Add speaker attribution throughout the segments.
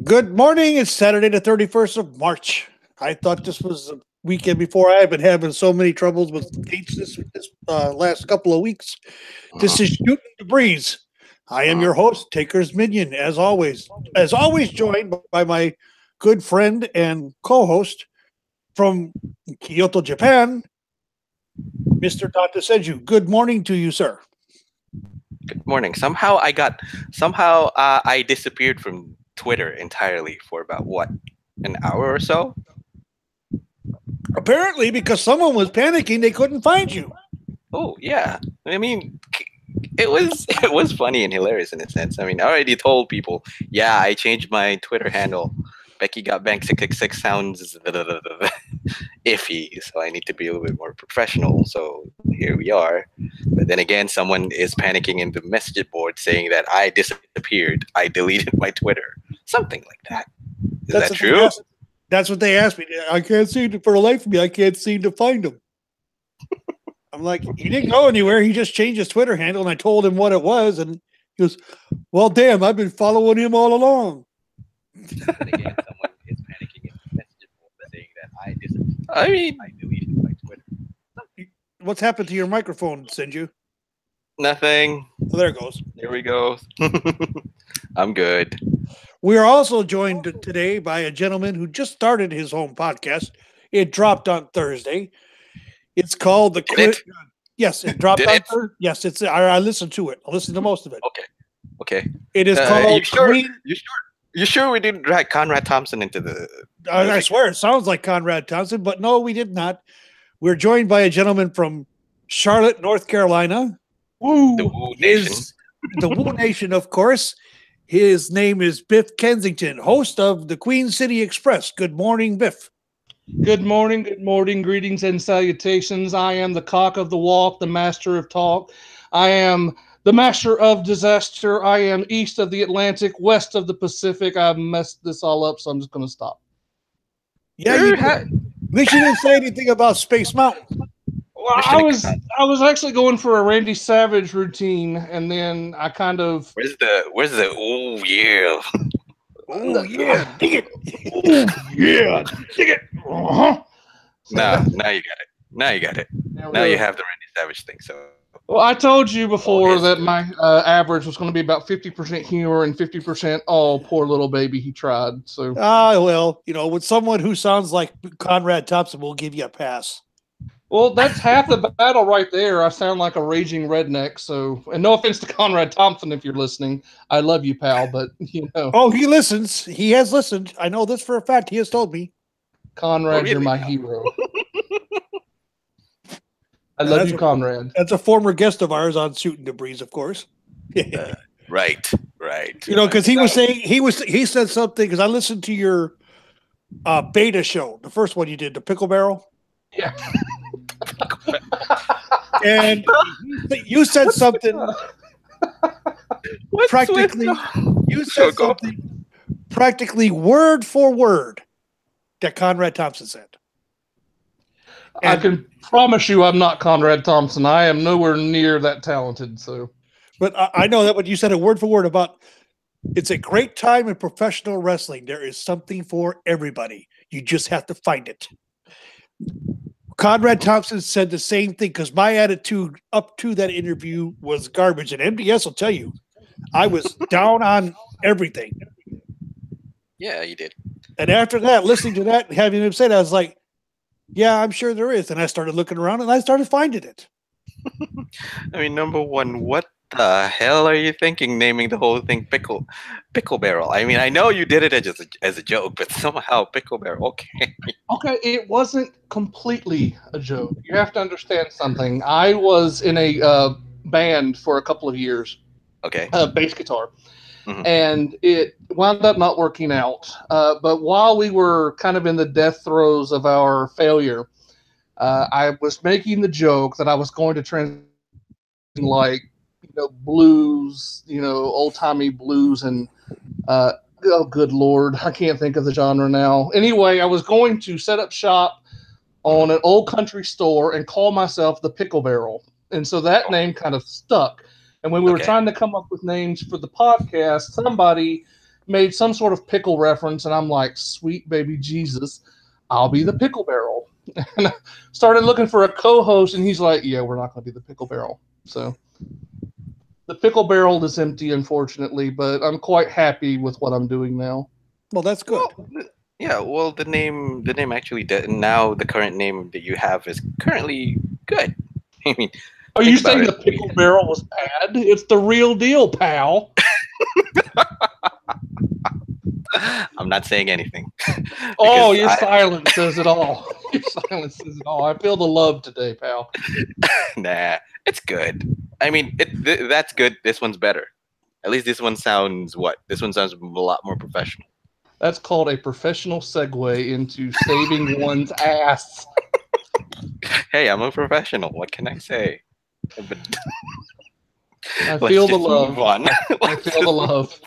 Speaker 1: Good morning. It's Saturday, the 31st of March. I thought this was a weekend before. I have been having so many troubles with dates this last couple of weeks. This is Shootin the Breeze. I am your host, TakersMinion, as always. As always, joined by my good friend and co-host from Kyoto, Japan, Mr. Dr. Senju. Good morning to you, sir.
Speaker 2: Good morning. Somehow I disappeared from Twitter entirely for about an hour or so.
Speaker 1: Apparently, because someone was panicking, they couldn't find you.
Speaker 2: Oh yeah, I mean, it was funny and hilarious in a sense. I mean, I already told people, yeah, I changed my Twitter handle. Becky got banked 666 sounds iffy, so I need to be a little bit more professional. So here we are. But then again, someone is panicking in the message board saying that I disappeared. I deleted my Twitter. Something like that. Is that true?
Speaker 1: That's what they asked me. I can't seem to, for the life of me, I can't seem to find him. I'm like, he didn't go anywhere. He just changed his Twitter handle, and I told him what it was, and he goes, well, damn, I've been following him all along.
Speaker 2: Then again, someone is panicking in the message board saying that I disappeared. I mean, I deleted my Twitter.
Speaker 1: What's happened to your microphone, Senju?
Speaker 2: Nothing.
Speaker 1: Oh, there it goes.
Speaker 2: There we go. I'm good.
Speaker 1: We are also joined today by a gentleman who just started his own podcast. It dropped on Thursday. It's called the Yes, it dropped on Thursday. Yes, it's. I listened to it. I listened to most of it.
Speaker 2: Okay.
Speaker 1: It is called.
Speaker 2: You sure we didn't drag Conrad Thompson into the?
Speaker 1: I swear it sounds like Conrad Thompson, but no, we did not. We're joined by a gentleman from Charlotte, North Carolina.
Speaker 2: Woo! The Woo Nation.
Speaker 1: The Woo Nation, of course. His name is Biff Kensington, host of the Queen City Express. Good morning, Biff.
Speaker 3: Good morning, greetings and salutations. I am the cock of the walk, the master of talk. I am the master of disaster. I am east of the Atlantic, west of the Pacific. I've messed this all up, so I'm just going to stop.
Speaker 1: Yeah, at least you didn't say anything about Space Mountain.
Speaker 3: Well, I was actually going for a Randy Savage routine, and then I kind of
Speaker 2: where's the oh yeah.
Speaker 1: Oh yeah, dig it.
Speaker 3: Oh yeah, dig it.
Speaker 2: Now you got it. Now you have the Randy Savage thing. So,
Speaker 3: well, I told you before that my average was going to be about 50% humor and 50%. Oh, poor little baby, he tried. So,
Speaker 1: well, with someone who sounds like Conrad Thompson, we'll give you a pass.
Speaker 3: Well, that's half the battle right there. I sound like a raging redneck. So, and no offense to Conrad Thompson if you're listening. I love you, pal, but
Speaker 1: Oh, he listens. He has listened. I know this for a fact. He has told me.
Speaker 3: Conrad, you're my hero. I love you, Conrad.
Speaker 1: That's a former guest of ours on Shootin the Breeze, of course.
Speaker 2: Right.
Speaker 1: Because he was saying he said something because I listened to your beta show, the first one you did, the Pickle Barrel.
Speaker 3: Yeah.
Speaker 1: And you said something practically word for word that Conrad Thompson said.
Speaker 3: And I can promise you I'm not Conrad Thompson. I am nowhere near that talented. So,
Speaker 1: but I know that when you said it word for word about it's a great time in professional wrestling. There is something for everybody. You just have to find it. Conrad Thompson said the same thing because my attitude up to that interview was garbage. And MDS will tell you, I was down on everything.
Speaker 2: Yeah, you did.
Speaker 1: And after that, listening to that and having him say that, I was like, yeah, I'm sure there is. And I started looking around and I started finding it.
Speaker 2: I mean, number one, what the hell are you thinking naming the whole thing Pickle Barrel? I mean, I know you did it as a joke, but somehow Pickle Barrel, okay.
Speaker 3: Okay, it wasn't completely a joke. You have to understand something. I was in a band for a couple of years.
Speaker 2: Okay.
Speaker 3: Bass guitar. Mm-hmm. And it wound up not working out. But while we were kind of in the death throes of our failure, I was making the joke that I was going to transition like, blues, old-timey blues and, oh, good Lord, I can't think of the genre now. Anyway, I was going to set up shop on an old country store and call myself the Pickle Barrel. And so that name kind of stuck. And when we were trying to come up with names for the podcast, somebody made some sort of pickle reference, and I'm like, sweet baby Jesus, I'll be the Pickle Barrel. And I started looking for a co-host, and he's like, yeah, we're not going to be the Pickle Barrel. So the Pickle Barrel is empty, unfortunately, but I'm quite happy with what I'm doing now.
Speaker 1: Well, that's good.
Speaker 2: Well, the name actually now the current name that you have is currently good. I mean,
Speaker 3: are you saying the Pickle Barrel was bad? It's the real deal, pal.
Speaker 2: I'm not saying anything.
Speaker 3: Oh, your silence says it all. Your silence says it all. I feel the love today, pal.
Speaker 2: Nah, it's good. I mean, that's good. This one's better. At least this one sounds This one sounds a lot more professional.
Speaker 3: That's called a professional segue into saving one's ass.
Speaker 2: Hey, I'm a professional. What can I say? But
Speaker 3: I feel the love.
Speaker 2: Move on.
Speaker 3: I feel the love.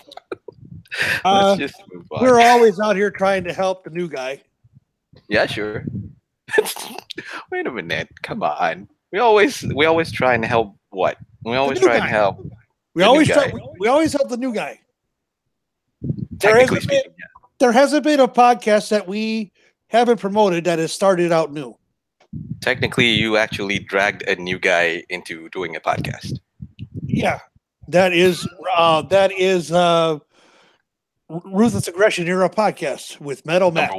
Speaker 2: Let's just move on.
Speaker 1: We're always out here trying to help the new guy.
Speaker 2: Yeah, sure. Wait a minute. Come on. We always try and help what? We always try and help.
Speaker 1: We always help the new guy.
Speaker 2: Technically speaking, yeah.
Speaker 1: There hasn't been a podcast that we haven't promoted that has started out new.
Speaker 2: Technically, you actually dragged a new guy into doing a podcast.
Speaker 1: Yeah, that is Ruthless Aggression Era podcast with Metal Matt.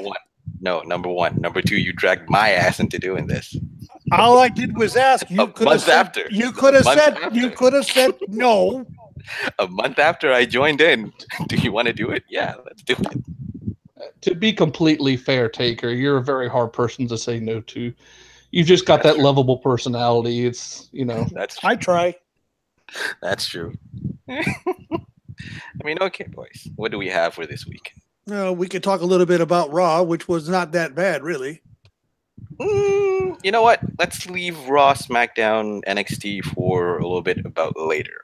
Speaker 2: Number one. Number two, you dragged my ass into doing this.
Speaker 1: All I did was ask. You could have said no.
Speaker 2: A month after I joined in, do you want to do it? Yeah, let's do it.
Speaker 3: To be completely fair, Taker, you're a very hard person to say no to. You've just got that lovable personality. It's,
Speaker 2: That's true.
Speaker 1: I try.
Speaker 2: That's true. I mean, okay, boys. What do we have for this week?
Speaker 1: We could talk a little bit about Raw, which was not that bad, really.
Speaker 2: You know what? Let's leave Raw, SmackDown, NXT for a little bit about later.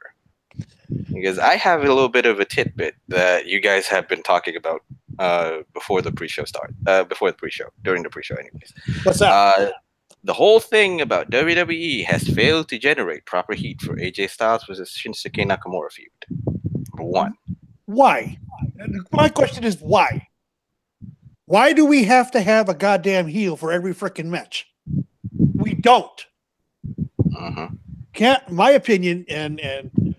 Speaker 2: Because I have a little bit of a tidbit that you guys have been talking about before the pre-show during the pre-show anyways.
Speaker 1: What's that?
Speaker 2: The whole thing about WWE has failed to generate proper heat for AJ Styles versus Shinsuke Nakamura feud. Number one.
Speaker 1: Why? My question is why? Why do we have to have a goddamn heel for every freaking match? We don't. Can't. My opinion, and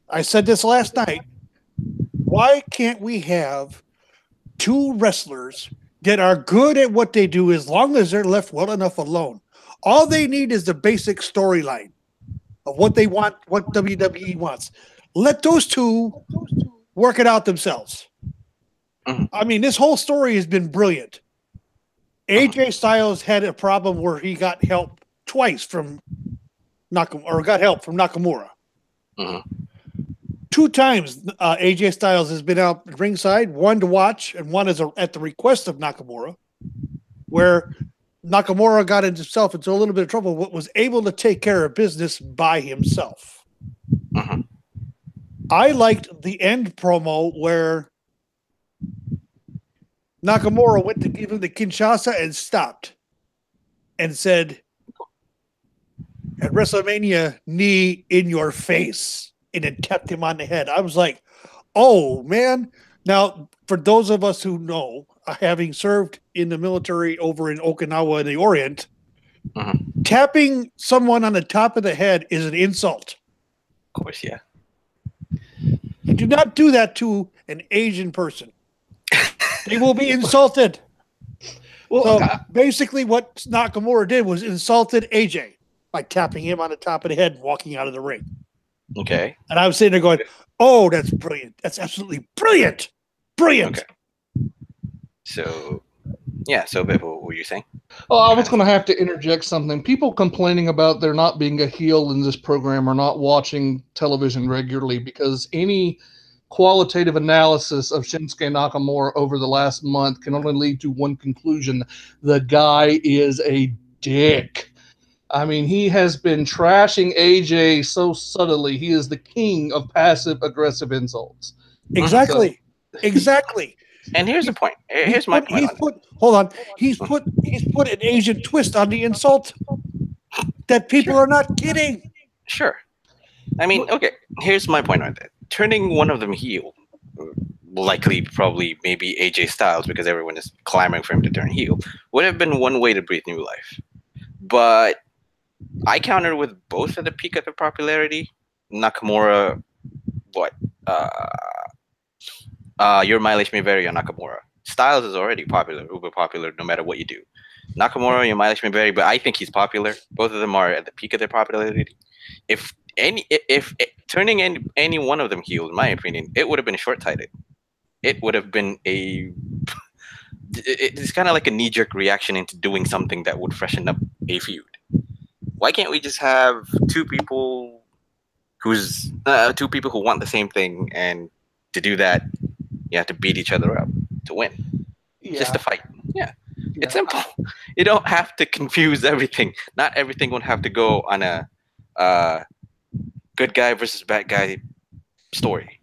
Speaker 1: I said this last night. Why can't we have two wrestlers that are good at what they do as long as they're left well enough alone? All they need is the basic storyline of what they want, what WWE wants. Let those two work it out themselves. I mean, this whole story has been brilliant. AJ Styles had a problem where he got help twice from Nakamura. Two times AJ Styles has been out ringside, one to watch and one at the request of Nakamura, where Nakamura got himself into a little bit of trouble, but was able to take care of business by himself. I liked the end promo where Nakamura went to give him the Kinshasa and stopped and said, at WrestleMania, knee in your face, and then tapped him on the head. I was like, oh, man. Now, for those of us who know, having served in the military over in Okinawa in the Orient, tapping someone on the top of the head is an insult.
Speaker 2: Of course, yeah.
Speaker 1: You do not do that to an Asian person. They will be insulted. Well, so basically what Nakamura did was insulted AJ by tapping him on the top of the head and walking out of the ring.
Speaker 2: Okay.
Speaker 1: And I was sitting there going, oh, that's brilliant. That's absolutely brilliant. Brilliant.
Speaker 2: Okay. So, yeah. So, Biff, what were you saying?
Speaker 3: Oh, I was going to have to interject something. People complaining about there not being a heel in this program or not watching television regularly because any qualitative analysis of Shinsuke Nakamura over the last month can only lead to one conclusion. The guy is a dick. I mean, he has been trashing AJ so subtly. He is the king of passive-aggressive insults.
Speaker 1: Exactly. Exactly.
Speaker 2: And here's the point. Here's my point.
Speaker 1: Hold on. He's put an Asian twist on the insult that people are not getting.
Speaker 2: Sure. I mean, okay. Here's my point on that. Turning one of them heel likely probably maybe AJ Styles, because everyone is clamoring for him to turn heel, would have been one way to breathe new life. But I countered with both at the peak of their popularity. Nakamura, what? Your mileage may vary on Nakamura. Styles is already popular, uber popular, no matter what you do. Nakamura, your mileage may vary, but I think he's popular. Both of them are at the peak of their popularity. If turning any one of them heel, in my opinion, it would have been short-sighted. It would have been it's kind of like a knee-jerk reaction into doing something that would freshen up a feud. Why can't we just have two people who want the same thing, and to do that, you have to beat each other up to win. Yeah. Just a fight. Yeah. It's simple. You don't have to confuse everything. Not everything would have to go on a good guy versus bad guy story.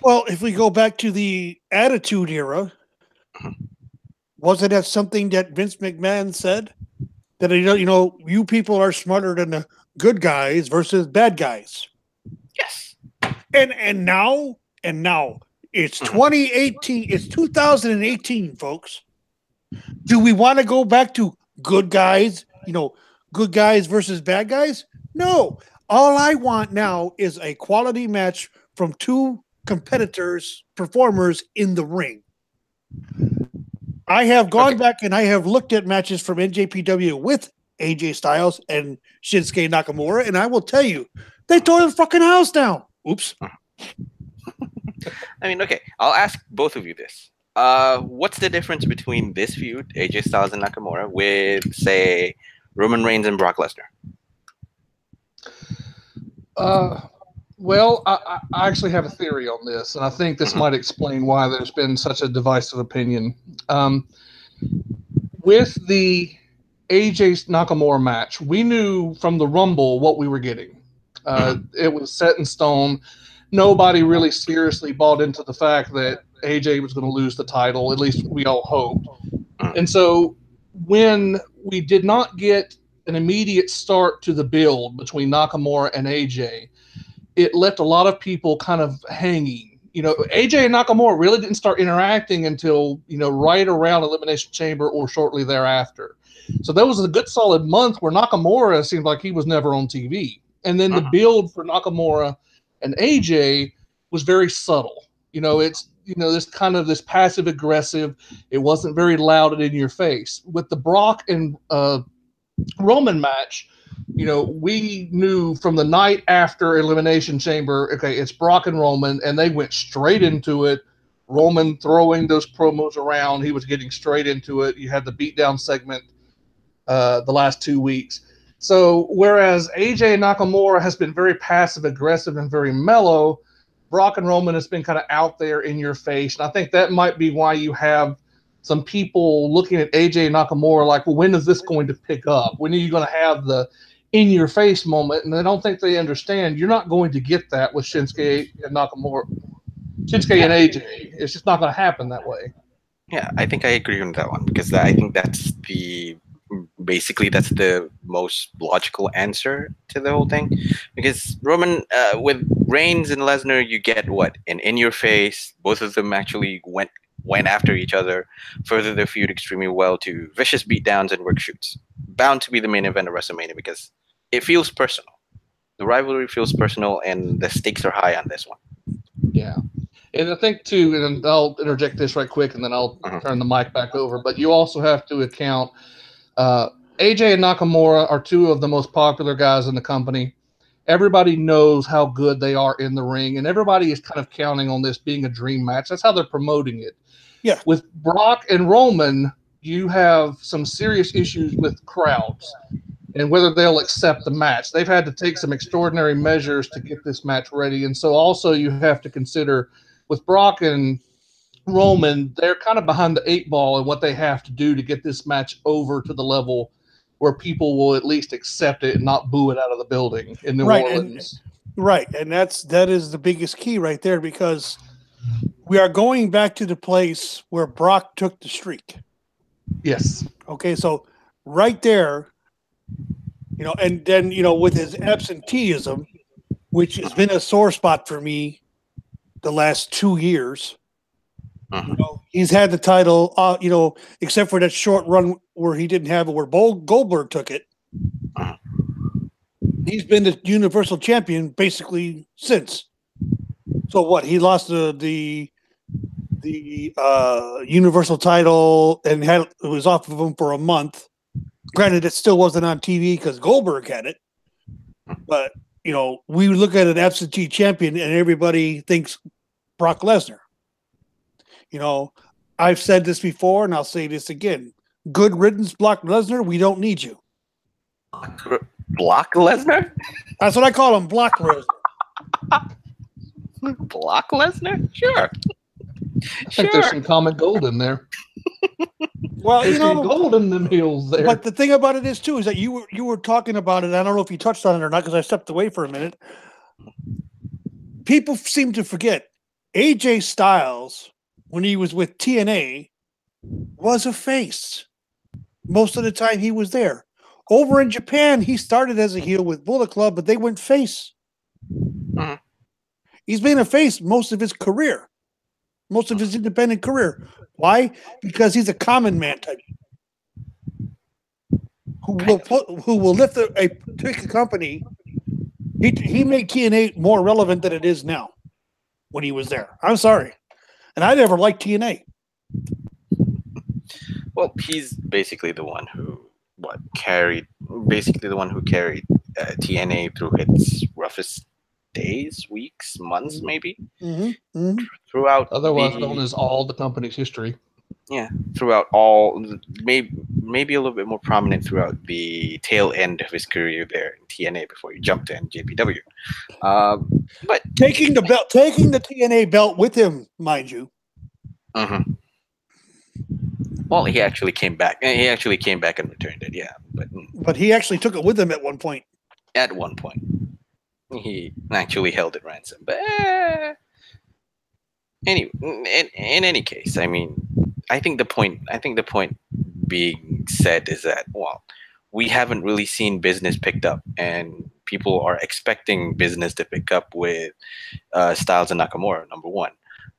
Speaker 1: Well, if we go back to the Attitude Era, wasn't that something that Vince McMahon said? That, you people are smarter than the good guys versus bad guys.
Speaker 2: Yes.
Speaker 1: And now it's 2018. It's 2018, folks. Do we want to go back to good guys? Good guys versus bad guys? No. All I want now is a quality match from two performers in the ring. I have gone back and I have looked at matches from NJPW with AJ Styles and Shinsuke Nakamura, and I will tell you, they tore the fucking house down. Oops.
Speaker 2: I mean, okay, I'll ask both of you this. What's the difference between this feud, AJ Styles and Nakamura, with, say, Roman Reigns and Brock Lesnar?
Speaker 3: Well, I actually have a theory on this, and I think this might explain why there's been such a divisive opinion. With the AJ Nakamura match, we knew from the Rumble what we were getting. It was set in stone. Nobody really seriously bought into the fact that AJ was going to lose the title. At least we all hoped. And so when we did not get an immediate start to the build between Nakamura and AJ, it left a lot of people kind of hanging. AJ and Nakamura really didn't start interacting until, right around Elimination Chamber or shortly thereafter. So that was a good solid month where Nakamura seemed like he was never on TV. And then the build for Nakamura and AJ was very subtle. It's this kind of this passive aggressive. It wasn't very loud and in your face. With the Brock and Roman match, we knew from the night after Elimination Chamber, okay, it's Brock and Roman, and they went straight into it. Roman throwing those promos around, he was getting straight into it. You had the beatdown segment the last 2 weeks. So whereas AJ Nakamura has been very passive aggressive and very mellow, Brock and Roman has been kind of out there in your face. And I think that might be why you have some people looking at AJ Nakamura like, well, when is this going to pick up? When are you going to have the in your face moment? And I don't think they understand you're not going to get that with Shinsuke and Nakamura. Shinsuke and AJ. It's just not going to happen that way.
Speaker 2: Yeah, I think I agree on that one, because I think that's the most logical answer to the whole thing. Because Roman, with Reigns and Lesnar, you get what? An in your face. Both of them actually went after each other, further their feud extremely well to vicious beatdowns and work shoots. Bound to be the main event of WrestleMania because it feels personal. The rivalry feels personal, and the stakes are high on this one.
Speaker 3: Yeah. And I think, too, and I'll interject this right quick, and then I'll turn the mic back over, but you also have to account AJ and Nakamura are two of the most popular guys in the company. Everybody knows how good they are in the ring, and everybody is kind of counting on this being a dream match. That's how they're promoting it.
Speaker 1: Yeah.
Speaker 3: With Brock and Roman, you have some serious issues with crowds and whether they'll accept the match. They've had to take some extraordinary measures to get this match ready. And so also you have to consider with Brock and Roman, they're kind of behind the eight ball in what they have to do to get this match over to the level where people will at least accept it and not boo it out of the building in New Orleans.
Speaker 1: And that is the biggest key right there, because we are going back to the place where Brock took the streak.
Speaker 3: Yes.
Speaker 1: Okay, so right there, and then, with his absenteeism, which has been a sore spot for me the last 2 years, You know, he's had the title, you know, except for that short run where he didn't have it, where Goldberg took it. He's been the Universal Champion basically since. So what? He lost the Universal title and it was off of him for a month. Granted, it still wasn't on TV because Goldberg had it. But, you know, we look at an absentee champion and everybody thinks Brock Lesnar. You know, I've said this before and I'll say this again. Good riddance, Brock Lesnar. We don't need you.
Speaker 2: Block Lesnar?
Speaker 1: That's what I call him, Block Lesnar.
Speaker 2: Block Lesnar? Sure.
Speaker 3: I think there's some common gold in there.
Speaker 1: Well,
Speaker 3: There's
Speaker 1: you know,
Speaker 3: some gold in them heels there.
Speaker 1: but the thing about it is too is that you were talking about it. I don't know if you touched on it or not because I stepped away for a minute. People seem to forget AJ Styles when he was with TNA was a face. Most of the time he was there. Over in Japan, he started as a heel with Bullet Club, but they went face. He's been a face most of his career. Most of his independent career. Why? Because he's a common man type. Who will lift a particular company. He made TNA more relevant than it is now when he was there. I'm sorry. And I never liked TNA.
Speaker 2: Well, he's basically the one who carried TNA through its roughest days, weeks, months, maybe. Throughout,
Speaker 3: otherwise known as all the company's history.
Speaker 2: Yeah, throughout all, maybe a little bit more prominent throughout the tail end of his career there in TNA before he jumped in JPW. But
Speaker 1: taking the TNA belt with him, mind you.
Speaker 2: Well, he actually came back. He actually came back and returned it. Yeah,
Speaker 1: but he actually took it with him at one point.
Speaker 2: At one point, he actually held it ransom. But anyway, in any case, I mean, I think the point being said is that, well, we haven't really seen business picked up, and people are expecting business to pick up with Styles and Nakamura. Number one.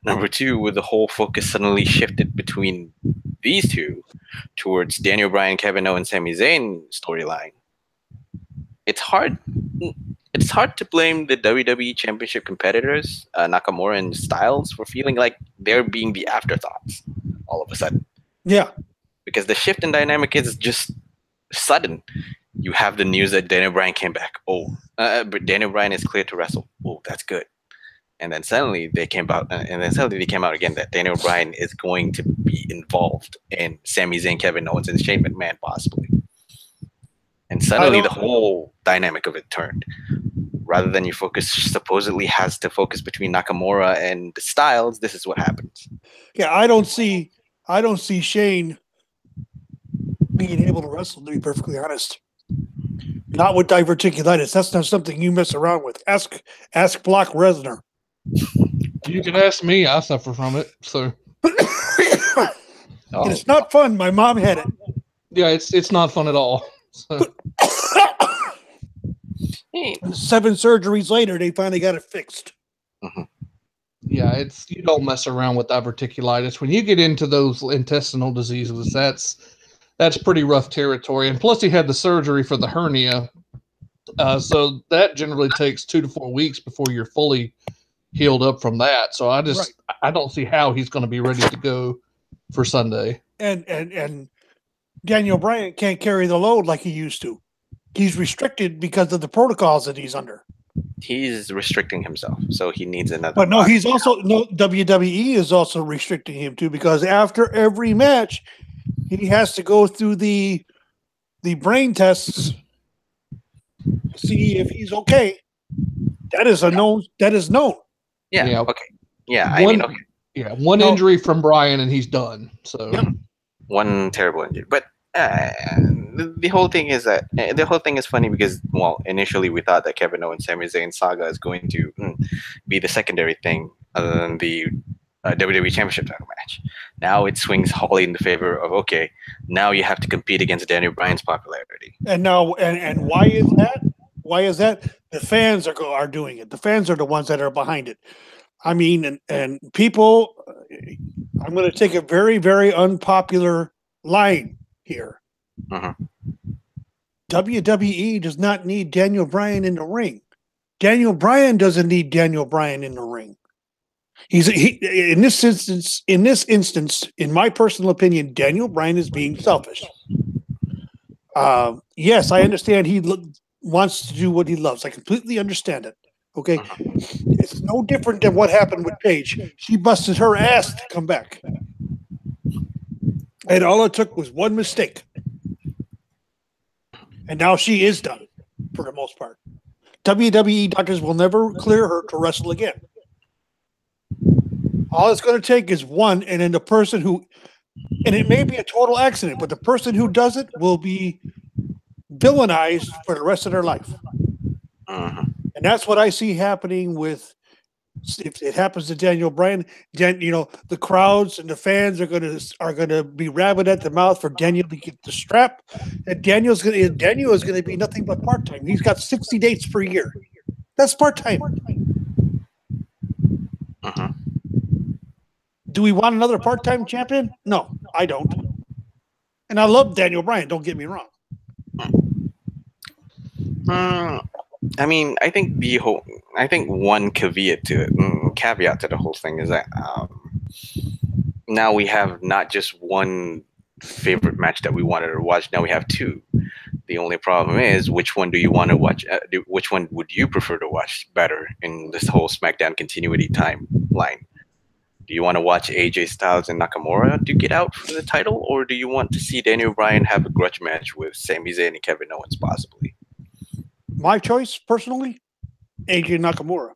Speaker 2: Number two, with the whole focus suddenly shifted between these two towards Daniel Bryan, Kevin Owens, Sami Zayn storyline. It's hard to blame the WWE Championship competitors, Nakamura and Styles, for feeling like they're being the afterthoughts all of a sudden.
Speaker 1: Yeah. Because
Speaker 2: the shift in dynamic is just sudden. You have the news that Daniel Bryan came back. But Daniel Bryan is cleared to wrestle. Oh, that's good. And then suddenly they came out again that Daniel Bryan is going to be involved in Sami Zayn, Kevin Owens, and Shane McMahon possibly. And suddenly the whole dynamic of it turned. Rather than your focus supposedly has to focus between Nakamura and Styles, this is what happens.
Speaker 1: Yeah, I don't see Shane being able to wrestle, to be perfectly honest. Not with diverticulitis. That's not something you mess around with. Ask Brock Lesnar.
Speaker 3: You can ask me. I suffer from it. So
Speaker 1: it's not fun. My mom had it.
Speaker 3: Yeah, it's not fun at all. So.
Speaker 1: 7 surgeries later, they finally got it fixed.
Speaker 3: Yeah, you don't mess around with diverticulitis. When you get into those intestinal diseases, that's pretty rough territory. And plus, he had the surgery for the hernia, so that generally takes 2 to 4 weeks before you're fully healed up from that. So I don't see how he's going to be ready to go for Sunday.
Speaker 1: And Daniel Bryan can't carry the load like he used to. He's restricted because of the protocols that he's under.
Speaker 2: He's restricting himself, so he needs another.
Speaker 1: But no, WWE is also restricting him too, because after every match, he has to go through the brain tests to see if he's okay. That is known.
Speaker 2: Yeah. Okay. Yeah.
Speaker 3: One injury from Bryan and he's done. So
Speaker 2: one terrible injury, but the whole thing is funny because, well, initially we thought that Kevin Owens Sami Zayn saga is going to be the secondary thing other than the WWE Championship title match. Now it swings wholly in the favor of, okay, now you have to compete against Daniel Bryan's popularity.
Speaker 1: And now, and why is that? Why is that? The fans are doing it. The fans are the ones that are behind it. I mean, and people, I'm going to take a very, very unpopular line here. WWE does not need Daniel Bryan in the ring. Daniel Bryan doesn't need Daniel Bryan in the ring. In this instance, in my personal opinion, Daniel Bryan is being selfish. Yes, I understand he wants to do what he loves. I completely understand it. Okay, it's no different than what happened with Paige. She busted her ass to come back, and all it took was one mistake, and now she is done for the most part. WWE doctors will never clear her to wrestle again. All it's going to take is one, and then the person who, and it may be a total accident, but the person who does it will be villainized for the rest of their life. And that's what I see happening with, if it happens to Daniel Bryan, the crowds and the fans are going to be rabid at the mouth for Daniel to get the strap. And Daniel is going to be nothing but part-time. He's got 60 dates per year. That's part-time. Do we want another part-time champion? No, I don't. And I love Daniel Bryan, don't get me wrong.
Speaker 2: I mean, I think one caveat to the whole thing is that now we have not just one favorite match that we wanted to watch. Now we have two. The only problem is, which one do you want to watch? Which one would you prefer to watch better in this whole SmackDown continuity timeline? Do you want to watch AJ Styles and Nakamura duke it out for the title, or do you want to see Daniel Bryan have a grudge match with Sami Zayn and Kevin Owens, possibly?
Speaker 1: My choice, personally, AJ Nakamura.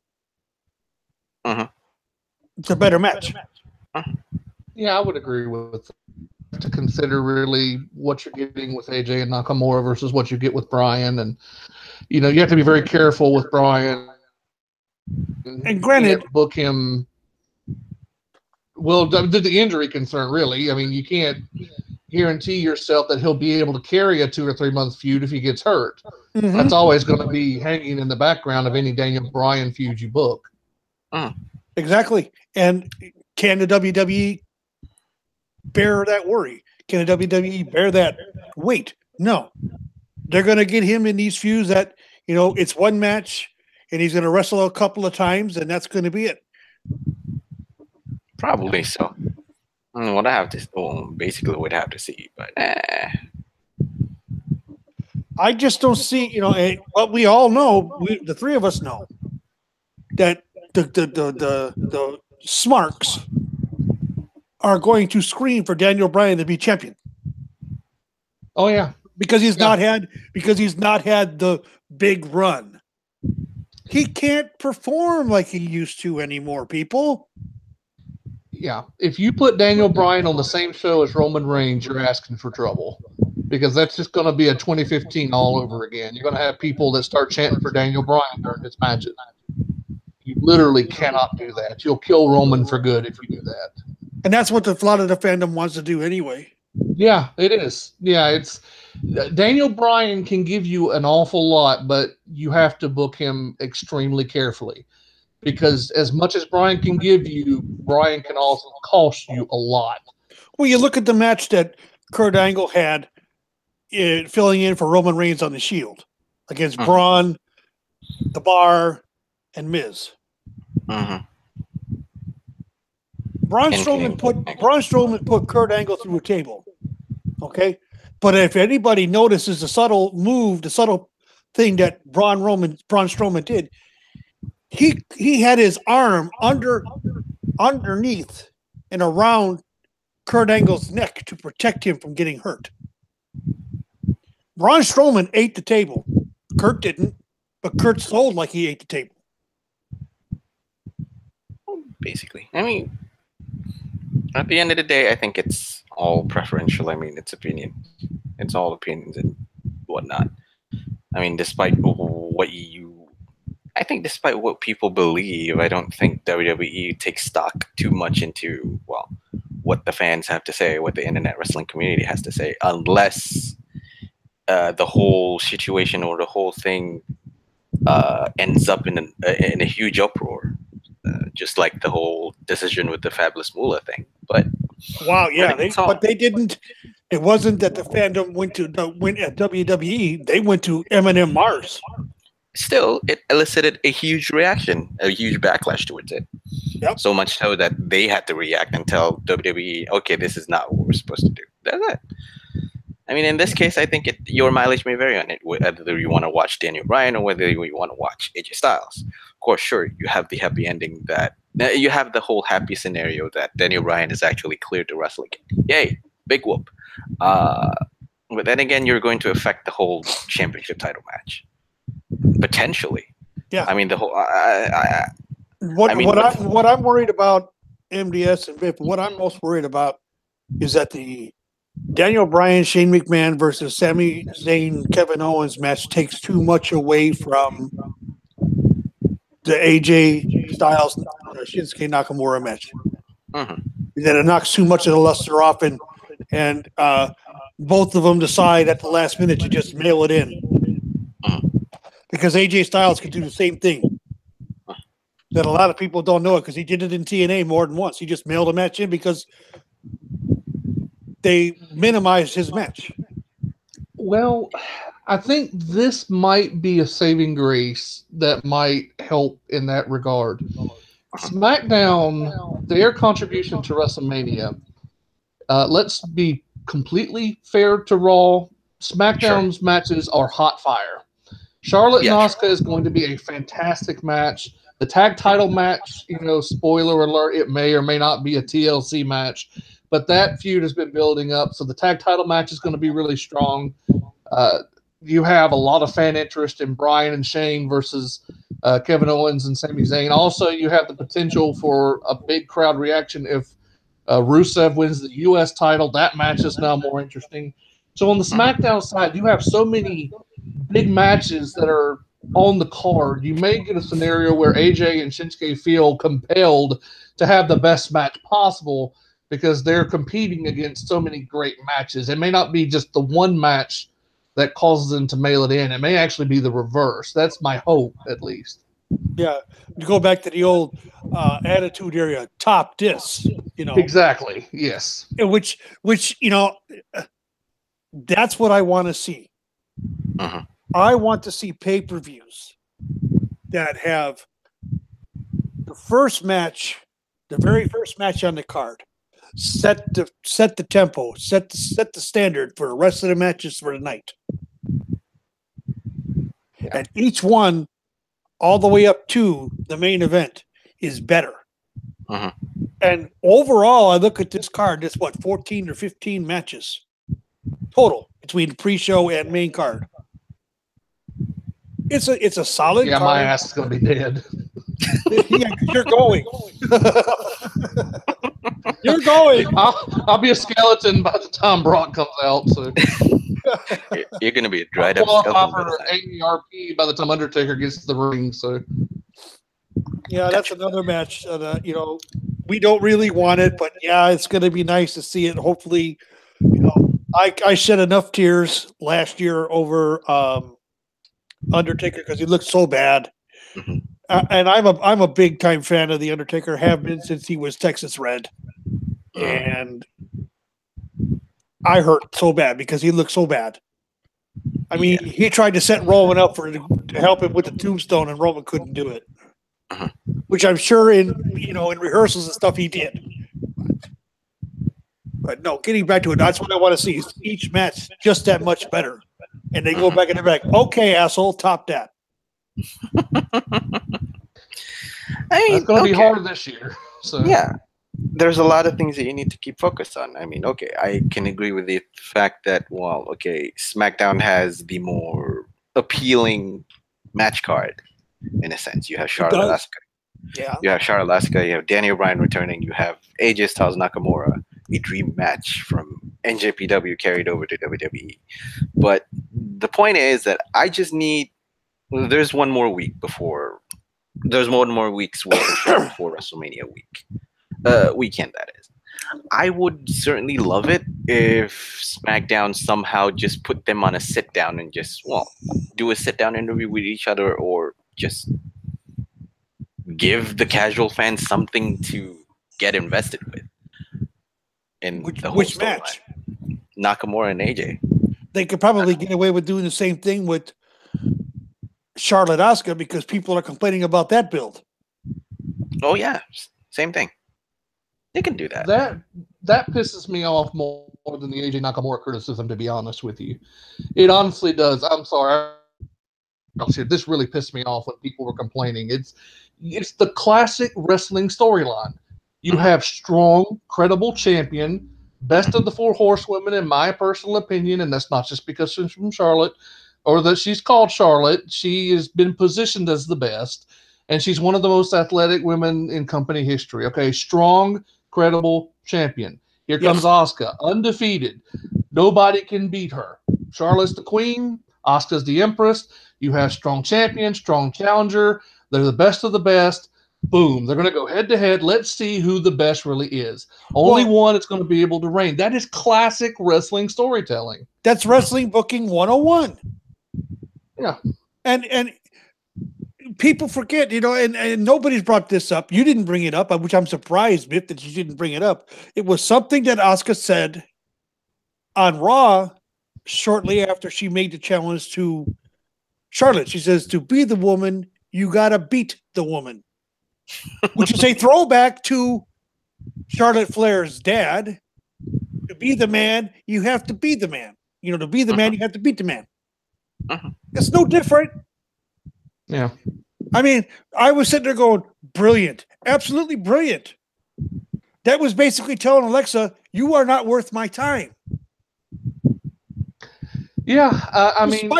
Speaker 1: It's a better match.
Speaker 3: Yeah, I would agree with that. To consider really what you're getting with AJ and Nakamura versus what you get with Bryan, and you have to be very careful with Bryan.
Speaker 1: And granted,
Speaker 3: book him. Well, the injury concern, really. I mean, you can't guarantee yourself that he'll be able to carry a 2 or 3 month feud if he gets hurt. That's always going to be hanging in the background of any Daniel Bryan feud you book.
Speaker 1: Exactly. And can the WWE bear that worry? Can the WWE bear that weight? No. They're going to get him in these feuds that, it's one match and he's going to wrestle a couple of times and that's going to be it.
Speaker 2: Probably so. What I have to basically would have to see, but
Speaker 1: I just don't see, what we all know, the three of us know that the smarks are going to scream for Daniel Bryan to be champion.
Speaker 3: Oh yeah,
Speaker 1: because he's not had the big run. He can't perform like he used to anymore, people.
Speaker 3: Yeah, if you put Daniel Bryan on the same show as Roman Reigns, you're asking for trouble, because that's just going to be a 2015 all over again. You're going to have people that start chanting for Daniel Bryan during his matches. You literally cannot do that. You'll kill Roman for good if you do that.
Speaker 1: And that's what a lot of the fandom wants to do anyway.
Speaker 3: Yeah, it is. Yeah, it's Daniel Bryan can give you an awful lot, but you have to book him extremely carefully. Because as much as Bryan can give you, Bryan can also cost you a lot.
Speaker 1: Well, you look at the match that Kurt Angle had filling in for Roman Reigns on the Shield against Braun, The Bar, and Miz. Braun Strowman put Kurt Angle through a table. Okay? But if anybody notices the subtle move, the subtle thing that Braun Strowman did, he had his arm underneath and around Kurt Angle's neck to protect him from getting hurt. Braun Strowman ate the table. Kurt didn't, but Kurt sold like he ate the table.
Speaker 2: Basically. I mean, at the end of the day, I think it's all preferential. I mean, it's opinion. It's all opinions and whatnot. I mean, despite what people believe, I don't think WWE takes stock too much into, what the fans have to say, what the internet wrestling community has to say, unless the whole situation or the whole thing ends up in a huge uproar. just like the whole decision with the Fabulous Moolah thing. But
Speaker 1: wow, yeah, but they didn't. It wasn't that the fandom went at WWE. They went to Eminem Mars.
Speaker 2: Still, it elicited a huge reaction, a huge backlash towards it.
Speaker 1: Yep.
Speaker 2: So much so that they had to react and tell WWE, okay, this is not what we're supposed to do. That's it. I mean, in this case, I think your mileage may vary on it, whether you want to watch Daniel Bryan or whether you want to watch AJ Styles. Of course, sure, you have the happy ending you have the whole happy scenario that Daniel Bryan is actually cleared to wrestle again. Yay, big whoop. But then again, you're going to affect the whole championship title match. Potentially. Yeah. I mean, the whole...
Speaker 1: What I'm worried about, MDS and Biff, what I'm most worried about is that the Daniel Bryan, Shane McMahon versus Sami Zayn, Kevin Owens match takes too much away from the AJ Styles, Shinsuke Nakamura match. Mm-hmm. That it knocks too much of the luster off, and both of them decide at the last minute to just mail it in. Mm-hmm. Because AJ Styles could do the same thing. That a lot of people don't know it because he did it in TNA more than once. He just mailed a match in because they minimized his match.
Speaker 3: Well, I think this might be a saving grace that might help in that regard. SmackDown, their contribution to WrestleMania, let's be completely fair to Raw. SmackDown's matches are hot fire. Charlotte and Asuka is going to be a fantastic match. The tag title match, spoiler alert, it may or may not be a TLC match, but that feud has been building up. So the tag title match is going to be really strong. You have a lot of fan interest in Bryan and Shane versus Kevin Owens and Sami Zayn. Also, you have the potential for a big crowd reaction if Rusev wins the U.S. title. That match is now more interesting. So on the SmackDown side, you have so many big matches that are on the card. You may get a scenario where AJ and Shinsuke feel compelled to have the best match possible because they're competing against so many great matches. It may not be just the one match that causes them to mail it in. It may actually be the reverse. That's my hope, at least.
Speaker 1: Yeah, you go back to the old Attitude Era, top dis,
Speaker 3: Exactly, yes.
Speaker 1: Which that's what I want to see. Uh-huh. I want to see pay-per-views that have the first match, the very first match on the card, set the tempo, set the standard for the rest of the matches for the night. Yeah. And each one, all the way up to the main event, is better. Uh-huh. And overall, I look at this card, it's 14 or 15 matches total between pre-show and main card. It's a solid card.
Speaker 3: My ass is going to be dead.
Speaker 1: Yeah, you're going. You're going.
Speaker 3: I'll be a skeleton by the time Brock comes out. So
Speaker 2: you're going to be a dried up skeleton.
Speaker 3: For AARP by the time Undertaker gets to the ring. So
Speaker 1: yeah, that's another match. We don't really want it, but yeah, it's going to be nice to see it. Hopefully, I shed enough tears last year over Undertaker because he looked so bad. Mm-hmm. And I'm a big time fan of the Undertaker. Have been since he was Texas Red, and I hurt so bad because he looked so bad. I mean, he tried to set Roman up to help him with the tombstone, and Roman couldn't do it. Uh-huh. Which I'm sure in rehearsals and stuff he did. But no, getting back to it, that's what I want to see. Each match just that much better, and they go back in the back. Okay, asshole, top that.
Speaker 3: It's going to be hard this year. So
Speaker 2: yeah, there's a lot of things that you need to keep focused on. I mean, okay, I can agree with the fact that SmackDown has the more appealing match card in a sense. You have Charlotte Asuka. Yeah. You have Charlotte Asuka. You have Daniel Bryan returning. You have AJ Styles Nakamura, a dream match from NJPW carried over to WWE. But the point is that I just need. There's one more week before. There's one more week's worth of show before WrestleMania weekend. That is. I would certainly love it if SmackDown somehow just put them on a sit down and just do a sit down interview with each other, or just give the casual fans something to get invested with. In the whole
Speaker 1: Which match?
Speaker 2: Nakamura and AJ.
Speaker 1: They could probably get away with doing the same thing with Charlotte Asuka because people are complaining about that build.
Speaker 2: Oh yeah, same thing. They can do that.
Speaker 3: That pisses me off more than the AJ Nakamura criticism, to be honest with you. It honestly does. I'm sorry. This really pissed me off when people were complaining. It's the classic wrestling storyline. You have strong, credible champion, best of the four horsewomen, in my personal opinion, and that's not just because she's from Charlotte or that she's called Charlotte. She has been positioned as the best, and she's one of the most athletic women in company history. Okay, strong, credible champion. Here comes Asuka, undefeated. Nobody can beat her. Charlotte's the queen. Asuka's the empress. You have strong champion, strong challenger. They're the best of the best. Boom. They're going to go head to head. Let's see who the best really is. Only one that's going to be able to reign. That is classic wrestling storytelling.
Speaker 1: That's wrestling booking 101.
Speaker 3: Yeah.
Speaker 1: And people forget, and nobody's brought this up. You didn't bring it up, which I'm surprised, Biff, that you didn't bring it up. It was something that Asuka said on Raw shortly after she made the challenge to Charlotte. She says, to be the woman, you got to beat the woman. Which is a throwback to Charlotte Flair's dad. To be the man, you have to be the man. To be the man, you have to beat the man. It's no different.
Speaker 3: Yeah.
Speaker 1: I mean, I was sitting there going, brilliant. Absolutely brilliant. That was basically telling Alexa, you are not worth my time.
Speaker 3: Yeah. I mean,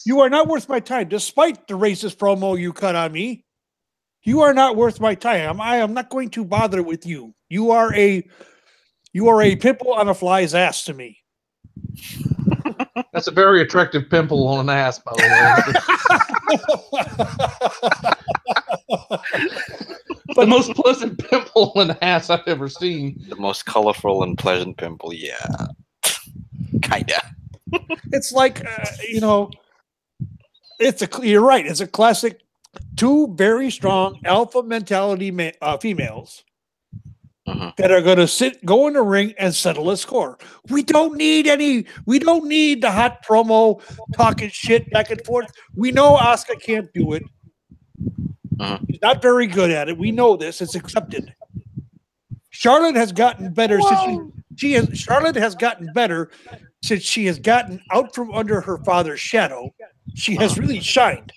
Speaker 1: you are not worth my time. Despite the racist promo you cut on me, you are not worth my time. I am not going to bother with you. You are a pimple on a fly's ass to me.
Speaker 3: That's a very attractive pimple on an ass, by the way. The most pleasant pimple on an ass I've ever seen.
Speaker 2: The most colorful and pleasant pimple, yeah. Kinda.
Speaker 1: It's like, you're right. It's a classic. Two very strong alpha mentality females that are going to go in the ring and settle a score. We don't need the hot promo talking shit back and forth. We know Asuka can't do it. She's not very good at it. We know this. It's accepted. Charlotte has gotten better Charlotte has gotten better since she has gotten out from under her father's shadow. She has really shined.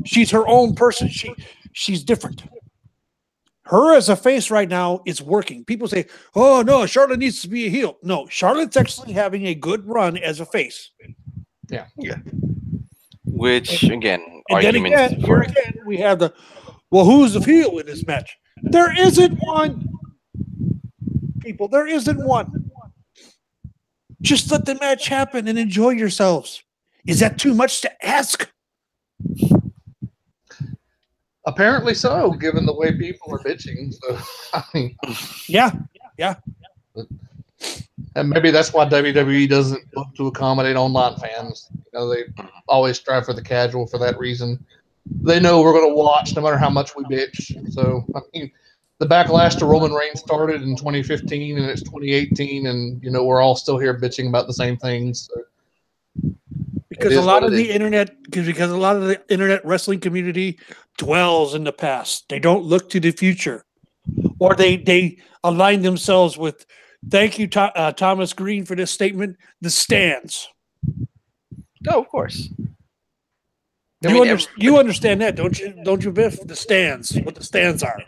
Speaker 1: She's her own person. She's different. Her as a face right now is working. People say, oh, no, Charlotte needs to be a heel. No, Charlotte's actually having a good run as a face.
Speaker 3: Yeah.
Speaker 2: Which, again,
Speaker 1: arguments here again, we have who's the heel in this match? There isn't one. People, there isn't one. Just let the match happen and enjoy yourselves. Is that too much to ask?
Speaker 3: Apparently so, given the way people are bitching. So, I mean,
Speaker 1: yeah.
Speaker 3: And maybe that's why WWE doesn't look to accommodate online fans. They always strive for the casual for that reason. They know we're going to watch no matter how much we bitch. So, I mean, the backlash to Roman Reigns started in 2015, and it's 2018, and we're all still here bitching about the same things. So.
Speaker 1: Because a lot of the internet wrestling community dwells in the past. They don't look to the future, or they align themselves with. Thank you, Thomas Green, for this statement. The stands.
Speaker 2: Oh, of course.
Speaker 1: You understand that, don't you? Don't you, Biff? The stands. What the stands are.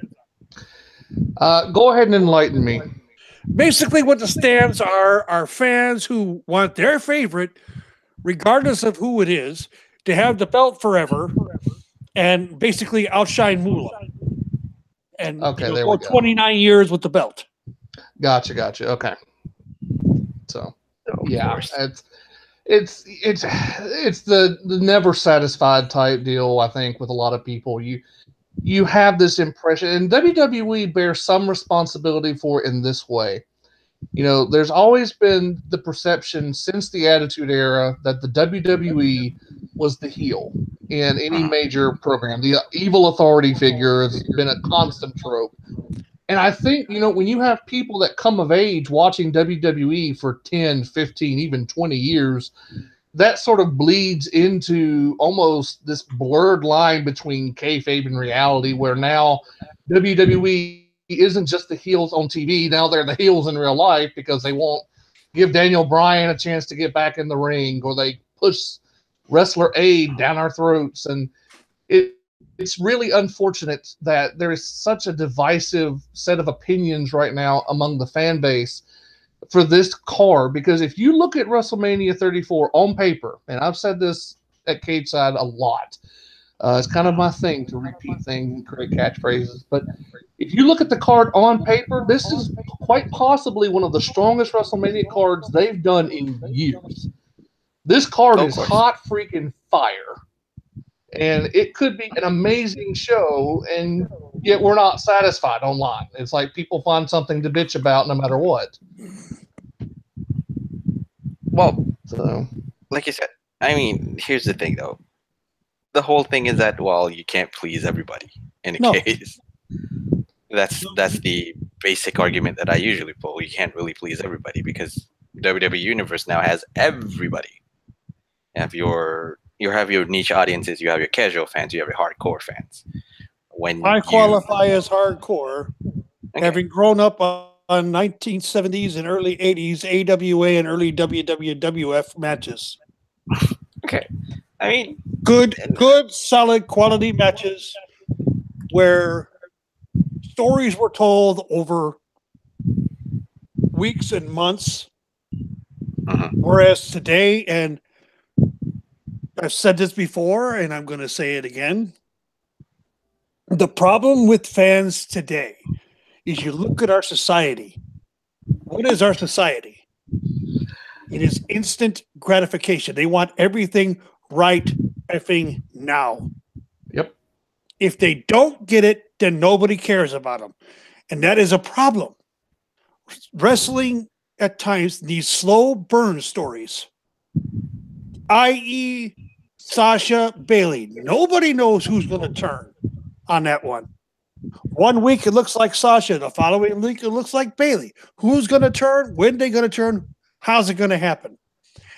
Speaker 3: Go ahead and enlighten me.
Speaker 1: Basically, what the stands are fans who want their favorite, regardless of who it is, to have the belt forever and basically outshine Moolah. And go 29 years with the belt.
Speaker 3: Gotcha. Okay. So, yeah, it's the never satisfied type deal, I think, with a lot of people. You have this impression, and WWE bears some responsibility for it in this way. there's always been the perception since the Attitude Era that the WWE was the heel in any major program. The evil authority figure has been a constant trope. And I think, when you have people that come of age watching WWE for 10, 15, even 20 years, that sort of bleeds into almost this blurred line between kayfabe and reality, where now WWE isn't just the heels on TV. Now they're the heels in real life because they won't give Daniel Bryan a chance to get back in the ring, or they push wrestler A down our throats. And it's really unfortunate that there is such a divisive set of opinions right now among the fan base for this card, because if you look at WrestleMania 34 on paper, and I've said this at Cage Side a lot, it's kind of my thing to repeat things and create catchphrases, but if you look at the card on paper, this is quite possibly one of the strongest WrestleMania cards they've done in years. This card is hot freaking fire, and it could be an amazing show, and yet we're not satisfied online. It's like people find something to bitch about no matter what.
Speaker 2: Well, like you said, I mean, here's the thing, though. The whole thing is that, well, you can't please everybody in a case. That's the basic argument that I usually pull. You can't really please everybody because WWE Universe now has everybody. You have your niche audiences, you have your casual fans, you have your hardcore fans. When
Speaker 1: I qualify as hardcore, having grown up on 1970s and early 80s AWA and early WWF matches.
Speaker 2: Okay. I mean,
Speaker 1: good, solid quality matches where stories were told over weeks and months. Whereas today, and I've said this before, and I'm going to say it again, the problem with fans today is you look at our society. What is our society? It is instant gratification. They want everything right effing now.
Speaker 3: Yep.
Speaker 1: If they don't get it, then nobody cares about them. And that is a problem. Wrestling at times needs slow burn stories. I.e., Sasha Bailey. Nobody knows who's going to turn on that one. One week it looks like Sasha. The following week it looks like Bailey. Who's going to turn? When are they going to turn? How's it going to happen?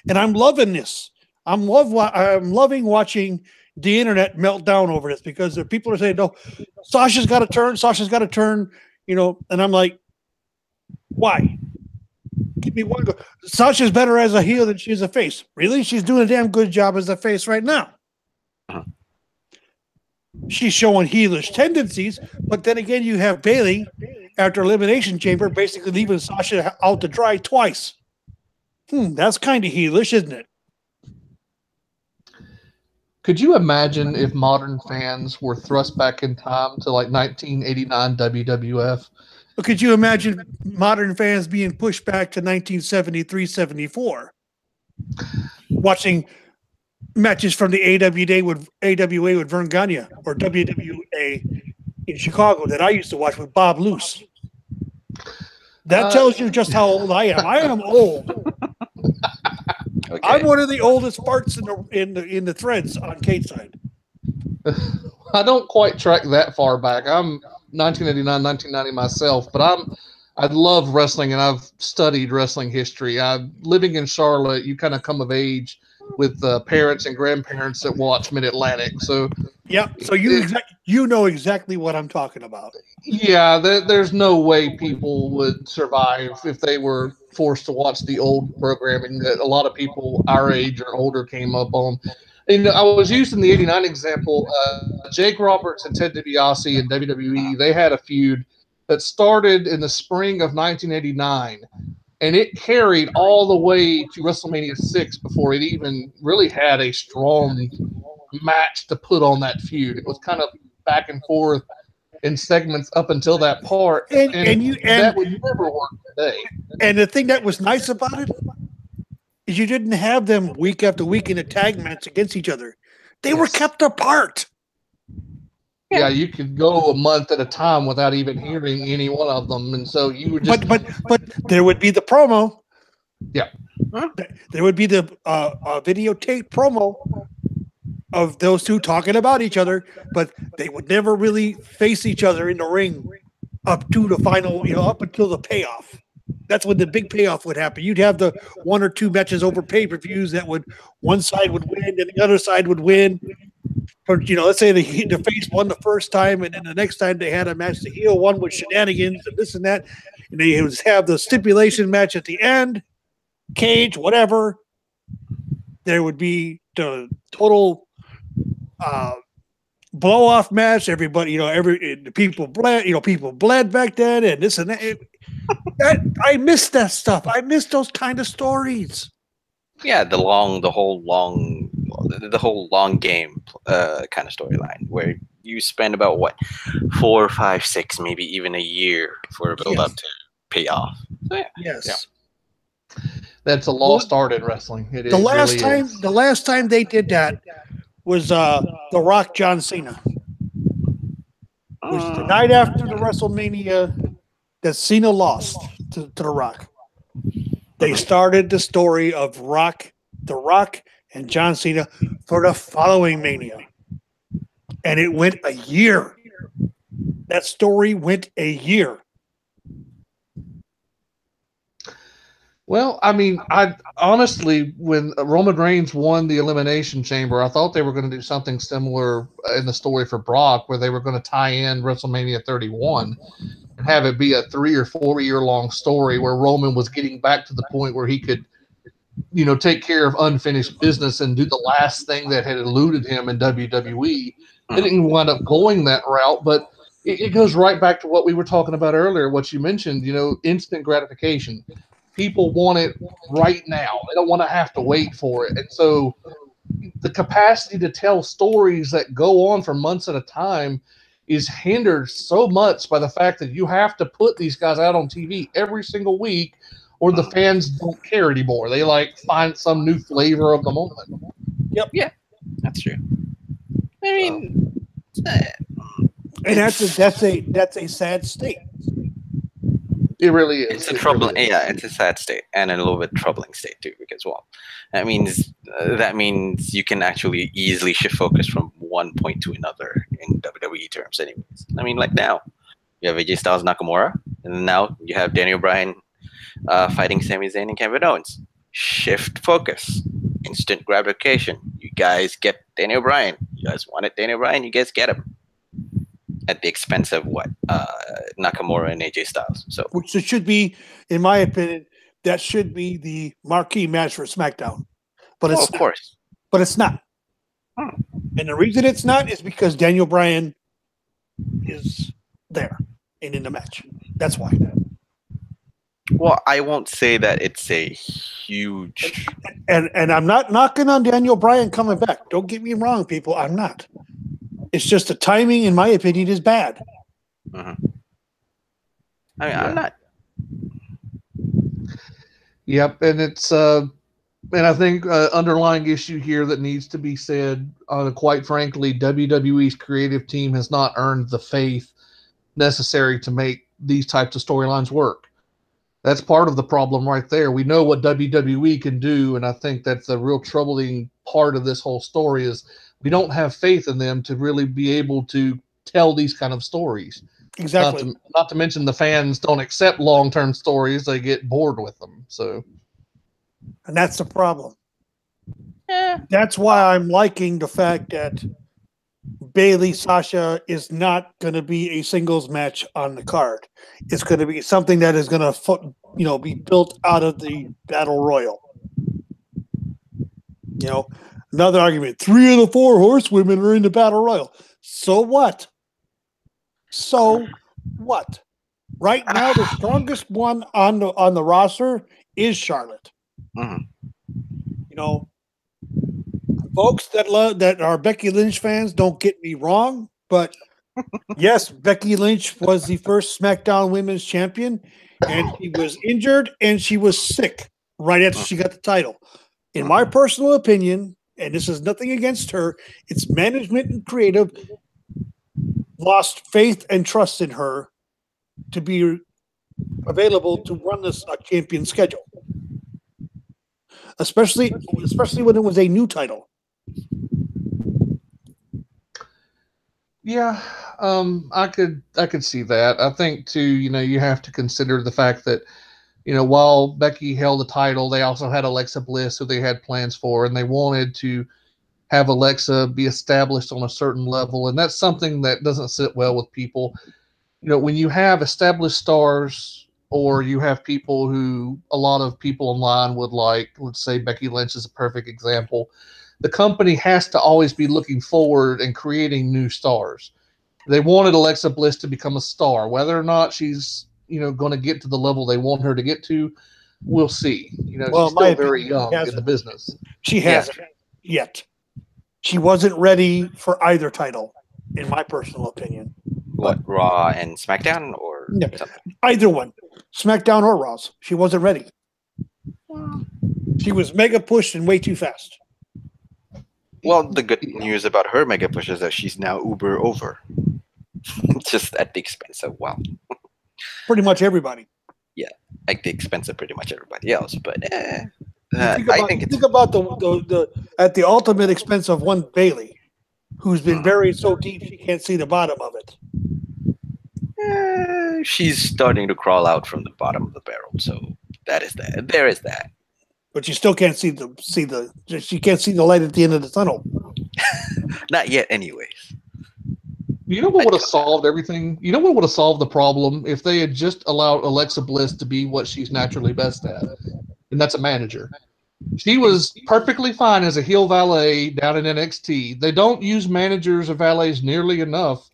Speaker 1: And I'm loving this. I'm loving watching the internet melt down over this, because the people are saying, no, Sasha's got to turn. Sasha's got to turn. And I'm like, why? Give me one go. Sasha's better as a heel than she is a face. Really? She's doing a damn good job as a face right now. She's showing heelish tendencies, but then again, you have Bailey after Elimination Chamber basically leaving Sasha out to dry twice. That's kind of heelish, isn't it?
Speaker 3: Could you imagine if modern fans were thrust back in time to like 1989 WWF?
Speaker 1: Or could you imagine modern fans being pushed back to 1973-74, watching matches from the AWA with Vern Gagne, or WWA in Chicago that I used to watch with Bob Luce? That tells you just how old I am. I am old.
Speaker 2: Okay.
Speaker 1: I'm one of the oldest parts in the threads on Cage Side.
Speaker 3: I don't quite track that far back. I'm 1989, 1990 myself, but I love wrestling, and I've studied wrestling history. Living in Charlotte, you kind of come of age with parents and grandparents that watch Mid-Atlantic. So
Speaker 1: yeah, so you know exactly what I'm talking about.
Speaker 3: Yeah, there's no way people would survive if they were forced to watch the old programming that a lot of people our age or older came up on. And I was using the 89 example. Jake Roberts and Ted DiBiase in WWE, they had a feud that started in the spring of 1989, and it carried all the way to WrestleMania 6 before it even really had a strong match to put on that feud. It was kind of back and forth in segments up until that part, and that would never work today.
Speaker 1: And the thing that was nice about it is you didn't have them week after week in a tag match against each other. They were kept apart.
Speaker 3: Yeah, you could go a month at a time without even hearing any one of them, and so you would just.
Speaker 1: But there would be the promo.
Speaker 3: Yeah.
Speaker 1: There would be the videotape promo of those two talking about each other, but they would never really face each other in the ring up to the final, up until the payoff. That's when the big payoff would happen. You'd have the 1 or 2 matches over pay-per-views that one side would win and the other side would win. Or, let's say the face won the first time, and then the next time they had a match, the heel won with shenanigans and this and that, and they would have the stipulation match at the end, cage, whatever. There would be the total blow off match. Everybody, the people bled. People bled back then, and this and that. I miss that stuff. I miss those kind of stories.
Speaker 2: Yeah, the whole long game kind of storyline where you spend about 4, 5, 6, maybe even a year for a build up to pay off. So, yeah.
Speaker 1: Yes.
Speaker 3: Yeah. That's a lost art in wrestling.
Speaker 1: The last time they did that was The Rock John Cena. It was the night after the WrestleMania that Cena lost to The Rock. They started the story of The Rock and John Cena for the following Mania. And it went a year. That story went a year.
Speaker 3: Well, I mean, I honestly, when Roman Reigns won the Elimination Chamber, I thought they were going to do something similar in the story for Brock, where they were going to tie in WrestleMania 31 and have it be a 3 or 4 year long story where Roman was getting back to the point where he could, take care of unfinished business and do the last thing that had eluded him in WWE. They didn't wind up going that route, but it goes right back to what we were talking about earlier, what you mentioned, instant gratification. People want it right now. They don't want to have to wait for it. And so the capacity to tell stories that go on for months at a time is hindered so much by the fact that you have to put these guys out on TV every single week or the fans don't care anymore. They find some new flavor of the moment.
Speaker 1: Yep.
Speaker 2: Yeah, that's true. I mean,
Speaker 1: and that's a sad state.
Speaker 3: It really is.
Speaker 2: It's it's a sad state and a little bit troubling state too, because that means you can actually easily shift focus from one point to another in WWE terms, anyways. I mean, like now you have AJ Styles, Nakamura, and now you have Daniel Bryan fighting Sami Zayn and Kevin Owens. Shift focus, instant gratification. You guys get Daniel Bryan. You guys wanted Daniel Bryan. You guys get him. At the expense of Nakamura and AJ Styles. So,
Speaker 1: which it should be, in my opinion, that should be the marquee match for SmackDown. But it's
Speaker 2: of course.
Speaker 1: But it's not. And the reason it's not is because Daniel Bryan is there and in the match. That's why.
Speaker 2: Well, I won't say that it's a huge.
Speaker 1: And I'm not knocking on Daniel Bryan coming back. Don't get me wrong, people. I'm not. It's just the timing, in my opinion, is bad.
Speaker 2: Mm-hmm. I mean, I'm not.
Speaker 3: Yep, and it's and I think underlying issue here that needs to be said. Quite frankly, WWE's creative team has not earned the faith necessary to make these types of storylines work. That's part of the problem right there. We know what WWE can do, and I think that's the real troubling part of this whole story is we don't have faith in them to really be able to tell these kind of stories.
Speaker 1: Exactly.
Speaker 3: Not to mention the fans don't accept long-term stories. They get bored with them. So,
Speaker 1: and that's the problem. That's why I'm liking the fact that Bayley Sasha is not going to be a singles match on the card. It's going to be something that is going to, be built out of the Battle Royal. Another argument: 3 of the 4 horsewomen are in the Battle Royal. So what? So what? Right now, the strongest one on the roster is Charlotte.
Speaker 2: Mm-hmm.
Speaker 1: Folks that are Becky Lynch fans, don't get me wrong, but yes, Becky Lynch was the first SmackDown Women's Champion, and she was injured and she was sick right after she got the title. In my personal opinion, and this is nothing against her, it's management and creative. lost faith and trust in her to be available to run this champion schedule, especially when it was a new title.
Speaker 3: Yeah, I could see that. I think too, you have to consider the fact that, while Becky held the title, they also had Alexa Bliss, who they had plans for, and they wanted to have Alexa be established on a certain level, and that's something that doesn't sit well with people. When you have established stars, or you have people who a lot of people online would like, let's say Becky Lynch is a perfect example. The company has to always be looking forward and creating new stars. They wanted Alexa Bliss to become a star. Whether or not she's, going to get to the level they want her to get to, we'll see. She's still very young in the business.
Speaker 1: She hasn't yet. She wasn't ready for either title, in my personal opinion.
Speaker 2: What, Raw and SmackDown, or
Speaker 1: either one, SmackDown or Raw's? She wasn't ready. She was mega pushed and way too fast.
Speaker 2: Well, the good news about her mega push is that she's now uber over. Just at the expense of,
Speaker 1: pretty much everybody.
Speaker 2: Yeah, at the expense of pretty much everybody else. But
Speaker 1: think about the at the ultimate expense of one Bailey, who's been buried so deep she can't see the bottom of it.
Speaker 2: She's starting to crawl out from the bottom of the barrel. So that is that. There is that.
Speaker 1: But you still can't she can't see the light at the end of the tunnel.
Speaker 2: Not yet, anyways.
Speaker 3: You know what would have solved everything? You know what would have solved the problem? If they had just allowed Alexa Bliss to be what she's naturally best at, and that's a manager. She was perfectly fine as a heel valet down in NXT. They don't use managers or valets nearly enough.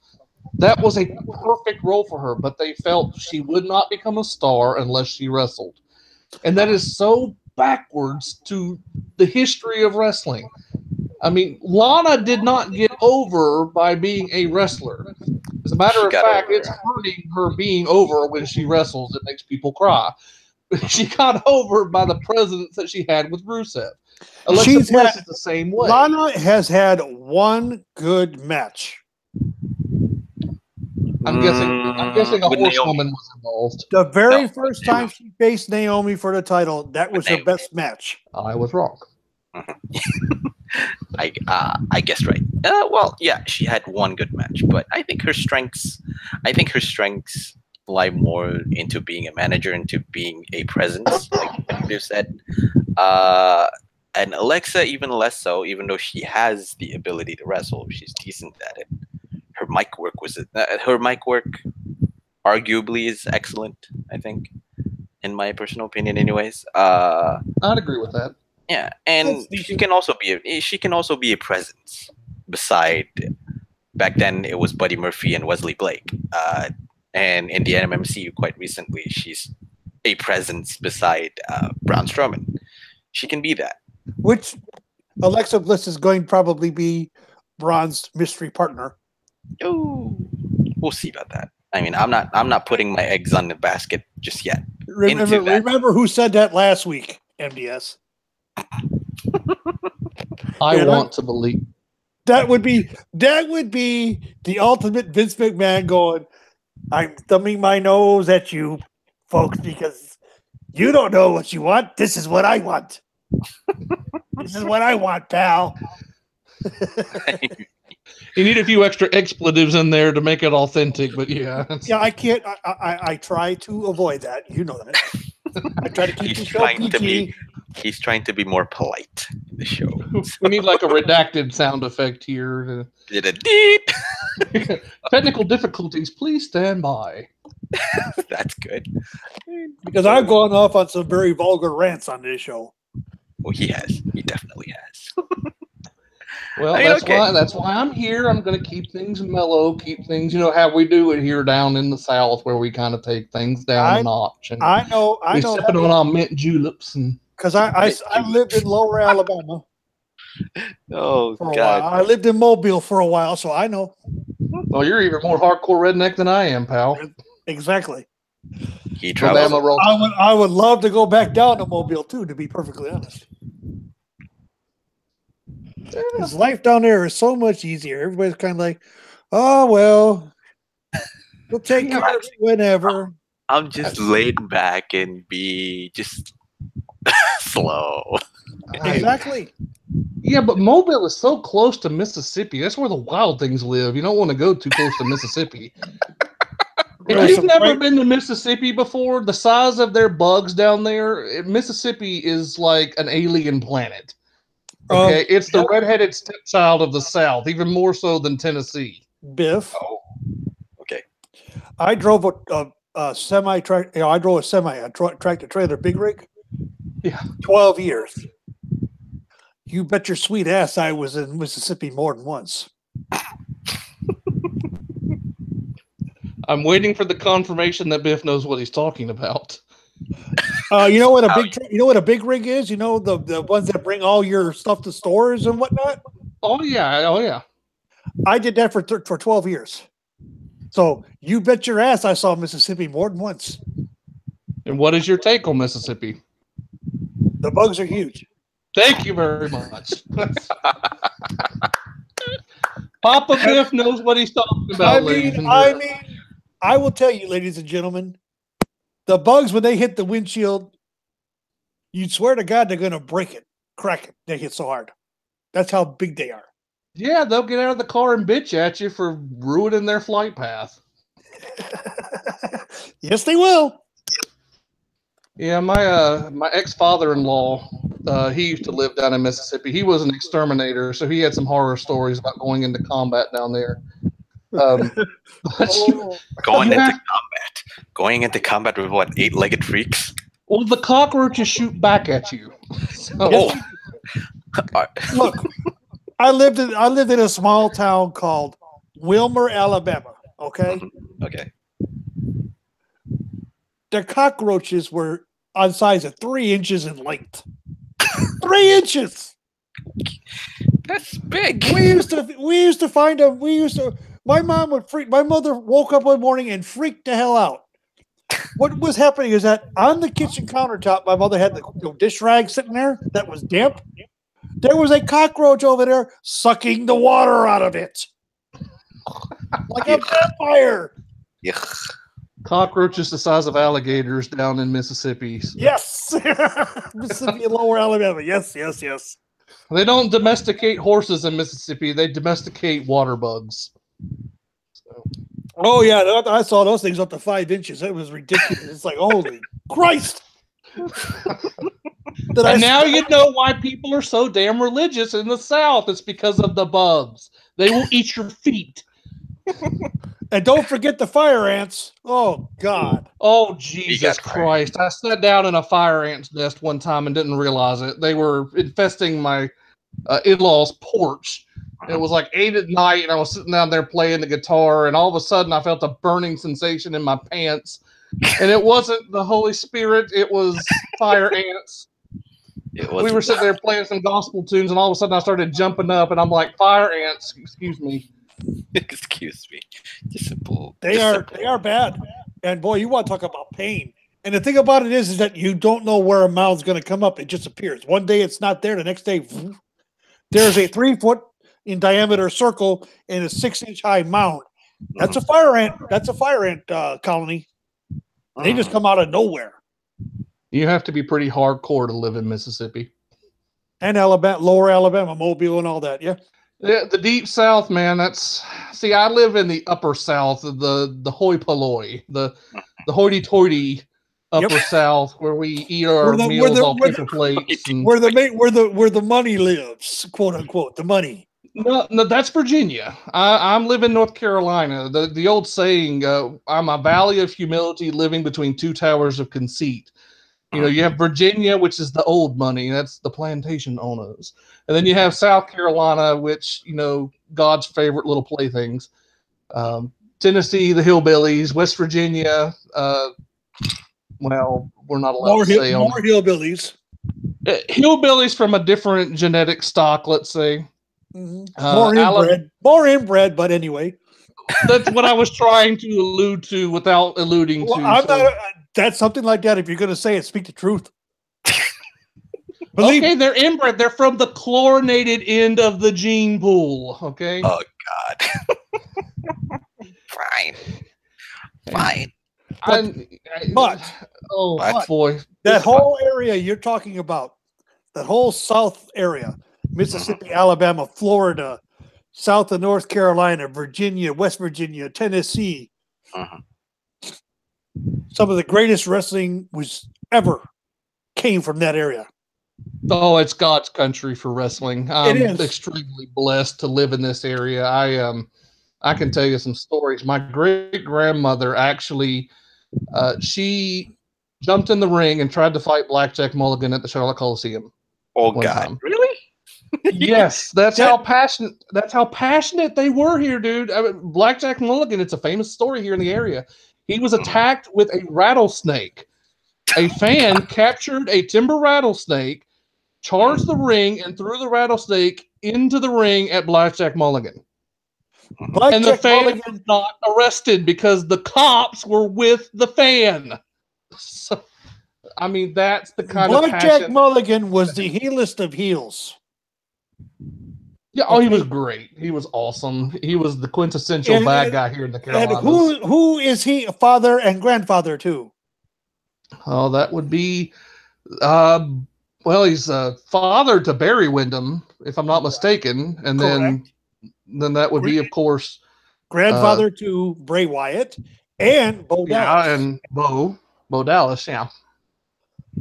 Speaker 3: That was a perfect role for her, but they felt she would not become a star unless she wrestled. And that is so backwards to the history of wrestling. I mean, Lana did not get over by being a wrestler. As a matter of fact, it's hurting her being over when she wrestles. It makes people cry. She got over by the presence that she had with Rusev. Alexa Bliss is the same way.
Speaker 1: Lana has had one good match.
Speaker 3: I'm guessing a horsewoman was involved.
Speaker 1: The very first time she faced Naomi for the title, that was her best match.
Speaker 3: I was wrong.
Speaker 2: I guessed right. Well, yeah, she had one good match, but I think her strengths lie more into being a manager, into being a presence, like you said. And Alexa, even less so, even though she has the ability to wrestle, she's decent at it. Her mic work arguably is excellent, I think, in my personal opinion anyways.
Speaker 3: I'd agree with that.
Speaker 2: Yeah, and she can also be a presence beside, back then it was Buddy Murphy and Wesley Blake. And in the MMC quite recently, she's a presence beside Braun Strowman. She can be that.
Speaker 1: Which Alexa Bliss is going to probably be Braun's mystery partner.
Speaker 2: Oh, we'll see about that. I mean, I'm not putting my eggs on the basket just yet.
Speaker 1: Remember who said that last week, MDS?
Speaker 3: I want to believe
Speaker 1: that would be the ultimate Vince McMahon going, I'm thumbing my nose at you folks because you don't know what you want. This is what I want. This is what I want, pal.
Speaker 3: You need a few extra expletives in there to make it authentic, but yeah.
Speaker 1: Yeah, I can't. I try to avoid that. You know that. I try to keep the show PG.
Speaker 2: He's trying to be more polite in the show.
Speaker 3: We need like a redacted sound effect here.
Speaker 2: Did a deep.
Speaker 3: Technical difficulties, please stand by.
Speaker 2: That's good.
Speaker 1: Because I've gone off on some very vulgar rants on this show.
Speaker 2: Well, he has. He definitely has.
Speaker 3: Well, that's why I'm here. I'm going to keep things mellow, keep things, how we do it here down in the South, where we kind of take things down a notch. And
Speaker 1: I know.
Speaker 3: We're sipping on our mint juleps, and
Speaker 1: because I lived in Lower Alabama.
Speaker 2: Oh
Speaker 1: for a
Speaker 2: God!
Speaker 1: While. I lived in Mobile for a while, so I know.
Speaker 3: Well, you're even more hardcore redneck than I am, pal.
Speaker 1: Exactly.
Speaker 2: He travels.
Speaker 1: I would love to go back down to Mobile too, to be perfectly honest. His life down there is so much easier. Everybody's kind of like, oh, well, We'll take care of it whenever.
Speaker 2: I'm just laid back and be just slow.
Speaker 1: Exactly.
Speaker 3: Yeah, but Mobile is so close to Mississippi. That's where the wild things live. You don't want to go too close to Mississippi. If you've never been to Mississippi before, the size of their bugs down there, Mississippi is like an alien planet. Okay, it's the redheaded stepchild of the South, even more so than Tennessee.
Speaker 1: Biff.
Speaker 2: Oh, okay.
Speaker 1: I drove a semi track. I drove a tractor trailer big rig.
Speaker 3: Yeah,
Speaker 1: 12 years. You bet your sweet ass I was in Mississippi more than once.
Speaker 3: I'm waiting for the confirmation that Biff knows what he's talking about.
Speaker 1: You know what a big rig is? You know the ones that bring all your stuff to stores and whatnot?
Speaker 3: Oh yeah.
Speaker 1: I did that for 12 years. So you bet your ass I saw Mississippi more than once.
Speaker 3: And what is your take on Mississippi?
Speaker 1: The bugs are huge.
Speaker 3: Thank you very much. Papa Biff knows what he's talking about.
Speaker 1: I will tell you, ladies and gentlemen, the bugs, when they hit the windshield, you'd swear to God they're going to break it, crack it. They hit so hard. That's how big they are.
Speaker 3: Yeah, they'll get out of the car and bitch at you for ruining their flight path.
Speaker 1: Yes, they will.
Speaker 3: Yeah, my ex-father-in-law, he used to live down in Mississippi. He was an exterminator, so he had some horror stories about going into combat down there.
Speaker 2: Going into combat with what, 8-legged freaks?
Speaker 3: Well, the cockroaches shoot back at you.
Speaker 2: So,
Speaker 1: look, I lived in a small town called Wilmer, Alabama. Okay.
Speaker 2: Okay.
Speaker 1: The cockroaches were on size of 3 inches in length. 3 inches.
Speaker 2: That's big.
Speaker 1: We used to find them. My mom would freak. My mother woke up one morning and freaked the hell out. What was happening is that on the kitchen countertop, my mother had the dish rag sitting there that was damp. There was a cockroach over there sucking the water out of it. Like a vampire.
Speaker 2: Yuck.
Speaker 3: Cockroaches the size of alligators down in Mississippi.
Speaker 1: Yes. Mississippi and Lower Alabama. Yes.
Speaker 3: They don't domesticate horses in Mississippi. They domesticate water bugs. So.
Speaker 1: Oh, yeah. I saw those things up to 5 inches. It was ridiculous. It's like, holy Christ.
Speaker 3: And now you know why people are so damn religious in the South. It's because of the bugs. They will eat your feet.
Speaker 1: And don't forget the fire ants. Oh, God.
Speaker 3: Oh, Jesus Christ. I sat down in a fire ant's nest one time and didn't realize it. They were infesting my in-law's porch. It was like 8 at night, and I was sitting down there playing the guitar, and all of a sudden I felt a burning sensation in my pants. And it wasn't the Holy Spirit. It was fire ants. We were sitting there playing some gospel tunes, and all of a sudden I started jumping up, and I'm like, fire ants, excuse me.
Speaker 2: Excuse me.
Speaker 1: They are bad. And boy, you want to talk about pain. And the thing about it is that you don't know where a mound's going to come up. It just appears. One day it's not there. The next day, there's a 3-foot in diameter circle and a 6-inch high mound. That's a fire ant. That's a fire ant colony. They just come out of nowhere.
Speaker 3: You have to be pretty hardcore to live in Mississippi.
Speaker 1: And Alabama, Lower Alabama, Mobile, and all that. Yeah.
Speaker 3: Yeah, the deep South, man. I live in the upper South, the hoi polloi, the hoity-toity upper South, where we eat our meals off paper plates,
Speaker 1: where the money lives, quote unquote, the money.
Speaker 3: No, that's Virginia. I'm living in North Carolina. The old saying, I'm a valley of humility living between two towers of conceit. You know, you have Virginia, which is the old money. That's the plantation owners. And then you have South Carolina, which, you know, God's favorite little playthings. Tennessee, the hillbillies. West Virginia, well, we're not allowed to say.
Speaker 1: More hillbillies.
Speaker 3: Hillbillies from a different genetic stock, let's say.
Speaker 1: Mm-hmm. More inbred, but anyway.
Speaker 3: That's what I was trying to allude to without alluding to.
Speaker 1: That's something like that. If you're going to say it, speak the truth.
Speaker 3: Okay, they're inbred. They're from the chlorinated end of the gene pool. Okay.
Speaker 2: Oh God. Fine. Fine.
Speaker 1: But
Speaker 3: boy,
Speaker 1: that whole area you're talking about, that whole South area, Mississippi, Alabama, Florida, South of North Carolina, Virginia, West Virginia, Tennessee. Some of the greatest wrestling was ever came from that area.
Speaker 3: Oh, it's God's country for wrestling. I'm extremely blessed to live in this area. I can tell you some stories. My great grandmother actually, she jumped in the ring and tried to fight Blackjack Mulligan at the Charlotte Coliseum.
Speaker 2: Oh God, time. Really?
Speaker 3: Yes, that's how passionate. That's how passionate they were here, dude. I mean, Blackjack Mulligan. It's a famous story here in the area. He was attacked with a rattlesnake. A fan captured a timber rattlesnake, charged the ring, and threw the rattlesnake into the ring at Blackjack Mulligan. And the fan was not arrested because the cops were with the fan. So, I mean, that's the kind of passion.
Speaker 1: Blackjack Mulligan was the heelest of heels.
Speaker 3: Yeah, oh, he was great. He was awesome. He was the quintessential bad guy here in the Carolinas.
Speaker 1: And who is he father and grandfather to?
Speaker 3: Oh, that would be, well, he's father to Barry Windham, if I'm not mistaken, and then that would be, of course,
Speaker 1: grandfather to Bray Wyatt and Bo Dallas.
Speaker 3: Yeah, and Bo Dallas. Yeah,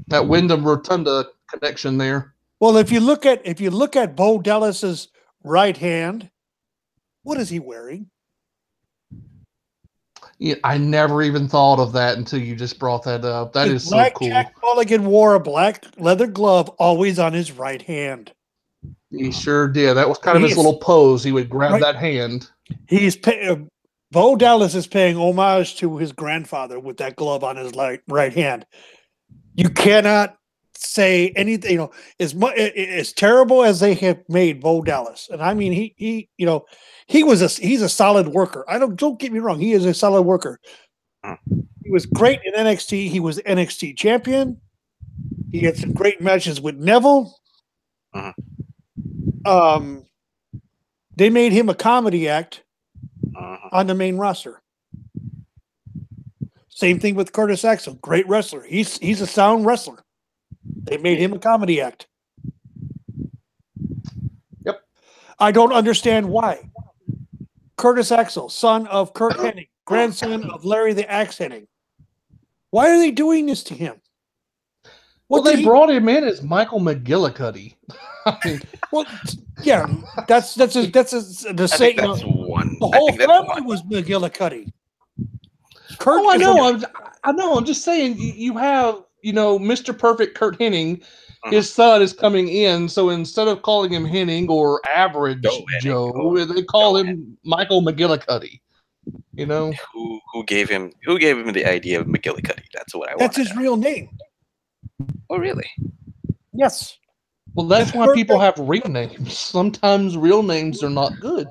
Speaker 3: that Windham Rotunda connection there.
Speaker 1: Well, if you look at Bo Dallas's right hand, what is he wearing?
Speaker 3: Yeah, I never even thought of that until you just brought that up. That is so cool.
Speaker 1: Jack Mulligan wore a black leather glove always on his right hand.
Speaker 3: He sure did. That was kind of his little pose. He would grab that hand.
Speaker 1: Bo Dallas is paying homage to his grandfather with that glove on his right hand. You cannot say anything, you know, as terrible as they have made Bo Dallas. And I mean, he's a solid worker. Don't get me wrong. He is a solid worker. He was great in NXT. He was NXT champion. He had some great matches with Neville. They made him a comedy act on the main roster. Same thing with Curtis Axel. Great wrestler. He's a sound wrestler. They made him a comedy act.
Speaker 3: Yep.
Speaker 1: I don't understand why. Curtis Axel, son of Kurt Hennig, grandson of Larry the Axe Hennig. Why are they doing this to him?
Speaker 3: Well, they brought him in as Michael McGillicuddy. I mean,
Speaker 1: well, yeah, that's the same. The whole family was McGillicuddy.
Speaker 3: Kurt, I know. I'm just saying you have, Mr. Perfect Kurt Hennig. His son is coming in, so instead of calling him Hennig or Average Joe, they call him Michael McGillicuddy.
Speaker 2: Who gave him the idea of McGillicuddy? That's what I want.
Speaker 1: That's his real name.
Speaker 2: Oh, really?
Speaker 1: Yes.
Speaker 3: Well, that's why people have real names. Sometimes real names are not good.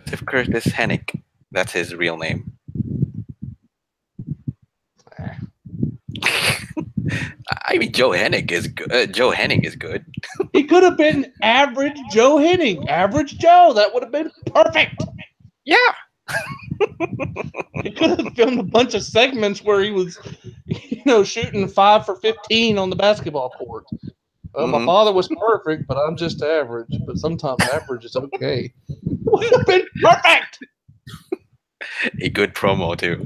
Speaker 2: If Curtis Hennig, that's his real name. I mean, Joe Hennig is good. Joe Hennig is good.
Speaker 3: He could have been Average Joe Hennig. Average Joe. That would have been perfect.
Speaker 2: Yeah.
Speaker 3: He could have filmed a bunch of segments where he was, shooting 5 for 15 on the basketball court. Well, my father was perfect, but I'm just average. But sometimes average is okay. Would have been perfect.
Speaker 2: A good promo too.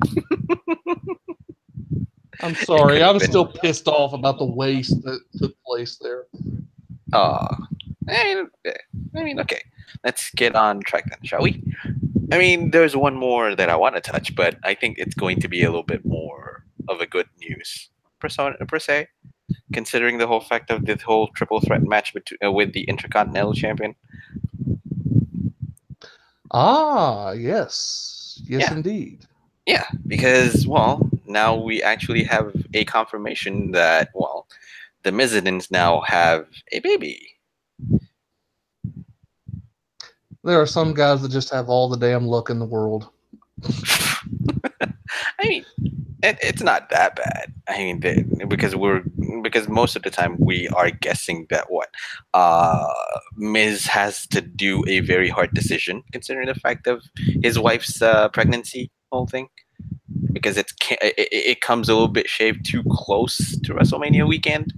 Speaker 3: I'm sorry. I'm still pissed off about the waste that took place there.
Speaker 2: I mean, okay. Let's get on track then, shall we? I mean, there's one more that I want to touch, but I think it's going to be a little bit more of a good news per se, considering the whole fact of this whole triple threat match with the Intercontinental Champion.
Speaker 3: Yes, indeed.
Speaker 2: Yeah, because, now we actually have a confirmation that, the Mizzenins now have a baby.
Speaker 3: There are some guys that just have all the damn luck in the world.
Speaker 2: I mean, it's not that bad. I mean, because most of the time we are guessing that Miz has to do a very hard decision considering the fact of his wife's pregnancy whole thing, because it comes a little bit shaved too close to WrestleMania weekend,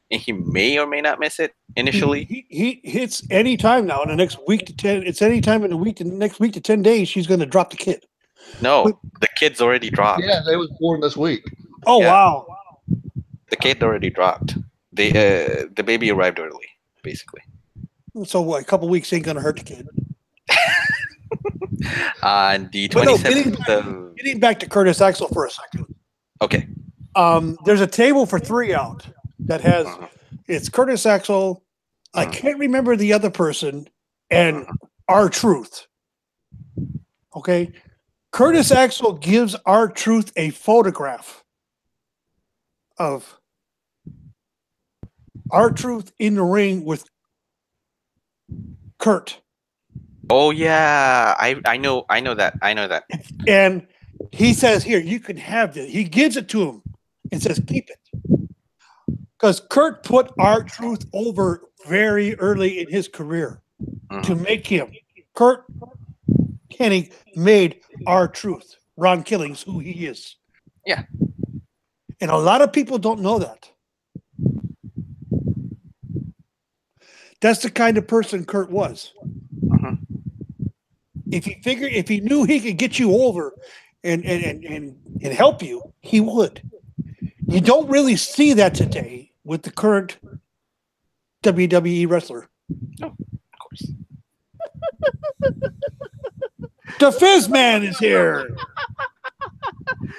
Speaker 2: and he may or may not miss it initially.
Speaker 1: He hits any time now in the next week to 10. It's any time in the week, next week to 10 days. She's going to drop the kid.
Speaker 2: No, the kid's already dropped.
Speaker 3: Yeah, they was born this week.
Speaker 1: Oh
Speaker 2: Yeah.
Speaker 1: wow!
Speaker 2: The kid already dropped. The baby arrived early, basically.
Speaker 1: So what? A couple weeks ain't going to hurt the kid.
Speaker 2: On the
Speaker 1: But no,
Speaker 2: 27th
Speaker 1: getting back to Curtis Axel for a second.
Speaker 2: Okay.
Speaker 1: There's a table for 3 out that has it's Curtis Axel. I can't remember the other person and R-Truth. Okay. Curtis Axel gives R-Truth a photograph of R-Truth in the ring with Kurt.
Speaker 2: Oh yeah, I know that.
Speaker 1: And he says, here, you can have this. He gives it to him and says, keep it. Because Kurt put R-Truth over very early in his career to make him. Kurt Hennig made R-Truth. Ron Killings, who he is.
Speaker 2: Yeah.
Speaker 1: And a lot of people don't know that. That's the kind of person Kurt was. If he knew he could get you over and help you, he would. You don't really see that today with the current WWE wrestler.
Speaker 2: No, of course.
Speaker 1: The Fizz Man is here.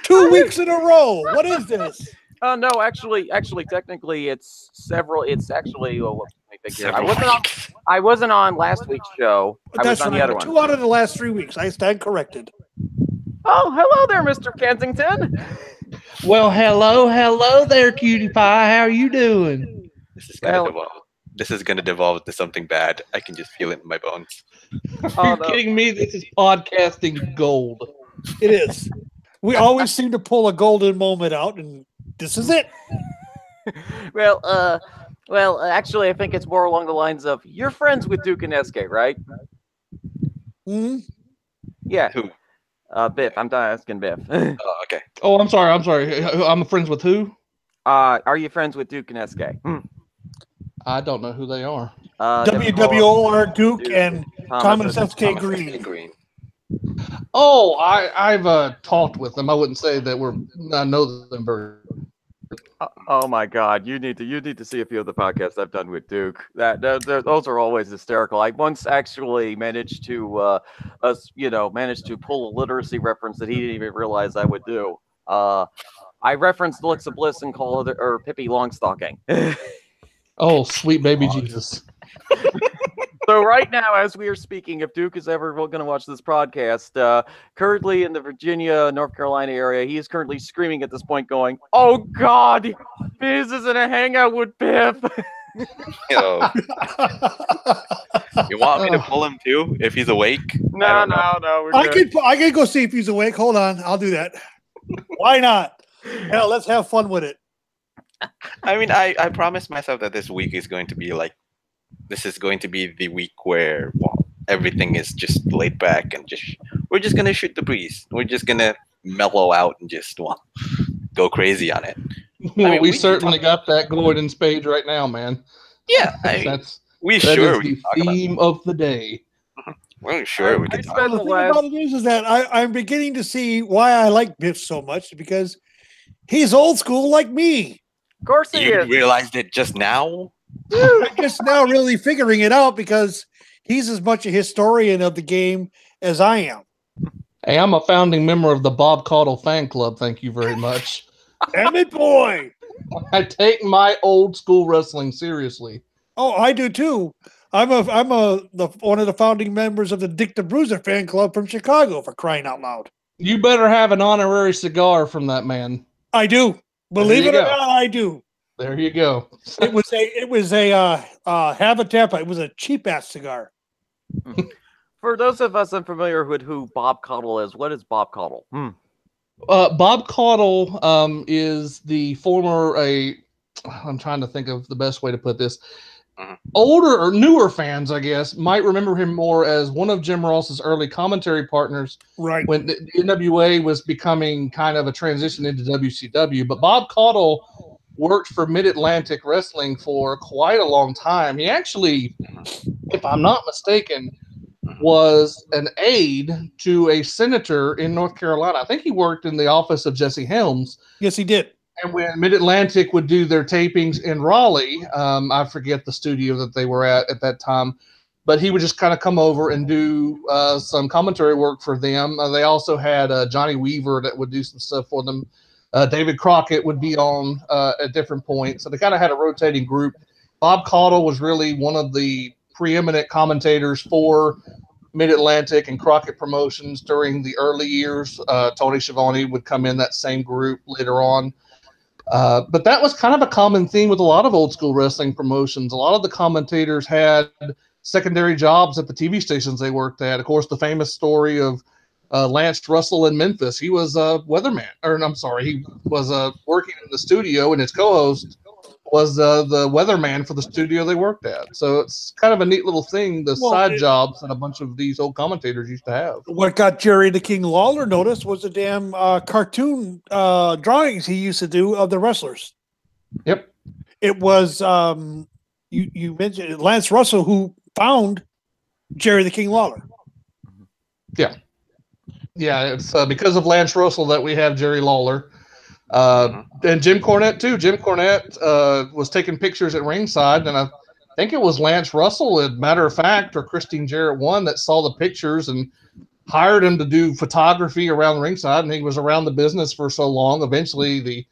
Speaker 1: 2 weeks in a row. What is this?
Speaker 4: No, actually, technically, it's several. It's actually. Well, let me think here. I wasn't on last week's show. I was on the other one.
Speaker 1: 2 out of the last 3 weeks. I stand corrected.
Speaker 4: Oh, hello there, Mr. Kensington.
Speaker 3: Well, hello there, cutie pie. How are you doing?
Speaker 2: This is gonna devolve into something bad. I can just feel it in my bones.
Speaker 3: You're kidding me? This is podcasting gold.
Speaker 1: It is. We always seem to pull a golden moment out, and this is it.
Speaker 4: Well, actually, I think it's more along the lines of you're friends with Duke and SK, right?
Speaker 1: Hmm.
Speaker 4: Yeah.
Speaker 2: Who?
Speaker 4: Biff. I'm asking Biff.
Speaker 2: Oh, okay.
Speaker 3: Oh, I'm sorry. I'm friends with who?
Speaker 4: Are you friends with Duke and SK?
Speaker 3: I don't know who they are.
Speaker 1: WWOR Duke and Thomas SK Green.
Speaker 3: Oh, I've talked with them. I wouldn't say that I know them very.
Speaker 4: Oh my God! You need to see a few of the podcasts I've done with Duke. Those are always hysterical. I once actually managed to pull a literacy reference that he didn't even realize I would do. I referenced Alexa Bliss and call it or Pippi Longstocking.
Speaker 3: Oh, sweet baby Jesus!
Speaker 4: So right now, as we are speaking, if Duke is ever going to watch this podcast, currently in the Virginia, North Carolina area, he is currently screaming at this point going, "Oh God, Fizz is in a hangout with Biff."
Speaker 2: Yo. You want me to pull him too if he's awake?
Speaker 4: No.
Speaker 1: I can go see if he's awake. Hold on, I'll do that. Why not? Hell, let's have fun with it.
Speaker 2: I mean, I promised myself that this week is going to be like. This is going to be the week where everything is just laid back and we're just gonna shoot the breeze. We're just gonna mellow out and just go crazy on it.
Speaker 3: Well, we certainly got that going in spades right now, man.
Speaker 2: Yeah,
Speaker 3: that is
Speaker 2: the
Speaker 3: theme of the day.
Speaker 2: We're sure we can.
Speaker 1: The thing about it is that I'm beginning to see why I like Biff so much because he's old school like me.
Speaker 4: Of course he is.
Speaker 2: You realized it just now?
Speaker 1: I'm just now really figuring it out because he's as much a historian of the game as I am.
Speaker 3: Hey, I'm a founding member of the Bob Caudle fan club. Thank you very much.
Speaker 1: Damn it, boy!
Speaker 3: I take my old school wrestling seriously.
Speaker 1: Oh, I do too. I'm one of the founding members of the Dick the Bruiser fan club from Chicago, for crying out loud.
Speaker 3: You better have an honorary cigar from that man.
Speaker 1: I do. Believe it or not, I do.
Speaker 3: There you go.
Speaker 1: It was a Habitat. It was a cheap ass cigar.
Speaker 4: For those of us unfamiliar with who Bob Caudle is, what is Bob Caudle?
Speaker 3: Bob Caudle is the former I'm trying to think of the best way to put this. older or newer fans, I guess, might remember him more as one of Jim Ross's early commentary partners.
Speaker 1: Right.
Speaker 3: When the NWA was becoming kind of a transition into WCW. But Bob Caudle worked for Mid-Atlantic Wrestling for quite a long time. He actually, if I'm not mistaken, was an aide to a senator in North Carolina. I think he worked in the office of Jesse Helms.
Speaker 1: Yes, he did.
Speaker 3: And when Mid-Atlantic would do their tapings in Raleigh, I forget the studio that they were at that time, but he would just kind of come over and do some commentary work for them. They also had Johnny Weaver that would do some stuff for them. David Crockett would be on at different points. So they kind of had a rotating group. Bob Caudle was really one of the preeminent commentators for Mid-Atlantic and Crockett Promotions during the early years. Tony Schiavone would come in that same group later on. But that was kind of a common theme with a lot of old school wrestling promotions. A lot of the commentators had secondary jobs at the TV stations they worked at. Of course, the famous story of Lance Russell in Memphis. He was a weatherman, he was working in the studio, and his co-host was the weatherman for the studio they worked at. So it's kind of a neat little thing, side jobs that a bunch of these old commentators used to have. What
Speaker 1: got Jerry the King Lawler noticed was the damn cartoon drawings he used to do of the wrestlers.
Speaker 3: Yep.
Speaker 1: It was, you mentioned Lance Russell who found Jerry the King Lawler.
Speaker 3: Yeah. Yeah, it's because of Lance Russell that we have Jerry Lawler. And Jim Cornette, too. Jim Cornette was taking pictures at ringside, and I think it was Lance Russell, as a matter of fact, or Christine Jarrett one that saw the pictures and hired him to do photography around ringside, and he was around the business for so long. Eventually, the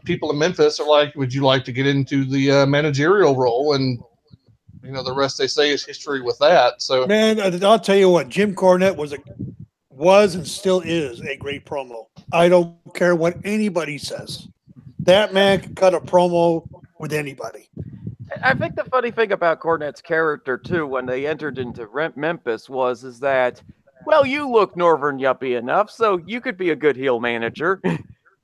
Speaker 3: people in Memphis are like, would you like to get into the managerial role? And, the rest they say is history with that. So,
Speaker 1: man, I'll tell you what, Jim Cornette was and still is a great promo. I don't care what anybody says. That man can cut a promo with anybody.
Speaker 4: I think the funny thing about Cornette's character, too, when they entered into Memphis is that, well, you look Northern Yuppie enough, so you could be a good heel manager.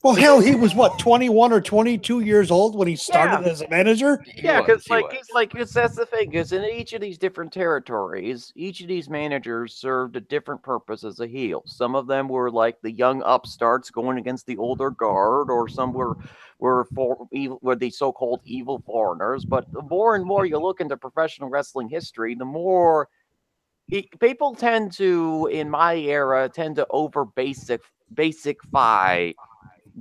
Speaker 1: Well, hell, he was, 21 or 22 years old when he started as a manager?
Speaker 4: Yeah, because that's the thing, is in each of these different territories, each of these managers served a different purpose as a heel. Some of them were like the young upstarts going against the older guard, or some were the so-called evil foreigners. But the more and more you look into professional wrestling history, the more people tend to, in my era, over basicify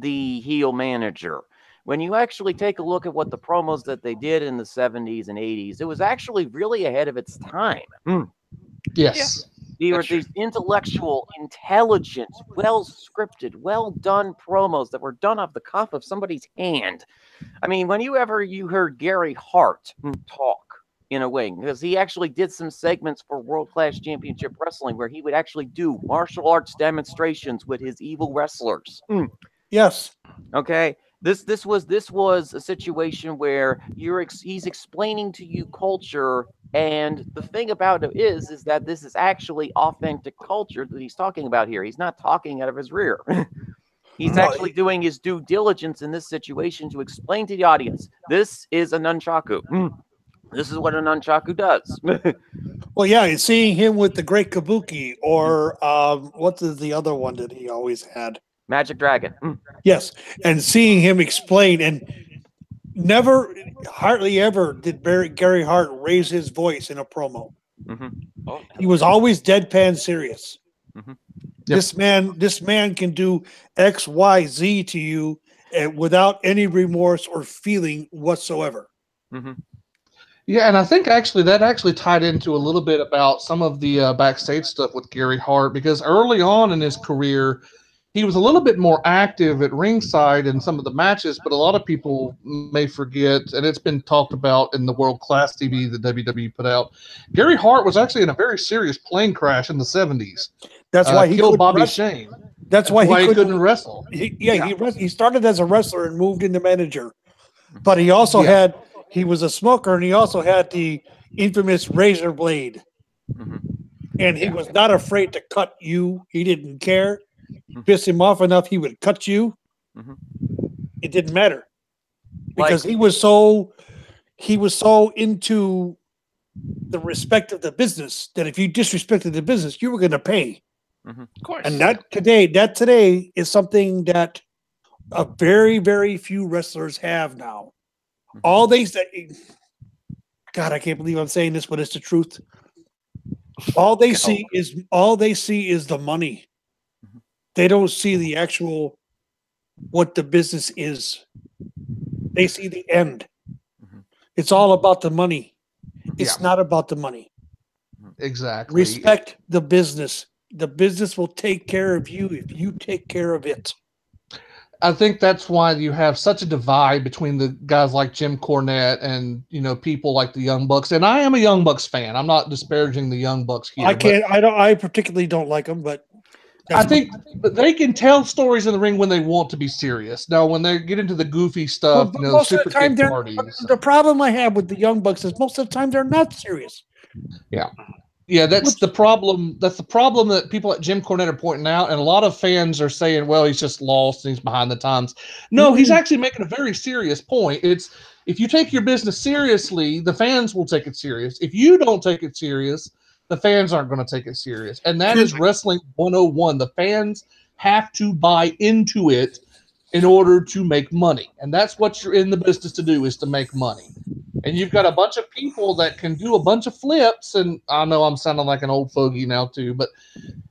Speaker 4: the heel manager. When you actually take a look at what the promos that they did in the 70s and 80s, it was actually really ahead of its time.
Speaker 3: Yes.
Speaker 4: They were these intellectual, intelligent, well-scripted, well-done promos that were done off the cuff of somebody's hand. I mean, when you heard Gary Hart talk in a way, because he actually did some segments for World Class Championship Wrestling where he would actually do martial arts demonstrations with his evil wrestlers.
Speaker 1: Yes.
Speaker 4: Okay. This was a situation where he's explaining to you culture, and the thing about it is that this is actually authentic culture that he's talking about here. He's not talking out of his rear. He's actually doing his due diligence in this situation to explain to the audience, this is a nunchaku. This is what a nunchaku does.
Speaker 1: Well, yeah, seeing him with the Great Kabuki, or what is the other one that he always had?
Speaker 4: Magic Dragon.
Speaker 1: Yes, and seeing him explain, and hardly ever did Gary Hart raise his voice in a promo. He was always deadpan serious. Yep. This man can do X, Y, Z to you without any remorse or feeling whatsoever.
Speaker 3: Yeah, and I think that tied into a little bit about some of the backstage stuff with Gary Hart, because early on in his career, he was a little bit more active at ringside in some of the matches, but a lot of people may forget, and it's been talked about in the World Class TV that WWE put out, Gary Hart was actually in a very serious plane crash in the 70s.
Speaker 1: That's why he
Speaker 3: killed Bobby Shane.
Speaker 1: That's why he couldn't
Speaker 3: wrestle.
Speaker 1: He started as a wrestler and moved into manager. But he also he was a smoker, and he also had the infamous razor blade. And he was not afraid to cut you. He didn't care. You piss him off enough, he would cut you. It didn't matter. Because he was so he was so into the respect of the business that if you disrespected the business, you were going to pay.
Speaker 2: Of course.
Speaker 1: And that today is something that a very, very few wrestlers have now. All they say, God, I can't believe I'm saying this, but it's the truth. All they see is the money. They don't see the actual what the business is. They see the end. It's all about the money. It's not about the money.
Speaker 3: Exactly.
Speaker 1: Respect the business. The business will take care of you if you take care of it.
Speaker 3: I think that's why you have such a divide between the guys like Jim Cornette and, people like the Young Bucks. And I am a Young Bucks fan. I'm not disparaging the Young Bucks here.
Speaker 1: I particularly don't like them, but
Speaker 3: I think they can tell stories in the ring when they want to be serious. Now, when they get into the goofy stuff,
Speaker 1: most of the time
Speaker 3: parties.
Speaker 1: The problem I have with the Young Bucks is most of the time they're not serious.
Speaker 3: Yeah, that's the problem. That's the problem that people like Jim Cornette are pointing out, and a lot of fans are saying, "Well, he's just lost and he's behind the times." No, he's actually making a very serious point. It's if you take your business seriously, the fans will take it serious. If you don't take it serious, the fans aren't going to take it serious, and that is wrestling 101. The fans have to buy into it in order to make money, and that's what you're in the business to do, is to make money. And you've got a bunch of people that can do a bunch of flips. And I know I'm sounding like an old fogey now too, but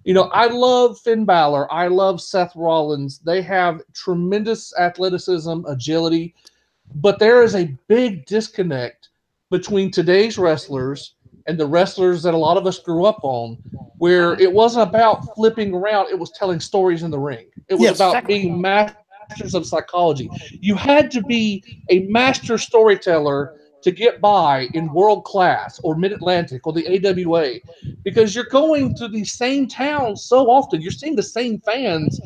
Speaker 3: I love Finn Balor. I love Seth Rollins. They have tremendous athleticism, agility, but there is a big disconnect between today's wrestlers and the wrestlers that a lot of us grew up on, where it wasn't about flipping around. It was telling stories in the ring. It was about being masters of psychology. You had to be a master storyteller to get by in World Class or Mid-Atlantic or the AWA, because you're going to these same towns so often. You're seeing the same fans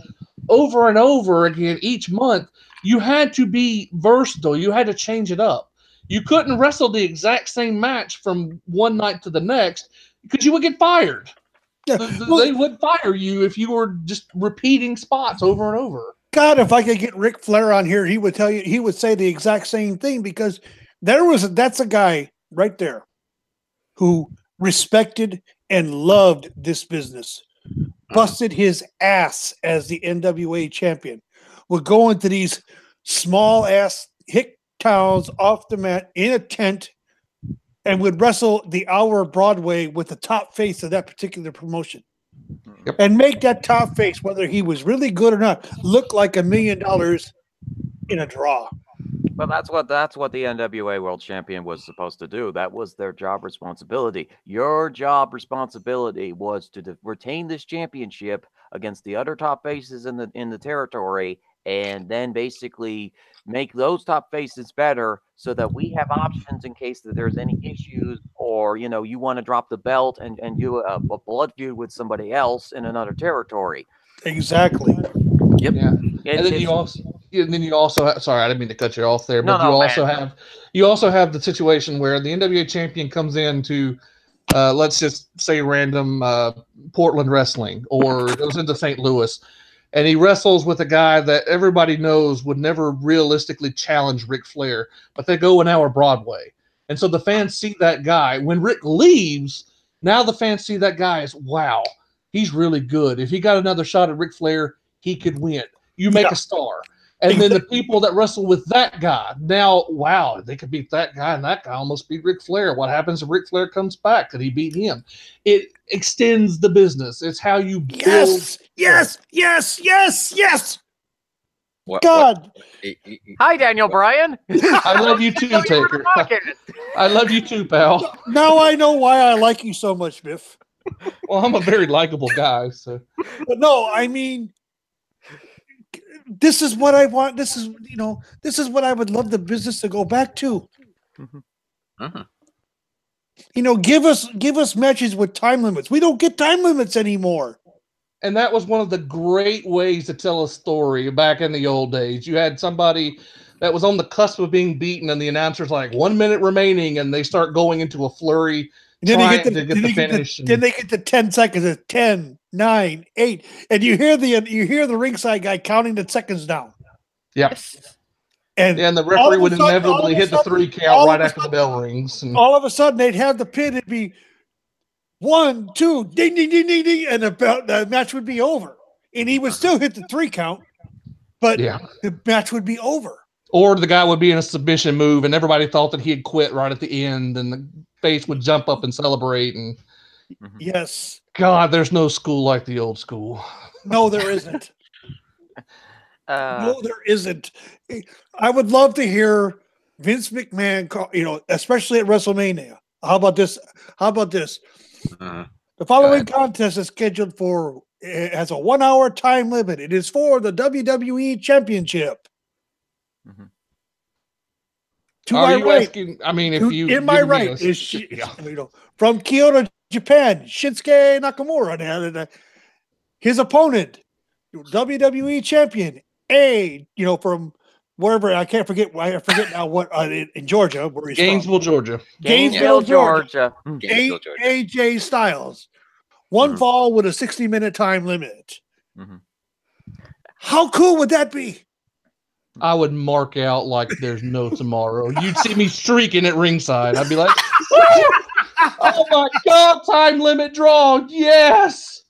Speaker 3: over and over again each month. You had to be versatile. You had to change it up. You couldn't wrestle the exact same match from one night to the next because you would get fired.
Speaker 1: Yeah.
Speaker 3: They would fire you if you were just repeating spots over and over.
Speaker 1: God, if I could get Ric Flair on here, he would say the exact same thing, because that's a guy right there who respected and loved this business, busted his ass as the NWA champion, would go into these small ass hick towns off the mat in a tent and would wrestle the hour of Broadway with the top face of that particular promotion.
Speaker 3: Yep.
Speaker 1: And make that top face, whether he was really good or not, look like $1 million in a draw.
Speaker 4: Well, that's what the NWA World Champion was supposed to do. That was their job responsibility. Your job responsibility was to retain this championship against the other top faces in the territory, and then basically make those top faces better so that we have options in case that there's any issues, or you want to drop the belt and do a blood feud with somebody else in another territory.
Speaker 1: Exactly.
Speaker 4: Yep.
Speaker 3: Yeah. And then you also have, sorry, I didn't mean to cut you off there, but you also have the situation where the NWA champion comes in to let's just say random Portland wrestling, or goes into St. Louis, and he wrestles with a guy that everybody knows would never realistically challenge Ric Flair, but they go an hour Broadway. And so the fans see that guy. When Rick leaves, now the fans see that guy as, wow, he's really good. If he got another shot at Ric Flair, he could win. You make a star. And then the people that wrestle with that guy, now, wow, they could beat that guy, and that guy almost beat Ric Flair. What happens if Ric Flair comes back? Could he beat him? It extends the business. It's how you build.
Speaker 1: Yes. God.
Speaker 4: Hi, Daniel Bryan.
Speaker 3: I love you too, Taker. I love you too, pal.
Speaker 1: Now I know why I like you so much, Biff.
Speaker 3: Well, I'm a very likable guy. So,
Speaker 1: but no, I mean, this is what I want. This is what I would love the business to go back to. Give us matches with time limits. We don't get time limits anymore.
Speaker 3: And that was one of the great ways to tell a story back in the old days. You had somebody that was on the cusp of being beaten, and the announcer's like, 1 minute remaining, and they start going into a flurry. Then they get
Speaker 1: the 10 seconds. It's 10, 9, 8, and you hear the ringside guy counting the seconds down.
Speaker 3: Yes.
Speaker 1: And
Speaker 3: the
Speaker 1: all
Speaker 3: referee
Speaker 1: of a
Speaker 3: would
Speaker 1: sudden-
Speaker 3: inevitably hit the 3 count right after the bell rings. And
Speaker 1: all of a sudden, they'd have the pin. It'd be 1, 2, ding, ding, ding, ding, ding, and the match would be over. And he would still hit the 3 count, but the match would be over.
Speaker 3: Or the guy would be in a submission move, and everybody thought that he had quit right at the end, and the face would jump up and celebrate. And
Speaker 1: yes,
Speaker 3: God, there's no school like the old school.
Speaker 1: No, there isn't. No, there isn't. I would love to hear Vince McMahon call, especially at WrestleMania. How about this? The following contest is scheduled for, it has a 1-hour time limit. It is for the WWE Championship. To
Speaker 3: Are
Speaker 1: my
Speaker 3: you
Speaker 1: right,
Speaker 3: asking? I mean, if you
Speaker 1: in my right is from Kyoto, Japan, Shinsuke Nakamura. And his opponent, WWE Champion, from wherever, I forget now what in Georgia, where he's
Speaker 3: Gainesville,
Speaker 1: from.
Speaker 3: Georgia.
Speaker 1: Gainesville, Georgia.
Speaker 2: Gainesville, Georgia.
Speaker 1: AJ Styles. One fall with a 60-minute time limit. How cool would that be?
Speaker 3: I would mark out like there's no tomorrow. You'd see me streaking at ringside. I'd be like, oh my God, time limit draw. Yes.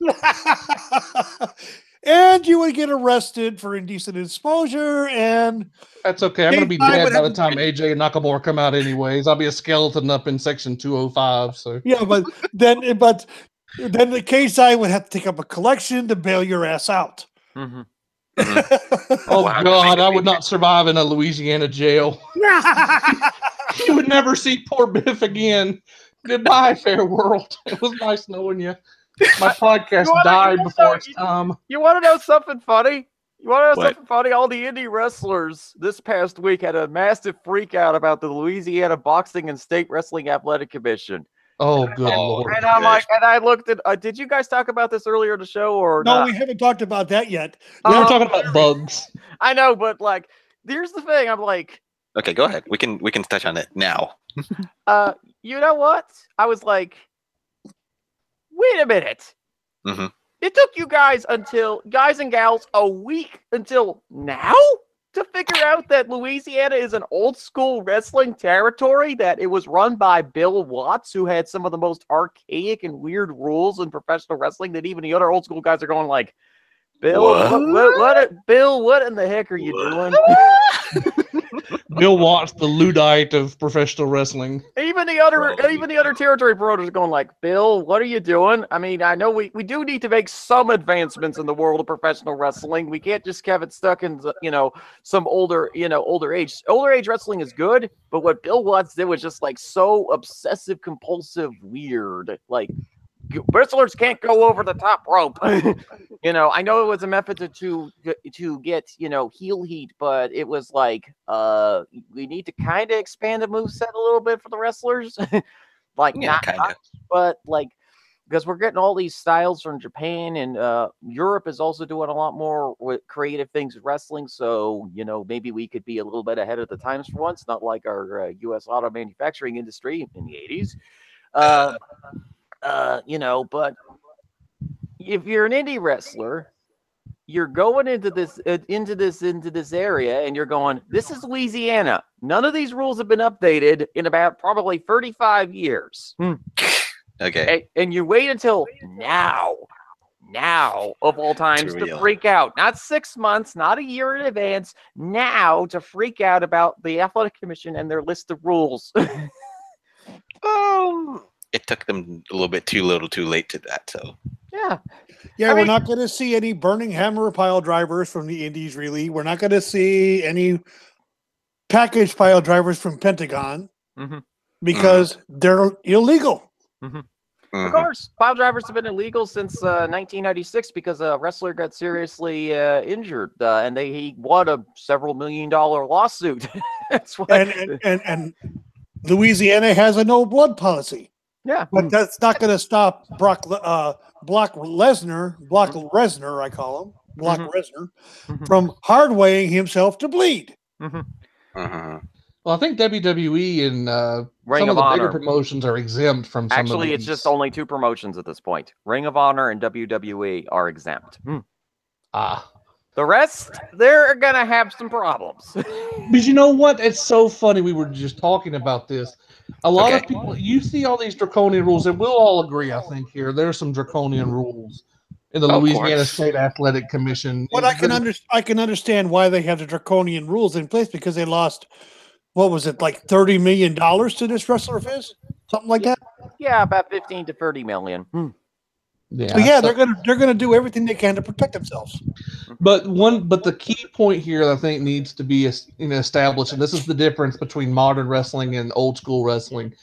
Speaker 1: And you would get arrested for indecent exposure, and
Speaker 3: that's okay. I'm going to be dead by the time AJ and Nakamura come out anyways. I'll be a skeleton up in section 205. So
Speaker 1: yeah, but then the case I would have to take up a collection to bail your ass out.
Speaker 3: Oh God, I would not survive in a Louisiana jail. You would never see poor Biff again. Goodbye, fair world. It was nice knowing you. My podcast died before its time.
Speaker 4: You want to know something funny? All the indie wrestlers this past week had a massive freak out about the Louisiana Boxing and State Wrestling Athletic Commission.
Speaker 3: Oh, good Lord.
Speaker 4: And I'm like, and I looked at, did you guys talk about this earlier in the show or
Speaker 1: no?
Speaker 4: not?
Speaker 1: We haven't talked about that yet.
Speaker 3: We were talking about bugs.
Speaker 4: I know, but like, here's the thing. I'm like,
Speaker 2: okay, go ahead. We can touch on it now.
Speaker 4: You know what? I was like, wait a minute. It took you guys and gals a week until now to figure out that Louisiana is an old school wrestling territory, that it was run by Bill Watts, who had some of the most archaic and weird rules in professional wrestling that even the other old school guys are going like, Bill, what in the heck are you doing?
Speaker 3: Bill Watts, the Luddite of professional wrestling.
Speaker 4: Even the other territory promoters are going like, Bill, what are you doing? I mean, I know we do need to make some advancements in the world of professional wrestling. We can't just have it stuck in some older age. Older age wrestling is good, but what Bill Watts did was just like so obsessive compulsive weird. Like, wrestlers can't go over the top rope. I know it was a method to get heel heat, but it was like we need to kind of expand the moveset a little bit for the wrestlers. Like, yeah, not kind of, but like, because we're getting all these styles from Japan, and Europe is also doing a lot more with creative things with wrestling. So maybe we could be a little bit ahead of the times for once, not like our U.S. auto manufacturing industry in the 80s. But if you're an indie wrestler, you're going into this area, and you're going, this is Louisiana. None of these rules have been updated in about probably 35 years.
Speaker 2: Okay.
Speaker 4: And you wait until now of all times to freak out. Not 6 months, not a year in advance. Now to freak out about the Athletic Commission and their list of rules.
Speaker 2: It took them a little bit too little too late to that, so
Speaker 1: yeah, we're not going to see any burning hammer pile drivers from the indies, really. We're not going to see any package pile drivers from Pentagon because they're illegal.
Speaker 4: Of course, pile drivers have been illegal since 1996 because a wrestler got seriously injured, and he won a several $1 million lawsuit. That's why.
Speaker 1: And Louisiana has a no blood policy.
Speaker 4: Yeah,
Speaker 1: but that's not going to stop Brock Lesnar, I call him Brock Lesnar, from hard weighing himself to bleed.
Speaker 3: Well, I think WWE and
Speaker 4: Ring
Speaker 3: some
Speaker 4: of
Speaker 3: of the
Speaker 4: Honor.
Speaker 3: bigger promotions are exempt from some
Speaker 4: Actually,
Speaker 3: of
Speaker 4: it's just only 2 promotions at this point. Ring of Honor and WWE are exempt. The rest, they're going to have some problems.
Speaker 3: But you know what? It's so funny. We were just talking about this. A lot of people, you see all these draconian rules, and we'll all agree, I think, here. There's some draconian rules in the Louisiana State Athletic Commission.
Speaker 1: But I can understand why they have the draconian rules in place, because they lost, what was it, like $30 million to this wrestler Fizz? Something like that?
Speaker 4: Yeah, about 15 to 30 million.
Speaker 1: Yeah, they're gonna do everything they can to protect themselves.
Speaker 3: But the key point here that I think needs to be established, and this is the difference between modern wrestling and old school wrestling.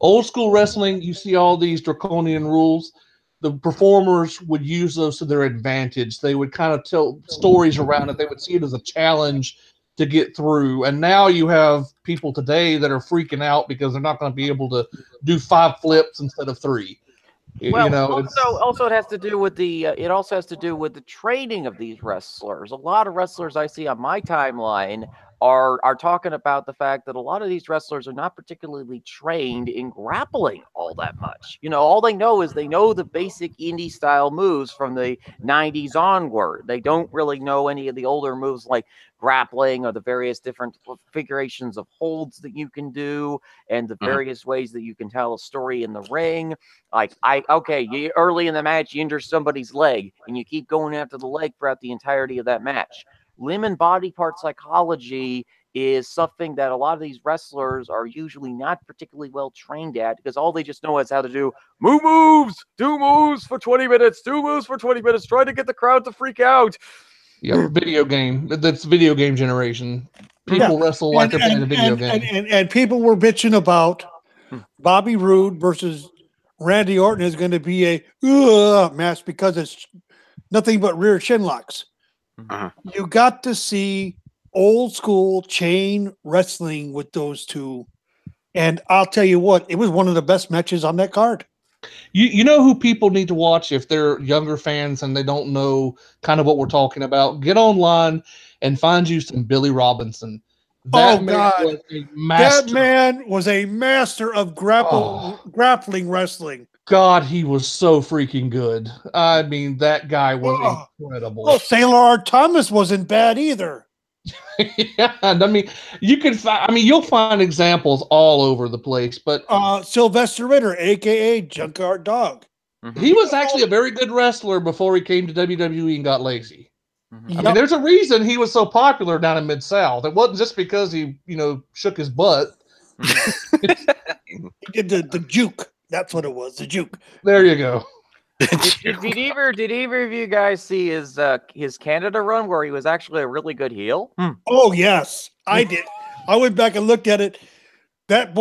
Speaker 3: Old school wrestling, you see all these draconian rules. The performers would use those to their advantage. They would kind of tell stories around it. They would see it as a challenge to get through. And now you have people today that are freaking out because they're not going to be able to do 5 flips instead of 3.
Speaker 4: Well, also it has to do with the training of these wrestlers. A lot of wrestlers I see on my timeline are talking about the fact that a lot of these wrestlers are not particularly trained in grappling all that much. All they know is they know the basic indie style moves from the 90s onward. They don't really know any of the older moves like grappling or the various different configurations of holds that you can do and the various ways that you can tell a story in the ring. Like, early in the match, you injure somebody's leg and you keep going after the leg throughout the entirety of that match. Limb and body part psychology is something that a lot of these wrestlers are usually not particularly well trained at, because all they just know is how to do do moves for 20 minutes, try to get the crowd to freak out.
Speaker 3: Yeah, video game. That's video game generation. People wrestle like they're playing a video game.
Speaker 1: And people were bitching about Bobby Roode versus Randy Orton is going to be a match because it's nothing but rear chin locks. You got to see old school chain wrestling with those two, and I'll tell you what, it was one of the best matches on that card.
Speaker 3: You know who people need to watch if they're younger fans and they don't know kind of what we're talking about? Get online and find you some Billy Robinson. That man
Speaker 1: was a master of grappling wrestling.
Speaker 3: God, he was so freaking good. I mean, that guy was incredible.
Speaker 1: Well, Sailor Art Thomas wasn't bad either.
Speaker 3: Yeah, I mean, you'll find examples all over the place. But
Speaker 1: Sylvester Ritter, aka Junkyard Dog,
Speaker 3: he was actually a very good wrestler before he came to WWE and got lazy. I mean, there's a reason he was so popular down in Mid-South. It wasn't just because he, shook his butt.
Speaker 1: He did the juke. That's what it was, the juke.
Speaker 3: There you go.
Speaker 4: Did either of you guys see his Canada run where he was actually a really good heel?
Speaker 1: Oh yes, I did. I went back and looked at it. That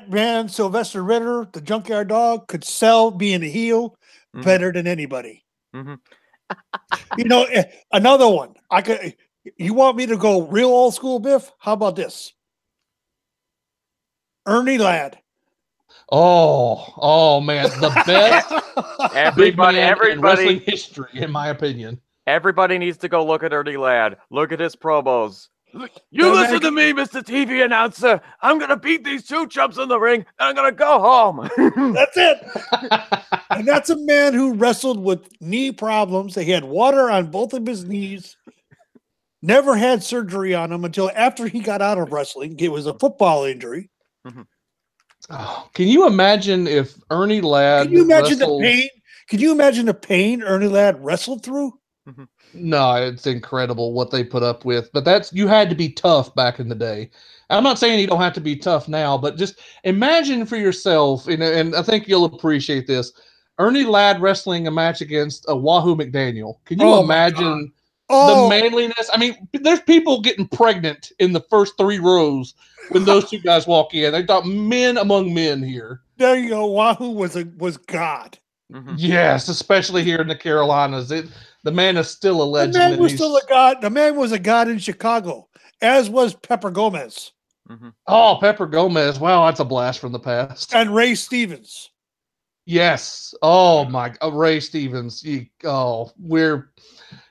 Speaker 1: man, Sylvester Ritter, the Junkyard Dog, could sell being a heel better than anybody. Another one. You want me to go real old school, Biff? How about this? Ernie Ladd.
Speaker 3: Oh man, the best
Speaker 4: everybody
Speaker 3: in wrestling history, in my opinion.
Speaker 4: Everybody needs to go look at Ernie Ladd. Look at his promos. Listen to me, Mr. TV announcer. I'm gonna beat these 2 chumps in the ring, and I'm gonna go home.
Speaker 1: That's it. And that's a man who wrestled with knee problems. He had water on both of his knees. Never had surgery on him until after he got out of wrestling. It was a football injury.
Speaker 3: Oh, can you imagine if Ernie Ladd?
Speaker 1: Can you imagine the pain? Can you imagine the pain Ernie Ladd wrestled through?
Speaker 3: No, it's incredible what they put up with. But you had to be tough back in the day. I'm not saying you don't have to be tough now, but just imagine for yourself, and I think you'll appreciate this. Ernie Ladd wrestling a match against a Wahoo McDaniel. Can you imagine the manliness? I mean, there's people getting pregnant in the first 3 rows when those 2 guys walk in. They thought men among men here.
Speaker 1: There you go. Wahoo was God.
Speaker 3: Yes, especially here in the Carolinas. The man is still a legend.
Speaker 1: The man was still a god. The man was a god in Chicago, as was Pepper Gomez.
Speaker 3: Oh, Pepper Gomez. Wow, that's a blast from the past.
Speaker 1: And Ray Stevens.
Speaker 3: Yes. Oh, my. Ray Stevens. You're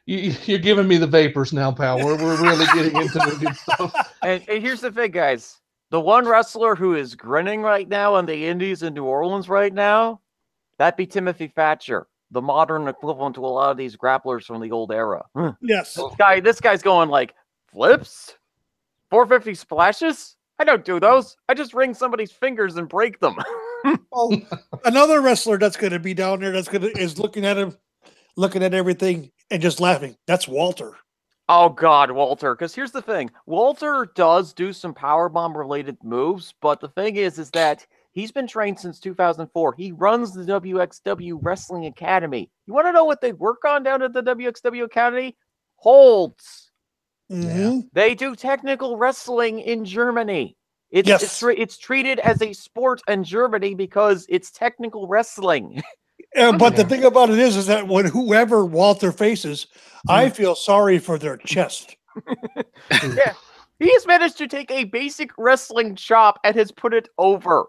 Speaker 3: giving me the vapors now, pal. We're really getting into the good stuff.
Speaker 4: And here's the thing, guys. The one wrestler who is grinning right now on the Indies in New Orleans right now, that'd be Timothy Thatcher. the modern equivalent to a lot of these grapplers from the old era.
Speaker 1: Yes.
Speaker 4: This guy's going like flips, 450 splashes. I don't do those. I just wring somebody's fingers and break them.
Speaker 1: Oh, another wrestler that's going to be down there is looking at him, looking at everything and just laughing. That's Walter.
Speaker 4: Oh God, Walter. Because here's the thing: Walter does do some powerbomb related moves, but the thing is that he's been trained since 2004. He runs the WXW Wrestling Academy. You want to know what they work on down at the WXW Academy? Holds.
Speaker 1: Mm-hmm.
Speaker 4: They do technical wrestling in Germany. It's treated as a sport in Germany because it's technical wrestling.
Speaker 1: But the thing about it is that when whoever Walter faces, I feel sorry for their chest.
Speaker 4: Yeah, he has managed to take a basic wrestling chop and has put it over.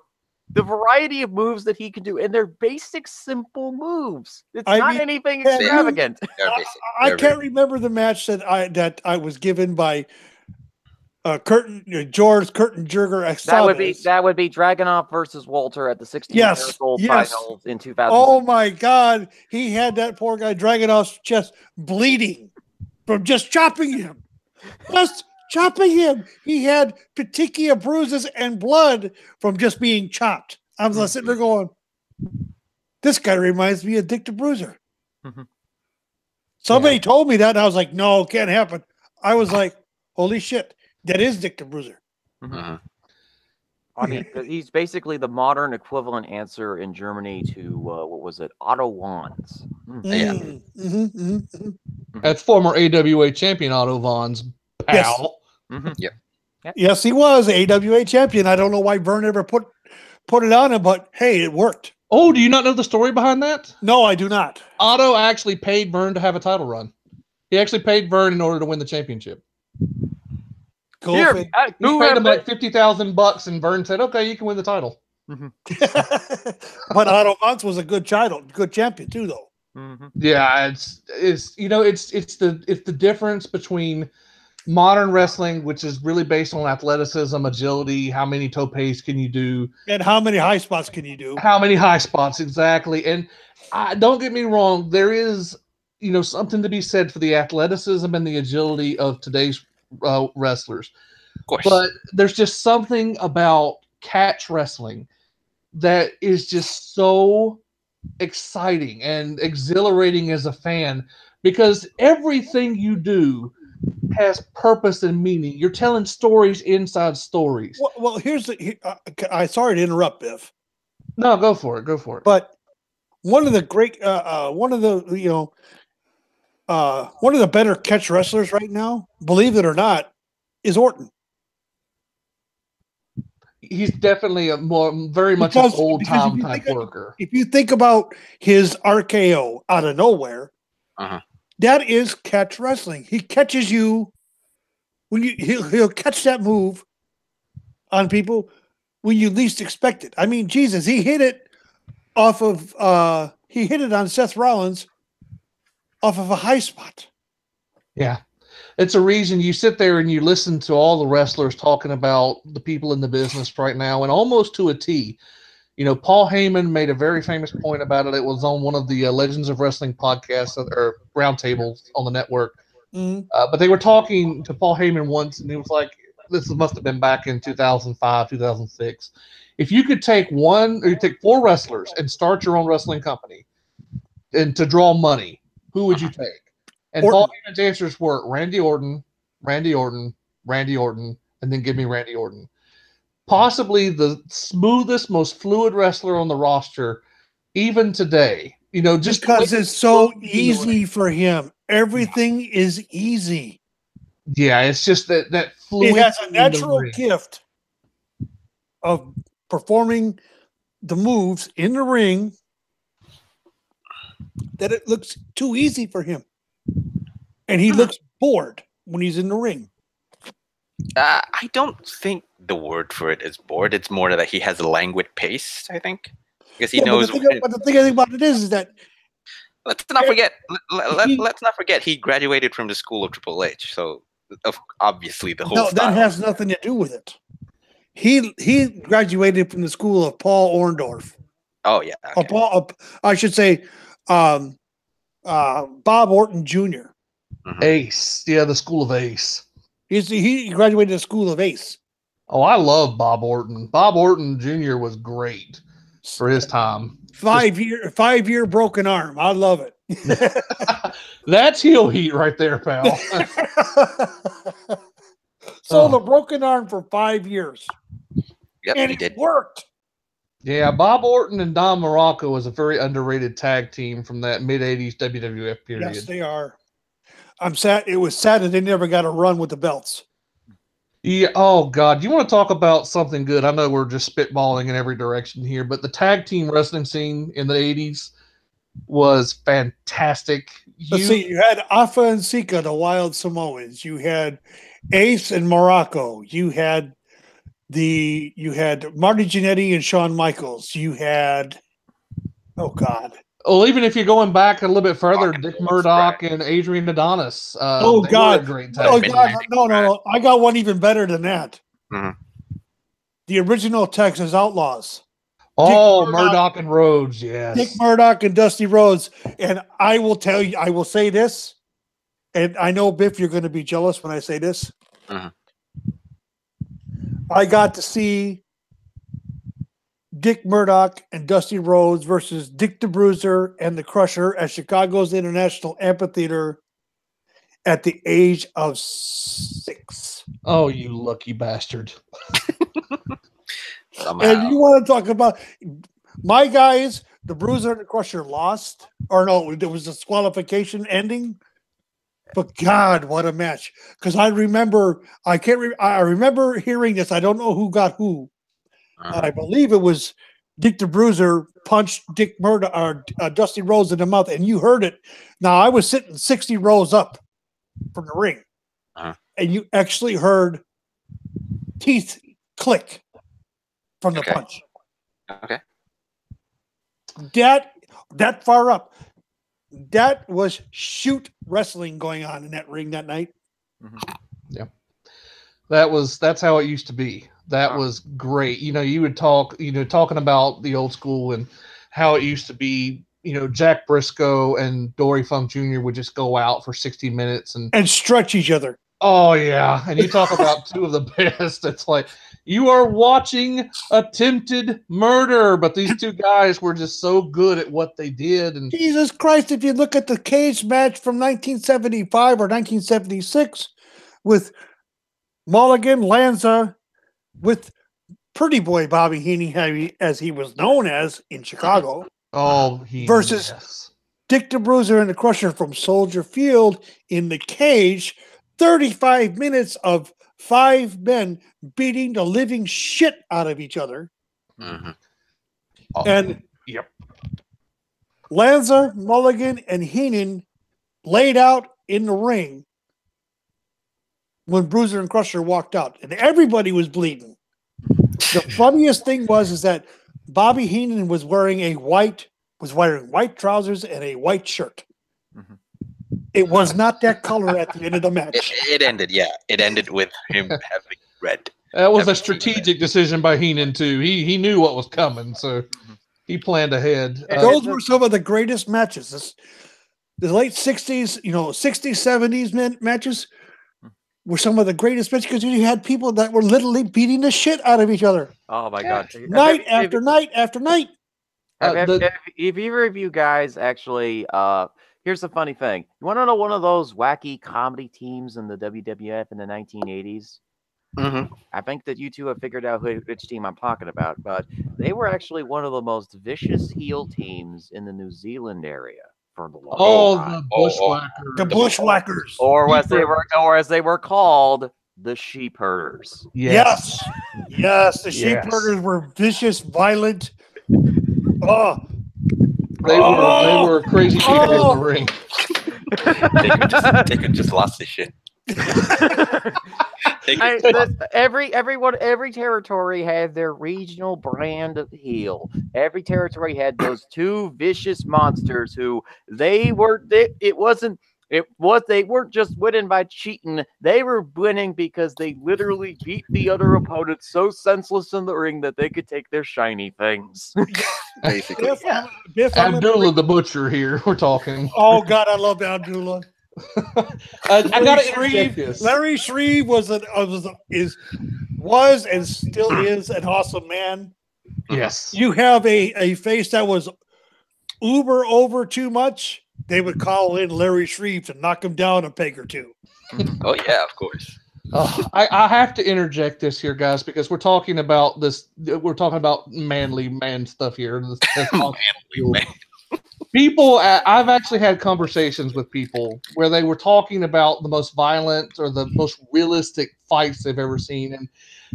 Speaker 4: The variety of moves that he can do, and they're basic, simple moves. It's not anything extravagant.
Speaker 1: I can't remember the match that I was given by George Curtin Jurger.
Speaker 4: That would be Dragunov versus Walter at the 16 years old finals in 2000.
Speaker 1: Oh my God, he had that poor guy Dragunov's chest bleeding from just chopping him. He had petechia bruises and blood from just being chopped. I was sitting there going, this guy reminds me of Dick the Bruiser. Mm-hmm. Somebody told me that, and I was like, no, it can't happen. I was like, holy shit, that is Dick the Bruiser.
Speaker 4: Mm-hmm. I mean, he's basically the modern equivalent answer in Germany to, what was it, Otto Wanz.
Speaker 3: Mm-hmm. Yeah. Mm-hmm. That's former AWA champion Otto Wanz. Pal.
Speaker 1: Yes.
Speaker 2: Mm-hmm. Yep.
Speaker 1: Yes, he was AWA champion. I don't know why Vern ever put it on him, but hey, it worked.
Speaker 3: Oh, do you not know the story behind that?
Speaker 1: No, I do not.
Speaker 3: Otto actually paid Vern to have a title run. He actually paid Vern in order to win the championship.
Speaker 1: Cool.
Speaker 3: He paid him like $50,000, and Vern said, "Okay, you can win the title."
Speaker 4: Mm-hmm.
Speaker 1: But Otto Wanz was a good champion too, though.
Speaker 3: Mm-hmm. Yeah, it's the difference between modern wrestling, which is really based on athleticism, agility, how many topes can you do,
Speaker 1: and how many high spots can you do?
Speaker 3: How many high spots exactly? And don't get me wrong, there is something to be said for the athleticism and the agility of today's wrestlers.
Speaker 2: Of course,
Speaker 3: but there's just something about catch wrestling that is just so exciting and exhilarating as a fan, because everything you do has purpose and meaning. You're telling stories inside stories.
Speaker 1: Well, I'm sorry to interrupt, Biff.
Speaker 3: No, go for it.
Speaker 1: But one of the great, one of the better catch wrestlers right now, believe it or not, is Orton.
Speaker 3: He's definitely very much an old time type worker.
Speaker 1: If you think about his RKO out of nowhere, that is catch wrestling. He catches you when he'll catch that move on people when you least expect it. I mean, Jesus, he hit it off of he hit it on Seth Rollins off of a high spot.
Speaker 3: Yeah. It's a reason you sit there and you listen to all the wrestlers talking about the people in the business right now, and almost to a T. Paul Heyman made a very famous point about it. It was on one of the Legends of Wrestling podcasts or roundtables on the network. Mm-hmm. But they were talking to Paul Heyman once, and he was like, this must have been back in 2005, 2006. If you could take four wrestlers and start your own wrestling company and to draw money, who would you take? And Paul Heyman's answers were Randy Orton, and then give me Randy Orton. Possibly the smoothest, most fluid wrestler on the roster, even today. Just
Speaker 1: because it's so easy for him. Everything is easy.
Speaker 3: Yeah, it's just that fluid.
Speaker 1: He has a natural gift of performing the moves in the ring that it looks too easy for him. And he looks bored when he's in the ring.
Speaker 2: I don't think the word for it is bored. It's more that he has a languid pace, I think. Because he knows.
Speaker 1: But the thing about it is that
Speaker 2: let's not forget. Let's not forget he graduated from the school of Triple H. So obviously the whole.
Speaker 1: No, that has nothing to do with it. He graduated from the school of Paul Orndorff.
Speaker 2: Oh yeah. Okay.
Speaker 1: I should say Bob Orton Jr.
Speaker 3: Ace. Yeah, the School of Ace.
Speaker 1: He graduated the School of Ace.
Speaker 3: Oh, I love Bob Orton. Bob Orton Jr. was great for his time.
Speaker 1: 5 year broken arm. I love it.
Speaker 3: That's heel heat right there, pal.
Speaker 1: So the broken arm for 5 years.
Speaker 2: Yep,
Speaker 1: And
Speaker 2: he
Speaker 1: it
Speaker 2: did.
Speaker 1: worked.
Speaker 3: Yeah, Bob Orton and Don Morocco was a very underrated tag team from that mid-'80s WWF period.
Speaker 1: Yes, they are. I'm sad. It was sad that they never got a run with the belts.
Speaker 3: Yeah. Oh God, you want to talk about something good? I know we're just spitballing in every direction here, but the tag team wrestling scene in the '80s was fantastic.
Speaker 1: Let's see. You had Afa and Sika, the Wild Samoans. You had Ace and Morocco. You had Marty Jannetty and Shawn Michaels. You had, oh God.
Speaker 3: Well, even if you're going back a little bit further,
Speaker 2: Rock and
Speaker 3: Dick
Speaker 2: Roll,
Speaker 3: Murdoch
Speaker 2: right.
Speaker 3: and Adrian Adonis.
Speaker 1: Oh
Speaker 3: they
Speaker 1: God.
Speaker 3: were a great tag
Speaker 1: Oh
Speaker 3: team.
Speaker 1: God. No. I got one even better than that.
Speaker 2: Mhm.
Speaker 1: The original Texas Outlaws.
Speaker 3: Oh,
Speaker 1: Murdoch.
Speaker 3: Murdoch and Rhodes, yes.
Speaker 1: Dick Murdoch and Dusty Rhodes. And I will tell you, I will say this, and I know, Biff, you're going to be jealous when I say this.
Speaker 2: Mhm.
Speaker 1: I got to see Dick Murdoch and Dusty Rhodes versus Dick the Bruiser and the Crusher at Chicago's International Amphitheater at the age of 6.
Speaker 3: Oh, you lucky bastard.
Speaker 2: Somehow.
Speaker 1: And you want to talk about my guys, the Bruiser and the Crusher lost, or no, there was a disqualification ending. But God, what a match! Because I remember, I remember hearing this. I don't know who got who. I believe it was Dick the Bruiser punched Dick Murdoch or Dusty Rhodes in the mouth, and you heard it. Now I was sitting 60 rows up from the ring, and you actually heard teeth click from the punch.
Speaker 2: Okay.
Speaker 1: That far up. That was shoot wrestling going on in that ring that night.
Speaker 3: Yeah. That's how it used to be. That was great. You know, you would talk, talking about the old school and how it used to be, Jack Briscoe and Dory Funk Jr. would just go out for 60 minutes and
Speaker 1: stretch each other.
Speaker 3: Oh, yeah. And you talk about two of the best. It's like you are watching attempted murder, but these two guys were just so good at what they did. And
Speaker 1: Jesus Christ, if you look at the cage match from 1975 or 1976 with Mulligan, Lanza, with Pretty Boy Bobby Heenan, as he was known as in Chicago. Versus Dick the Bruiser and the Crusher from Soldier Field in the cage. 35 minutes of 5 men beating the living shit out of each other. And Lanza, Mulligan, and Heenan laid out in the ring when Bruiser and Crusher walked out, and everybody was bleeding. The funniest thing is that Bobby Heenan was wearing white trousers and a white shirt. It was not that color at the end of the match.
Speaker 2: It ended, It ended with him having red.
Speaker 3: That was a strategic decision by Heenan, too. He knew what was coming, so he planned ahead.
Speaker 1: Those were some of the greatest matches. The late 60s, 60s, 70s matches were some of the greatest matches because you had people that were literally beating the shit out of each other.
Speaker 4: Oh, my God.
Speaker 1: Night after night after night.
Speaker 4: If either of you guys actually... here's the funny thing. You want to know one of those wacky comedy teams in the WWF in the 1980s? I think that you two have figured out which team I'm talking about, but they were actually one of the most vicious heel teams in the New Zealand area for the long time.
Speaker 3: The Bushwhackers.
Speaker 1: The Bushwhackers.
Speaker 4: Or as they were called, the Sheep Herders.
Speaker 1: Yes. The Sheep Herders were vicious, violent.
Speaker 3: They were crazy people in the ring.
Speaker 2: They could just lost this shit.
Speaker 4: Every territory had their regional brand of heel. Every territory had those two vicious monsters who it They weren't just winning by cheating. They were winning because they literally beat the other opponent so senseless in the ring that they could take their shiny things.
Speaker 2: Basically.
Speaker 1: Biff,
Speaker 3: Abdullah the Butcher here. We're talking.
Speaker 1: Oh God, I love Abdullah.
Speaker 3: I gotta interject this.
Speaker 1: Larry Shreve was and still is an awesome man.
Speaker 3: Yes.
Speaker 1: You have a face that was uber over too much. They would call in Larry Shreve to knock him down a peg or two.
Speaker 2: Oh yeah, of course.
Speaker 3: I have to interject this here, guys, because we're talking about this. We're talking about manly man stuff here.
Speaker 2: Manly man.
Speaker 3: People, I've actually had conversations with people where they were talking about the most violent or the most realistic fights they've ever seen, and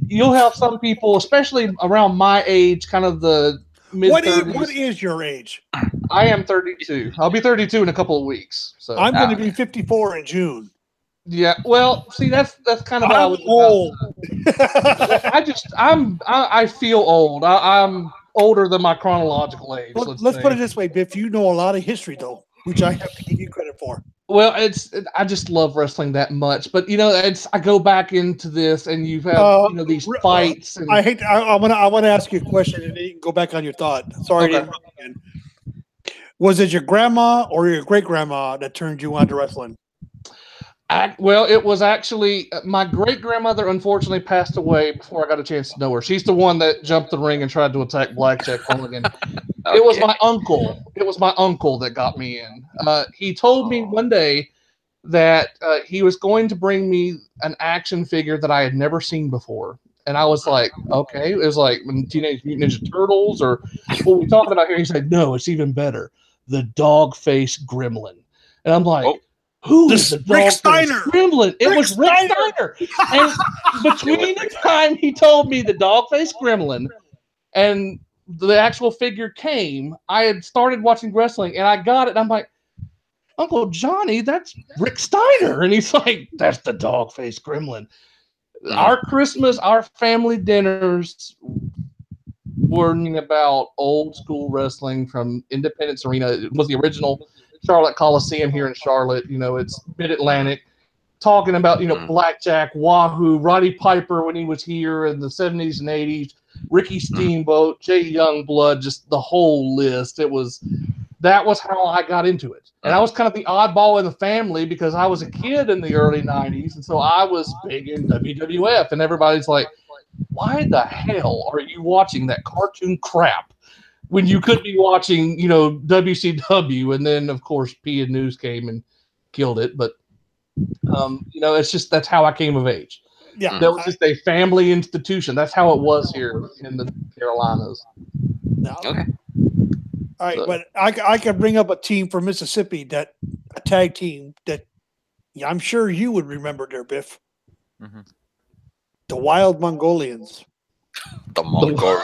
Speaker 3: you'll have some people, especially around my age, kind of the mid-30s.
Speaker 1: What is your age?
Speaker 3: I am 32. I'll be 32 in a couple of weeks. So
Speaker 1: I'm going to be 54 in June.
Speaker 3: Yeah, well, see, that's kind of what I was
Speaker 1: old.
Speaker 3: I feel old. I'm older than my chronological age.
Speaker 1: Let's put it this way, Biff. You know a lot of history, though, which I have to give you credit for.
Speaker 3: Well, I just love wrestling that much, but I go back into this, and you have these fights. And
Speaker 1: I want to ask you a question, and then you can go back on your thought. Sorry to interrupt again. Was it your grandma or your great grandma that turned you on to wrestling?
Speaker 3: Well, it was actually my great grandmother. Unfortunately, passed away before I got a chance to know her. She's the one that jumped the ring and tried to attack Blackjack Mulligan. Okay. It was my uncle. It was my uncle that got me in. He told me one day that he was going to bring me an action figure that I had never seen before, and I was like, okay. It was like Teenage Mutant Ninja Turtles, or what we talking about here. He said, no, it's even better. The dog face gremlin, and I'm like. Oh. Who is the
Speaker 1: Rick Steiner?
Speaker 3: Gremlin. It was Rick Steiner. And between the time he told me the dog face gremlin and the actual figure came, I had started watching wrestling and I got it. And I'm like, Uncle Johnny, that's Rick Steiner. And he's like, that's the dog face gremlin. Our Christmas, our family dinners were about old school wrestling from Independence Arena. It was the original Charlotte Coliseum here in Charlotte. It's Mid-Atlantic, talking about, Blackjack, Wahoo, Roddy Piper when he was here in the 70s and 80s, Ricky Steamboat, Jay Youngblood, just the whole list. That was how I got into it. And I was kind of the oddball in the family because I was a kid in the early 90s, and so I was big in WWF, and everybody's like, why the hell are you watching that cartoon crap when you could be watching, WCW? And then, of course, P and News came and killed it. But, it's just that's how I came of age. Yeah, that was just a family institution. That's how it was here in the Carolinas.
Speaker 2: Okay.
Speaker 1: All right, but I could bring up a team from Mississippi, a tag team that I'm sure you would remember there, Biff. Mm-hmm. The Wild Mongolians.
Speaker 2: The Mongolians.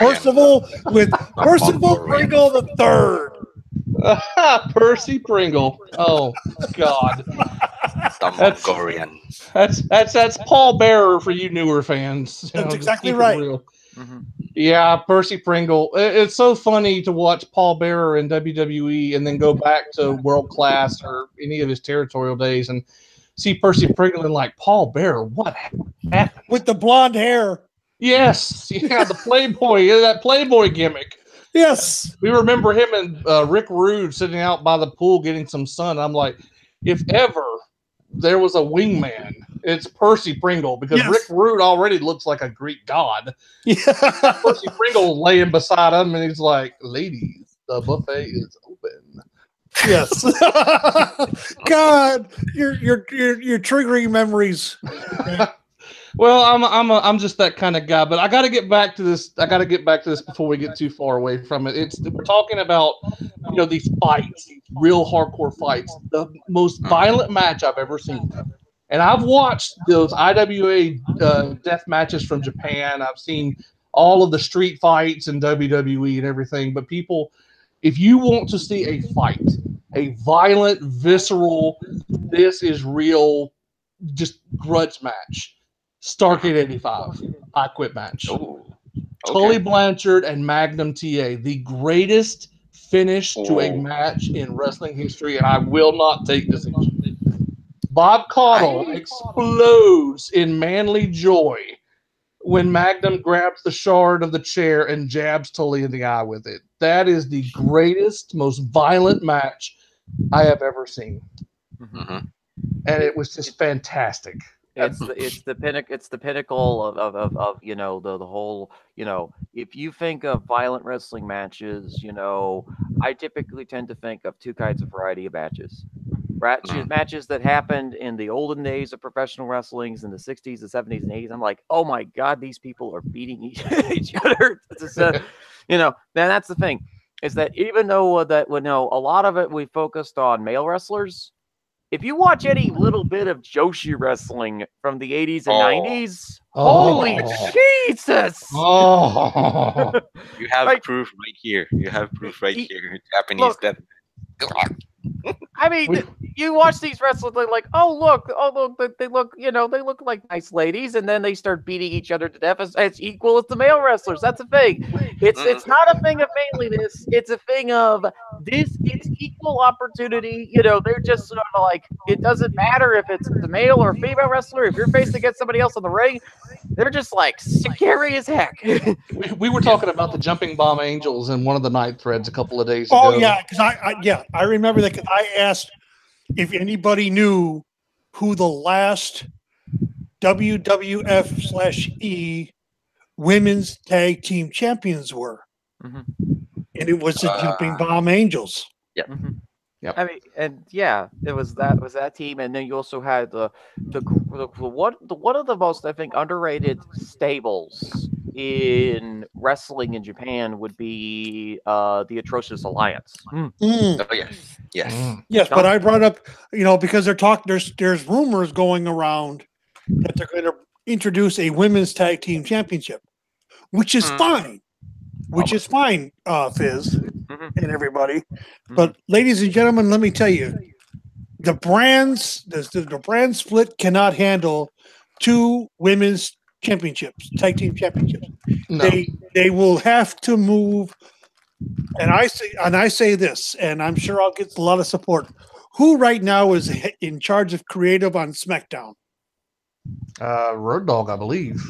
Speaker 1: Percival Pringle the Third.
Speaker 3: Percy Pringle. Oh God.
Speaker 2: The Mongolians.
Speaker 3: That's Paul Bearer for you newer fans.
Speaker 1: That's exactly right.
Speaker 3: Mm-hmm. Yeah, Percy Pringle. It's so funny to watch Paul Bearer in WWE and then go back to World Class or any of his territorial days and see Percy Pringle and like, Paul Bearer, what happened?
Speaker 1: With the blonde hair.
Speaker 3: Yes. Yeah, the Playboy, that Playboy gimmick.
Speaker 1: Yes.
Speaker 3: We remember him and Rick Rude sitting out by the pool getting some sun. I'm like, if ever there was a wingman, it's Percy Pringle, because Rick Rude already looks like a Greek god. Yeah. Percy Pringle laying beside him, and he's like, ladies, the buffet is open.
Speaker 1: Yes. God, you're triggering memories.
Speaker 3: Well, I'm just that kind of guy, but I got to get back to this. Before we get too far away from it. We're talking about, these fights, these real hardcore fights, the most violent match I've ever seen. And I've watched those IWA death matches from Japan. I've seen all of the street fights in WWE and everything. But people, if you want to see a fight, a violent, visceral, this is real, just grudge match, Starrcade 85, I Quit match.
Speaker 2: Oh, okay.
Speaker 3: Tully Blanchard and Magnum TA, the greatest finish to a match in wrestling history, and I will not take this. Bob Caudle explodes in manly joy when Magnum grabs the shard of the chair and jabs Tully in the eye with it. That is the greatest, most violent match I have ever seen.
Speaker 2: Mhm.
Speaker 3: And it was just fantastic.
Speaker 4: It's the pinnacle of you know the whole, you know, if you think of violent wrestling matches, you know, I typically tend to think of two kinds of variety of matches. Matches that happened in the olden days of professional wrestlings in the 60s, the 70s, and 80s. I'm like, oh my God, these people are beating each other. You know, then that's the thing, is that even though that we know a lot of it we focused on male wrestlers, if you watch any little bit of Joshi wrestling from the 80s and 90s, holy Jesus!
Speaker 3: Oh,
Speaker 2: You have
Speaker 4: Like-
Speaker 2: proof right here. You have proof right here. Japanese
Speaker 4: Look.
Speaker 2: that.
Speaker 4: I mean, you watch these wrestlers, they're like, oh look, they look, you know, they look like nice ladies, and then they start beating each other to death. It's equal as the male wrestlers. That's a thing. It's not a thing of manliness. It's a thing of this. It's equal opportunity. You know, they're just sort of like, it doesn't matter if it's a male or a female wrestler. If you're facing against somebody else in the ring, they're just like scary as heck.
Speaker 3: we were talking about the Jumping Bomb Angels in one of the night threads a couple of days ago.
Speaker 1: Oh yeah, because I remember that because I asked if anybody knew who the last WWF/E women's tag team champions were, and it was the Jumping Bomb Angels.
Speaker 2: Yep.
Speaker 3: Yep.
Speaker 4: I mean, and yeah, it was that team, and then you also had one of the most, I think, underrated stables in wrestling in Japan would be the Atrocious Alliance.
Speaker 2: Oh yes, yes.
Speaker 1: Yes, but I brought up, you know, because there's rumors going around that they're going to introduce a women's tag team championship, which is fine. Which is fine, Fizz and everybody. But ladies and gentlemen, let me tell you, the brand split cannot handle two women's championships, tag team championships.
Speaker 3: No.
Speaker 1: They will have to move. And I say this, and I'm sure I'll get a lot of support. Who right now is in charge of creative on SmackDown?
Speaker 3: Road Dogg, I believe.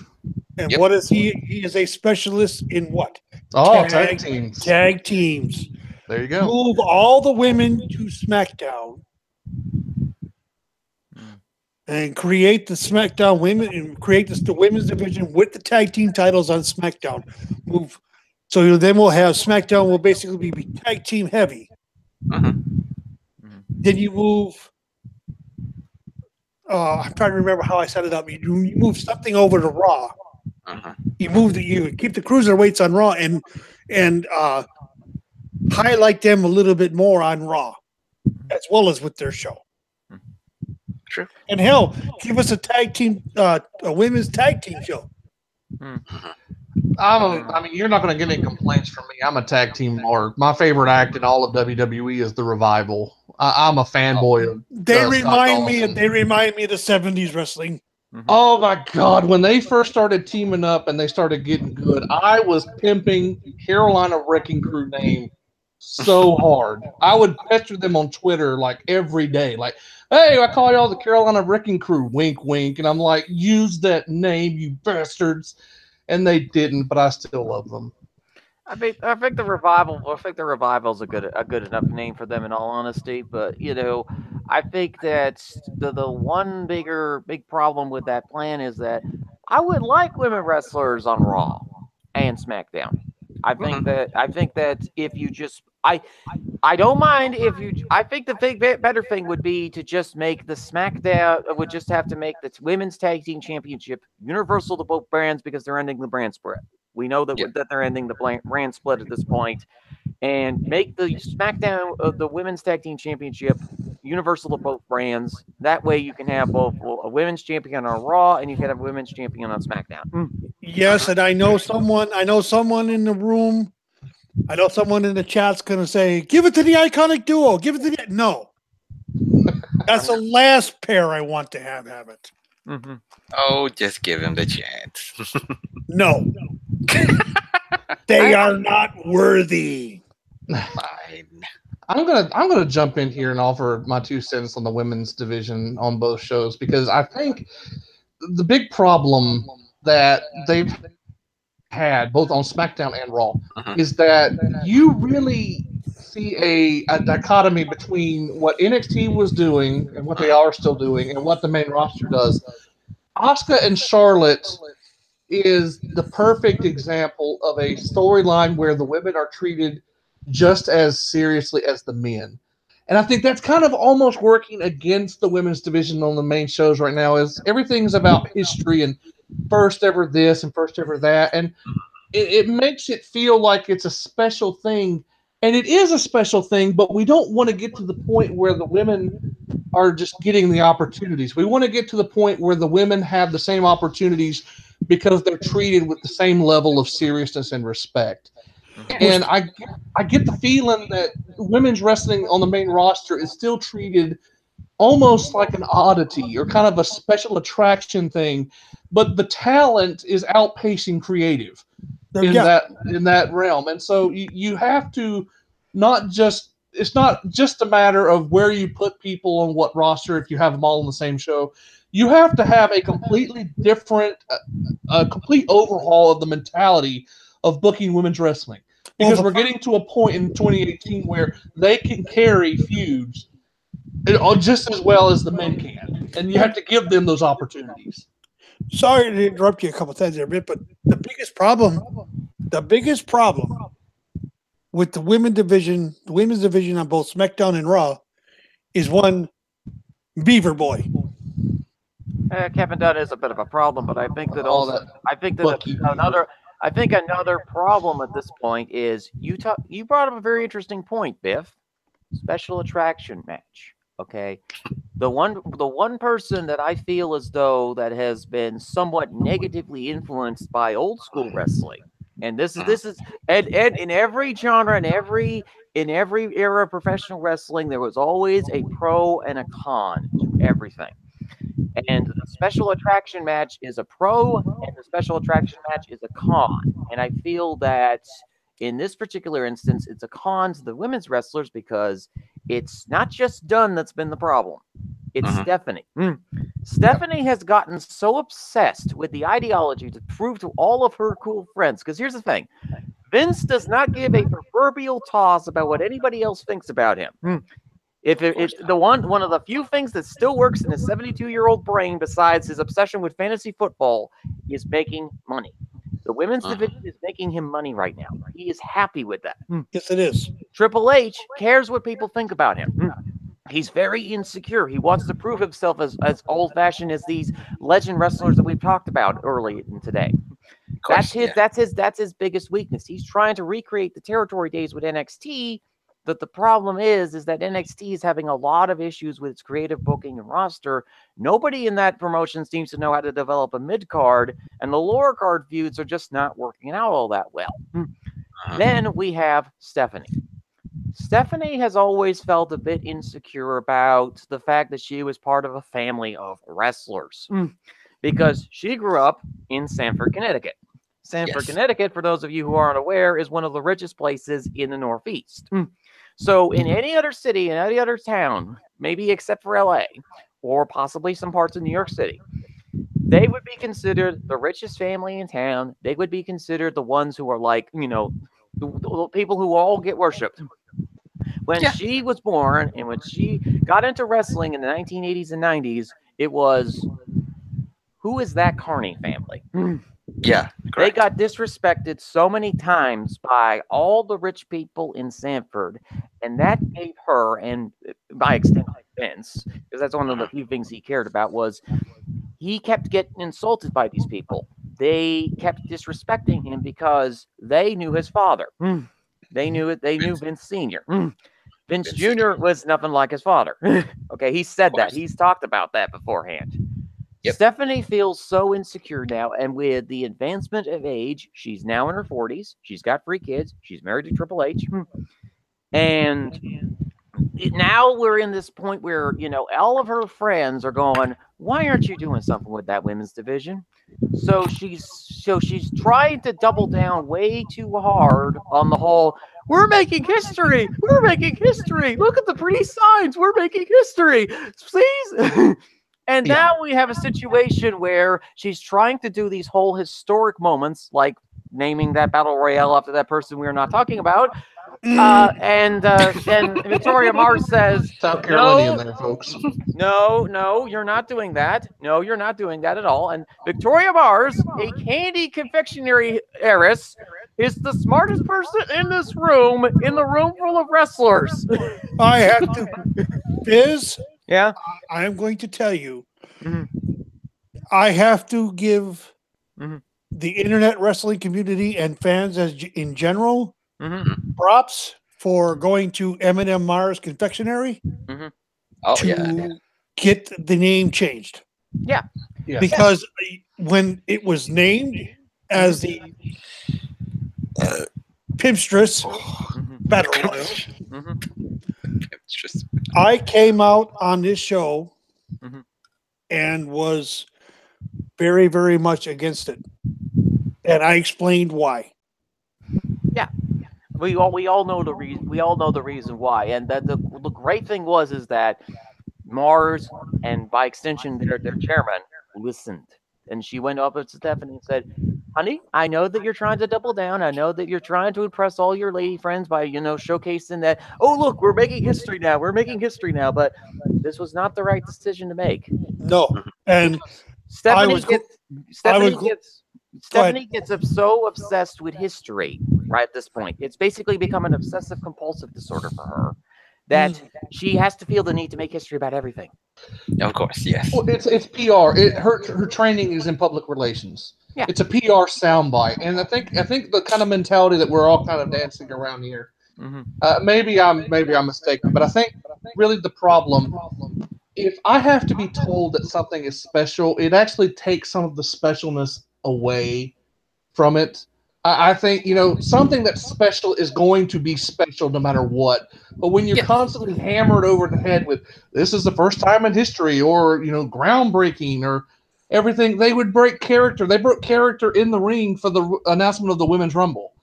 Speaker 1: And what is he? He is a specialist in what?
Speaker 3: Oh, tag teams.
Speaker 1: Tag teams.
Speaker 3: There you go.
Speaker 1: Move all the women to SmackDown and create the SmackDown women and create the women's division with the tag team titles on SmackDown. Move. So then we'll have SmackDown will basically be tag team heavy. Then you move. I'm trying to remember how I set it up. You move something over to Raw. You keep the cruiserweights on Raw and highlight them a little bit more on Raw, as well as with their show.
Speaker 2: True.
Speaker 1: And hell, give us a tag team, a women's tag team show.
Speaker 3: I mean, you're not going to get any complaints from me. I'm a tag team mark. My favorite act in all of WWE is the Revival. I'm a fanboy of.
Speaker 1: They remind me of the '70s wrestling.
Speaker 3: Oh my God! When they first started teaming up and they started getting good, I was pimping Carolina Wrecking Crew name so hard. I would pester them on Twitter like every day, like, "Hey, I call y'all the Carolina Wrecking Crew." Wink, wink, and I'm like, "Use that name, you bastards!" And they didn't, but I still love them.
Speaker 4: I think the Revival. I think the Revival is a good enough name for them, in all honesty. But you know, I think that the one big problem with that plan is that I would like women wrestlers on Raw and SmackDown. I think that if you just I don't mind if you. I think the better thing would be to just make the SmackDown would just have to make the women's tag team championship universal to both brands because they're ending the brand split. We know that that they're ending the brand split at this point, and make the SmackDown the women's tag team championship universal to both brands. That way, you can have both a women's champion on Raw and you can have a women's champion on SmackDown.
Speaker 1: Yes, and I know someone in the room. I know someone in the chat's going to say, "Give it to the Iconic Duo. Give it to the..." No. That's the last pair I want to have it.
Speaker 2: Oh, just give him the chance.
Speaker 1: No. They are not worthy.
Speaker 2: Fine.
Speaker 3: I'm gonna jump in here and offer my 2 cents on the women's division on both shows, because I think the big problem that they've had both on SmackDown and Raw is that you really see a dichotomy between what NXT was doing and what they are still doing and what the main roster does. Asuka and Charlotte is the perfect example of a storyline where the women are treated just as seriously as the men. And I think that's kind of almost working against the women's division on the main shows right now, is everything's about history and first ever this and first ever that. And it makes it feel like it's a special thing. And it is a special thing, but we don't want to get to the point where the women are just getting the opportunities. We want to get to the point where the women have the same opportunities because they're treated with the same level of seriousness and respect. And I get the feeling that women's wrestling on the main roster is still treated almost like an oddity or kind of a special attraction thing, but the talent is outpacing creative in that realm. And so you have to it's not just a matter of where you put people on what roster if you have them all on the same show. You have to have a completely different, a complete overhaul of the mentality of booking women's wrestling. Because we're getting to a point in 2018 where they can carry feuds just as well as the men can. And you have to give them those opportunities.
Speaker 1: Sorry to interrupt you a couple times there, but the biggest problem with the women's division on both SmackDown and Raw is one Beaver Boy.
Speaker 4: Kevin Dunn is a bit of a problem, but I think that another problem at this point is you brought up a very interesting point, Biff. Special attraction match. Okay, the one person that I feel as though that has been somewhat negatively influenced by old school wrestling, and this is and in every genre, in every era of professional wrestling, there was always a pro and a con to everything. And the special attraction match is a pro, and the special attraction match is a con. And I feel that in this particular instance, it's a con to the women's wrestlers because it's not just Dunn that's been the problem. It's Stephanie. Stephanie has gotten so obsessed with the ideology to prove to all of her cool friends. Because here's the thing. Vince does not give a proverbial toss about what anybody else thinks about him. If it's the one of the few things that still works in his 72-year-old brain, besides his obsession with fantasy football, is making money. The women's division is making him money right now. He is happy with that.
Speaker 1: Yes, it is.
Speaker 4: Triple H cares what people think about him. He's very insecure. He wants to prove himself as old-fashioned as these legend wrestlers that we've talked about early in today. That's his biggest weakness. He's trying to recreate the territory days with NXT. But the problem is that NXT is having a lot of issues with its creative booking and roster. Nobody in that promotion seems to know how to develop a mid-card, and the lower card feuds are just not working out all that well. Then we have Stephanie. Stephanie has always felt a bit insecure about the fact that she was part of a family of wrestlers because she grew up in Sanford, Connecticut. Sanford, Connecticut, for those of you who aren't aware, is one of the richest places in the Northeast. So in any other city, in any other town, maybe except for LA, or possibly some parts of New York City, they would be considered the richest family in town. They would be considered the ones who are like, the people who all get worshipped. When she was born and when she got into wrestling in the 1980s and 90s, it was, who is that Carney family?
Speaker 2: Yeah, correct.
Speaker 4: They got disrespected so many times by all the rich people in Sanford, and that gave her, and by extension Vince, because that's one of the few things he cared about, was he kept getting insulted by these people. They kept disrespecting him because they knew his father. They knew it. They knew Vince Sr. Vince Jr. was nothing like his father. Okay, he said that. He's talked about that beforehand. Stephanie feels so insecure now, and with the advancement of age, she's now in her 40s. She's got 3 kids. She's married to Triple H. And now we're in this point where, all of her friends are going, why aren't you doing something with that women's division? So she's trying to double down way too hard on the whole, We're making history. We're making history. Look at the pretty signs. We're making history. Please. And now we have a situation where she's trying to do these whole historic moments, like naming that battle royale after that person we're not talking about. And Victoria Mars says,
Speaker 3: South Carolinian there, folks.
Speaker 4: No, you're not doing that. No, you're not doing that at all. And Victoria Mars, a candy confectionery heiress, is the smartest person in this room, in the room full of wrestlers.
Speaker 1: I have to. Biz,
Speaker 4: yeah,
Speaker 1: I am going to tell you, I have to give the internet wrestling community and fans in general props for going to M&M Mars Confectionery to get the name changed.
Speaker 4: Yeah.
Speaker 1: Because when it was named as the Pimpstress Battle Royal, I came out on this show and was very, very much against it. And I explained why.
Speaker 4: Yeah. We all know the reason. We all know the reason why. And that the great thing is that Mars and by extension their chairman listened. And she went up to Stephanie and said, "Honey, I know that you're trying to double down. I know that you're trying to impress all your lady friends by, showcasing that, oh, look, we're making history now. We're making history now. But this was not the right decision to make."
Speaker 1: No. And
Speaker 4: Stephanie gets so obsessed with history right at this point. It's basically become an obsessive compulsive disorder for her that she has to feel the need to make history about everything.
Speaker 2: Of course, yes.
Speaker 3: Well, it's PR. Her training is in public relations. Yeah. It's a PR soundbite, and I think the kind of mentality that we're all kind of dancing around here. Maybe I'm mistaken, but I think really the problem, if I have to be told that something is special, it actually takes some of the specialness away from it. I think, something that's special is going to be special no matter what. But when you're constantly hammered over the head with, this is the first time in history, or, groundbreaking, or everything, they would break character. They broke character in the ring for the announcement of the Women's Rumble.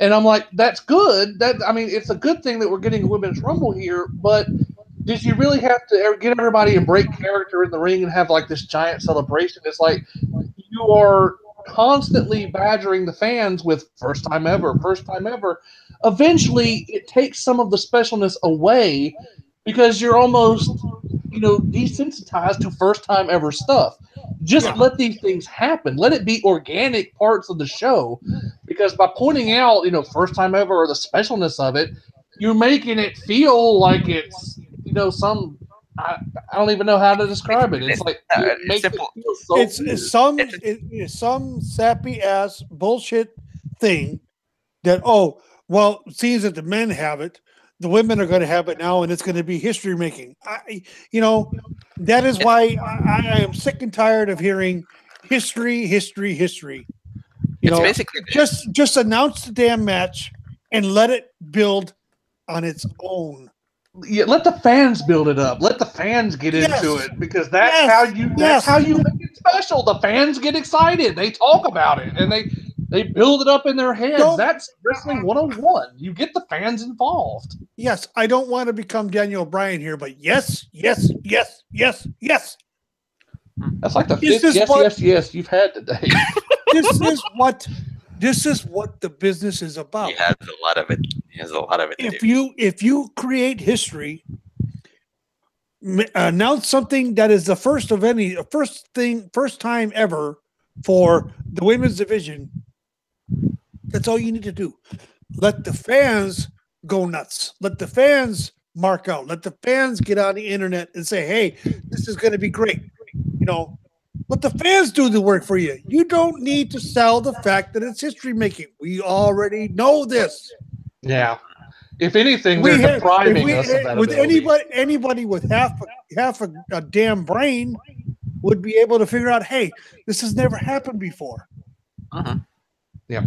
Speaker 3: And I'm like, that's good. It's a good thing that we're getting a Women's Rumble here, but did you really have to get everybody and break character in the ring and have like this giant celebration? It's like you are constantly badgering the fans with first time ever. Eventually, it takes some of the specialness away because you're almost, desensitized to first time ever stuff. Just let these things happen. Let it be organic parts of the show, because by pointing out, first time ever or the specialness of it, you're making it feel like it's, I don't even know how to describe it. It's like it makes simple. It feel so
Speaker 1: it's some sappy ass bullshit thing that seems that the men have it, the women are going to have it now, and it's going to be history making. That is why I am sick and tired of hearing history.
Speaker 2: Basically
Speaker 1: just announce the damn match and let it build on its own.
Speaker 3: Yeah, let the fans build it up. Let the fans get into it, because that's how you make it special. The fans get excited. They talk about it and they build it up in their heads. That's Wrestling 101. You get the fans involved.
Speaker 1: Yes, I don't want to become Daniel Bryan here, but yes.
Speaker 3: That's like the fifth yes you've had today.
Speaker 1: This is what the business is about.
Speaker 2: He has a lot of it.
Speaker 1: If you create history, announce something that is the first time ever for the women's division. That's all you need to do. Let the fans go nuts. Let the fans mark out. Let the fans get on the internet and say, "Hey, this is going to be great." Let the fans do the work for you. You don't need to sell the fact that it's history making. We already know this.
Speaker 3: Yeah. If anything, they're depriving us of that ability.
Speaker 1: Anybody with half a damn brain would be able to figure out, hey, this has never happened before.
Speaker 3: Yeah.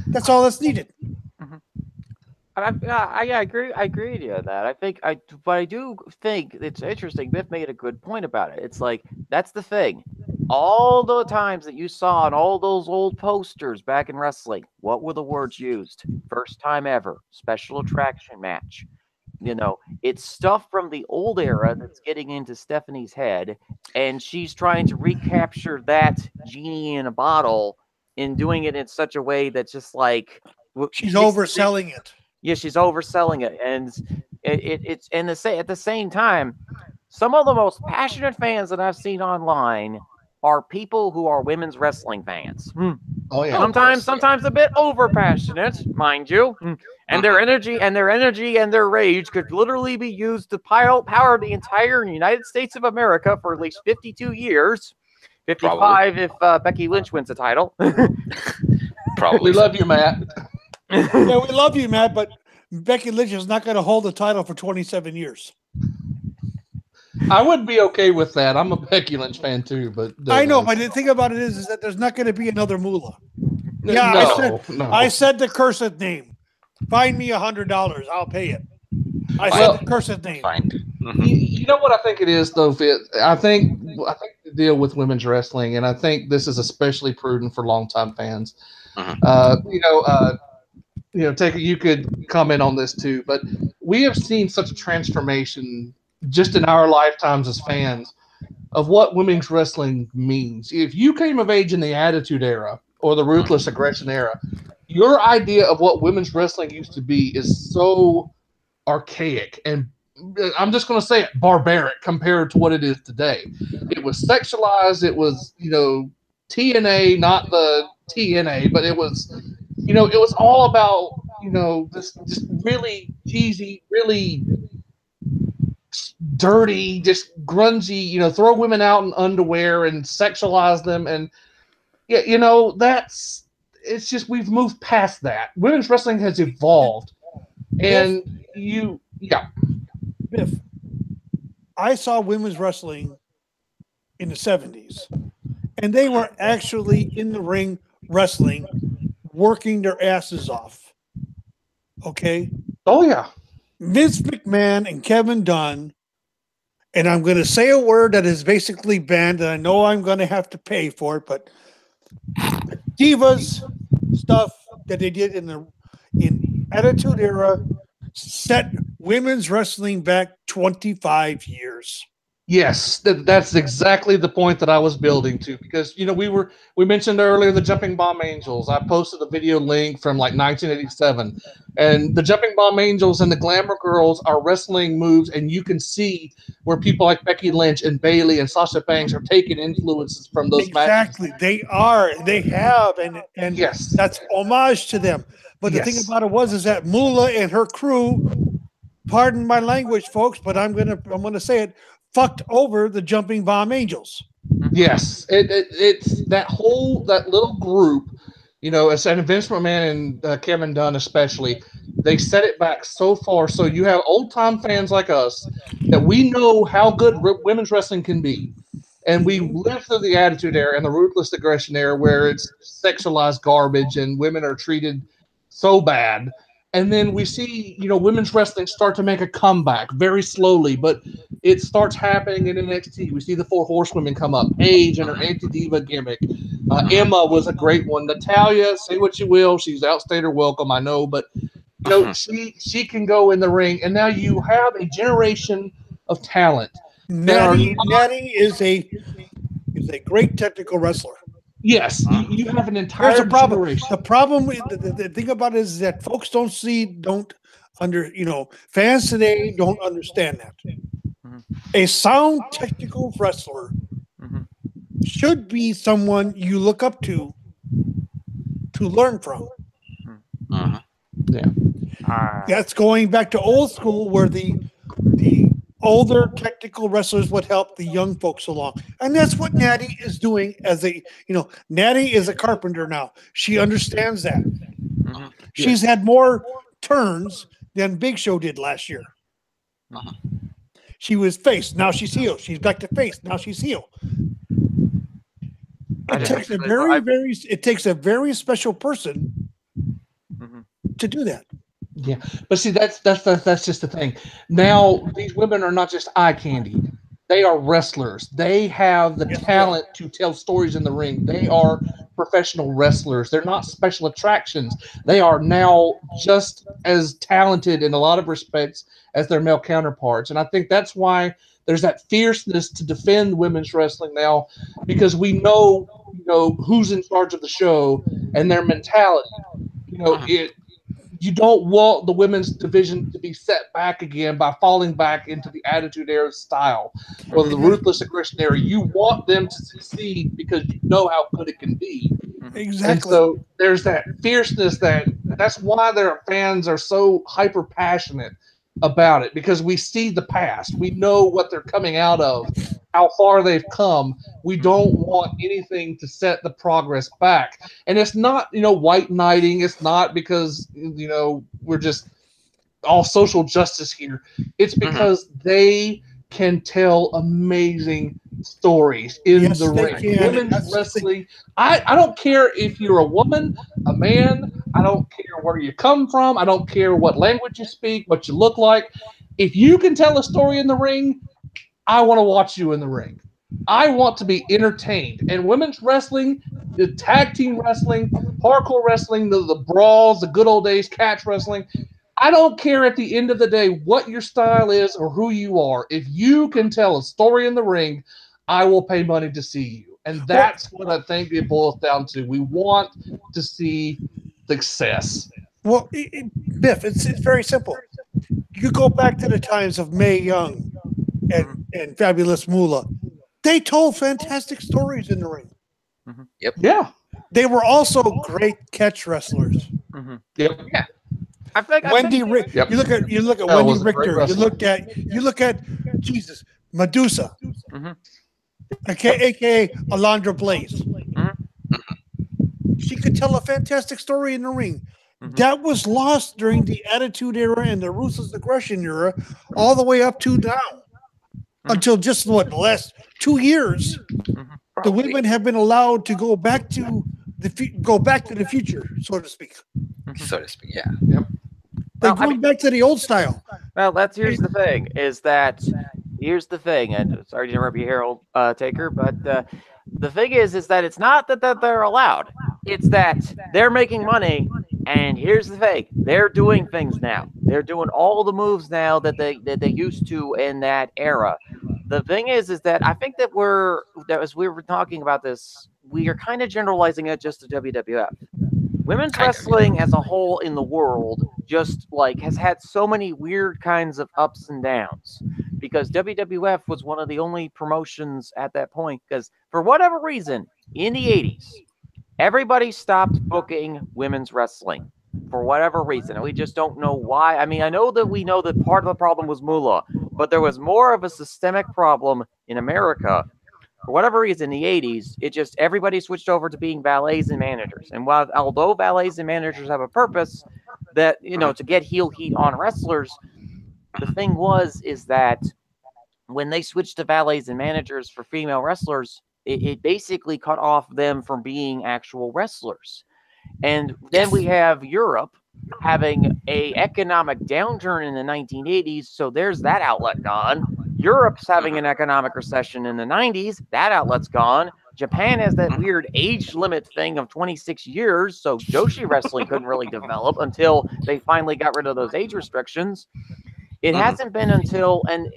Speaker 1: That's all that's needed.
Speaker 4: I agree. I agree with you on that. I do think it's interesting. Biff made a good point about it. It's like, that's the thing. all the times that you saw on all those old posters back in wrestling, what were the words used? First time ever, special attraction match. You know, it's stuff from the old era that's getting into Stephanie's head, and she's trying to recapture that genie in a bottle and doing it in such a way that's just like
Speaker 1: she's overselling it.
Speaker 4: Yeah, she's overselling it, and it's at the same time, some of the most passionate fans that I've seen online are people who are women's wrestling fans.
Speaker 3: Oh yeah.
Speaker 4: Sometimes a bit over passionate, mind you. And their energy and their rage could literally be used to power the entire United States of America for at least 52 years. 55 probably. If Becky Lynch wins the title.
Speaker 2: Probably.
Speaker 3: We love you, Matt.
Speaker 1: Yeah, we love you, Matt, but Becky Lynch is not going to hold the title for 27 years.
Speaker 3: I would be okay with that. I'm a Becky Lynch fan too, but
Speaker 1: I know. But the thing about it is that there's not going to be another Moolah. Yeah, I said the cursed name. Find me $100. I'll pay it. I said the cursed name.
Speaker 2: Fine.
Speaker 3: You know what I think it is, though, Fit? I think the deal with women's wrestling, and I think this is especially prudent for longtime fans. Taker, you could comment on this too, but we have seen such a transformation just in our lifetimes as fans of what women's wrestling means. If you came of age in the Attitude Era or the Ruthless Aggression Era, your idea of what women's wrestling used to be is so archaic and I'm just going to say it, barbaric compared to what it is today. It was sexualized. It was, TNA, not the TNA, but it was, it was all about, this just really cheesy, really dirty, just grungy, throw women out in underwear and sexualize them. And, it's just, we've moved past that. Women's wrestling has evolved. And
Speaker 1: Biff, I saw women's wrestling in the 70s, and they were actually in the ring wrestling, working their asses off. Okay?
Speaker 3: Oh, yeah.
Speaker 1: Vince McMahon and Kevin Dunn, and I'm going to say a word that is basically banned, and I know I'm going to have to pay for it, but Divas stuff that they did in Attitude Era set women's wrestling back 25 years.
Speaker 3: Yes, that's exactly the point that I was building to, because we mentioned earlier the Jumping Bomb Angels. I posted a video link from like 1987, and the Jumping Bomb Angels and the Glamour Girls are wrestling moves, and you can see where people like Becky Lynch and Bayley and Sasha Banks are taking influences from those
Speaker 1: matches. Exactly, they are, they have, and
Speaker 3: yes,
Speaker 1: that's homage to them. But the thing about it is that Moolah and her crew, pardon my language, folks, but I'm gonna say it, fucked over the Jumping Bomb Angels.
Speaker 3: Yes, it's that little group, and Vince McMahon and Kevin Dunn especially, they set it back so far. So you have old time fans like us that we know how good women's wrestling can be, and we lived through the Attitude Era and the Ruthless Aggression Era, where it's sexualized garbage and women are treated so bad. And then we see, women's wrestling start to make a comeback very slowly, but it starts happening in NXT. We see the 4 horsewomen come up. Paige and her anti-diva gimmick. Emma was a great one. Natalia, say what you will, she's outstayed her welcome, I know, but she can go in the ring. And now you have a generation of talent.
Speaker 1: Natty is a great technical wrestler.
Speaker 3: Yes, you have an entire generation.
Speaker 1: The problem, the thing about it is that folks fans today don't understand that. A sound technical wrestler should be someone you look up to learn from.
Speaker 3: Yeah,
Speaker 1: that's going back to old school, where the older technical wrestlers would help the young folks along. And that's what Natty is doing Natty is a carpenter now. She understands that. She's had more turns than Big Show did last year. She was face, now she's heel. She's back to face, now she's heel. It takes a very special person to do that.
Speaker 3: Yeah, but see, that's just the thing. Now these women are not just eye candy; They are wrestlers. They have the talent to tell stories in the ring. They are professional wrestlers. They're not special attractions. They are now just as talented in a lot of respects as their male counterparts. And I think that's why there's that fierceness to defend women's wrestling now, because we know, who's in charge of the show and their mentality. You don't want the women's division to be set back again by falling back into the Attitude Era style or the Ruthless Aggression Era. You want them to succeed because you know how good it can be.
Speaker 1: Exactly.
Speaker 3: And so there's that fierceness that's why their fans are so hyper passionate about it, because we see the past. We know what they're coming out of, how far they've come. We don't want anything to set the progress back. And it's not, white knighting. It's not because, we're just all social justice here. It's because they can tell amazing stories in the ring. Women's wrestling. I don't care if you're a woman, a man. I don't care where you come from. I don't care what language you speak, what you look like. If you can tell a story in the ring, I want to watch you in the ring. I want to be entertained. And women's wrestling, the tag team wrestling, hardcore wrestling, the brawls, the good old days, catch wrestling, I don't care at the end of the day what your style is or who you are. If you can tell a story in the ring, I will pay money to see you. And that's what I think it boils down to. We want to see success.
Speaker 1: Well, Biff, it's very simple. You go back to the times of Mae Young and Fabulous Moolah. They told fantastic stories in the ring.
Speaker 2: Mm-hmm. Yep.
Speaker 3: Yeah.
Speaker 1: They were also great catch wrestlers.
Speaker 3: Mm-hmm. Yep.
Speaker 2: Yeah.
Speaker 1: You look at Wendy Richter. You look at Jesus, Medusa, aka Alundra Blaze. She could tell a fantastic story in the ring. That was lost during the Attitude Era and the Ruthless Aggression Era, all the way up to now, until just the last 2 years. The women have been allowed to go back to the future, so to speak.
Speaker 2: Yeah.
Speaker 3: Yep.
Speaker 1: They're going back to the old style.
Speaker 4: Well, here's the thing, and sorry to interrupt you, Harold Taker, but the thing is that it's not that they're allowed. It's that they're making money, and here's the thing: they're doing things now. They're doing all the moves now that they used to in that era. The thing is that I think that as we were talking about this, we are kind of generalizing it just to WWF. Women's wrestling as a whole in the world just has had so many weird kinds of ups and downs, because WWF was one of the only promotions at that point, because for whatever reason in the 80s, everybody stopped booking women's wrestling for whatever reason. And we just don't know why. I mean, we know that part of the problem was Moolah, but there was more of a systemic problem in America. For whatever reason, in the 80s, everybody switched over to being valets and managers. And although valets and managers have a purpose that, to get heel heat on wrestlers, the thing is that when they switched to valets and managers for female wrestlers, it basically cut off them from being actual wrestlers. And then we have Europe having a economic downturn in the 1980s, so there's that outlet gone. Europe's having an economic recession in the 90s. That outlet's gone. Japan has that weird age limit thing of 26 years, so Joshi wrestling couldn't really develop until they finally got rid of those age restrictions. It hasn't been until, and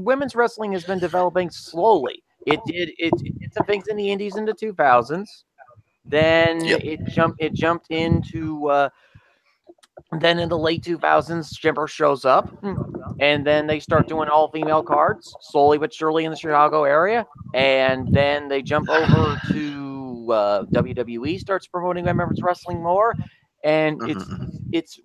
Speaker 4: women's wrestling has been developing slowly. It did some things in the indies in the 2000s. Then it jumped into... Then in the late 2000s, Jimbo shows up, and then they start doing all-female cards, slowly but surely in the Chicago area. And then they jump over to WWE, starts promoting women's wrestling more. And it's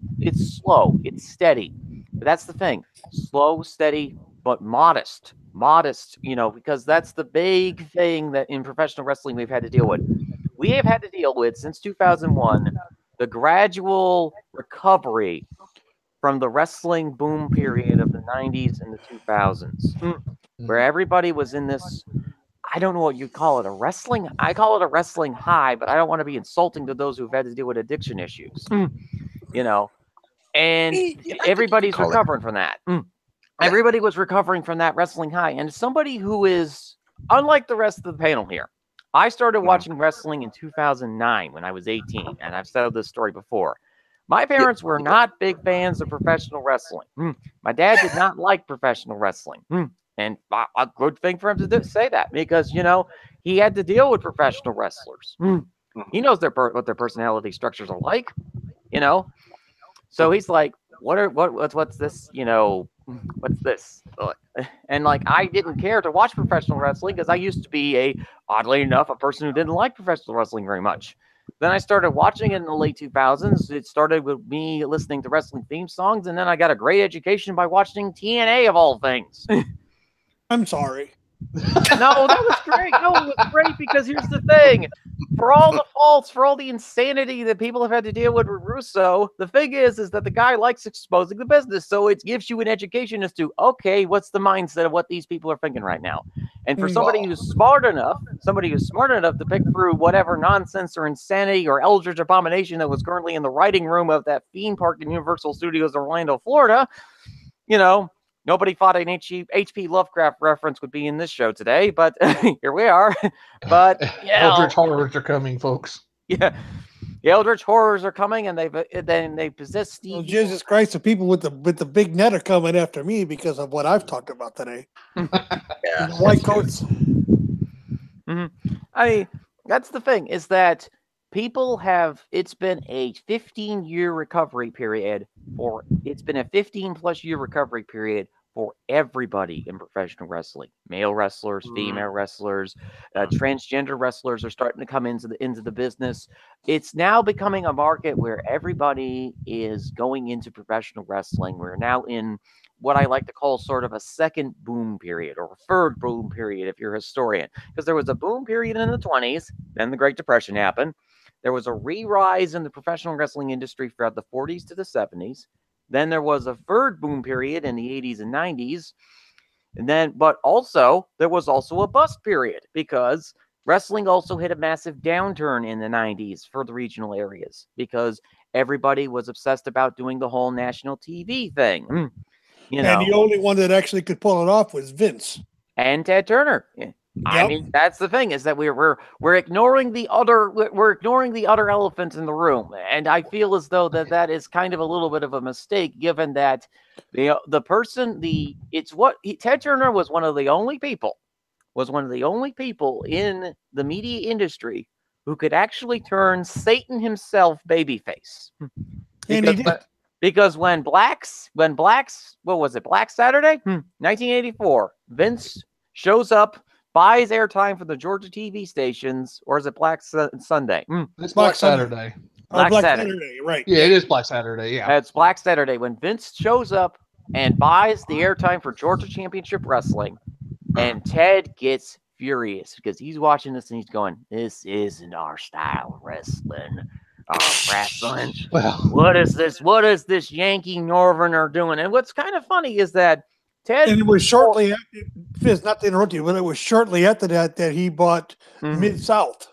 Speaker 4: slow, it's steady. But that's the thing. Slow, steady, but modest. Modest, because that's the big thing that in professional wrestling we've had to deal with. We have had to deal with, since 2001, the gradual recovery from the wrestling boom period of the 90s and the 2000s, where everybody was in this, I don't know what you call it, I call it a wrestling high, but I don't want to be insulting to those who've had to deal with addiction issues, and everybody's recovering from that. Everybody was recovering from that wrestling high. And somebody who is unlike the rest of the panel here, I started watching wrestling in 2009 when I was 18, and I've said this story before. My parents were not big fans of professional wrestling. My dad did not like professional wrestling. And a good thing for him to say that, because, you know, he had to deal with professional wrestlers. He knows what their personality structures are like, you know. So he's like, what's this, you know, what's this? And like, I didn't care to watch professional wrestling because I used to be oddly enough, a person who didn't like professional wrestling very much. Then I started watching it in the late 2000s. It started with me listening to wrestling theme songs, and then I got a great education by watching TNA of all things.
Speaker 1: I'm sorry.
Speaker 4: No, that was great. No, it was great because here's the thing. For all the faults, for all the insanity that people have had to deal with Russo, the thing is that the guy likes exposing the business. So it gives you an education as to, okay, what's the mindset of what these people are thinking right now? And for somebody who's smart enough to pick through whatever nonsense or insanity or eldritch abomination that was currently in the writing room of that theme park in Universal Studios Orlando, Florida, you know, nobody thought an H.P. Lovecraft reference would be in this show today, but here we are. But yeah,
Speaker 3: Eldritch horrors are coming, folks.
Speaker 4: Yeah, the Eldritch horrors are coming, and they possess Steve.
Speaker 1: Well, Jesus Christ, the people with the big net are coming after me because of what I've talked about today.
Speaker 2: Yeah,
Speaker 1: white coats.
Speaker 4: I mean, that's the thing, is that people have. It's been a 15-year recovery period It's been a 15+ year recovery period for everybody in professional wrestling. Male wrestlers, female wrestlers, transgender wrestlers are starting to come into the business. It's now becoming a market where everybody is going into professional wrestling. We're now in what I like to call sort of a second boom period, or a third boom period if you're a historian. Because there was a boom period in the 20s, then the Great Depression happened. There was a re-rise in the professional wrestling industry throughout the 40s to the 70s. Then there was a third boom period in the 80s and 90s. But also, there was also a bust period, because wrestling also hit a massive downturn in the 90s for the regional areas, because everybody was obsessed about doing the whole national TV thing. You know,
Speaker 1: and the only one that actually could pull it off was Vince
Speaker 4: and Ted Turner. I mean, that's the thing, is that we're ignoring the other elephant in the room, and I feel as though that is kind of a little bit of a mistake, given that Ted Turner was one of the only people in the media industry who could actually turn Satan himself babyface.
Speaker 1: And he did.
Speaker 4: Because when Blacks, what was it, Black Saturday, 1984, Vince shows up, buys airtime for the Georgia TV stations, or is it Black Sunday?
Speaker 3: It's Black Saturday.
Speaker 1: Black Saturday, right?
Speaker 3: Yeah, it is Black Saturday. Yeah,
Speaker 4: it's Black Saturday when Vince shows up and buys the airtime for Georgia Championship Wrestling, and Ted gets furious because he's watching this and he's going, "This isn't our style of wrestling." Well, what is this? What is this Yankee Northerner doing? And what's kind of funny is that Ted,
Speaker 1: and it was shortly after, Fizz, not to interrupt you, but it was shortly after that he bought Mid-South.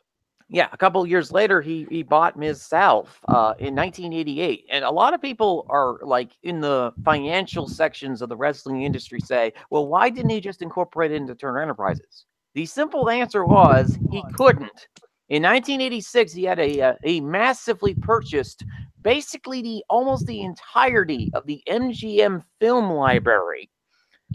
Speaker 4: Yeah, a couple of years later, he bought Mid-South in 1988. And a lot of people are like in the financial sections of the wrestling industry say, well, why didn't he just incorporate it into Turner Enterprises? The simple answer was he couldn't. In 1986, he had a massively purchased, basically almost the entirety of the MGM film library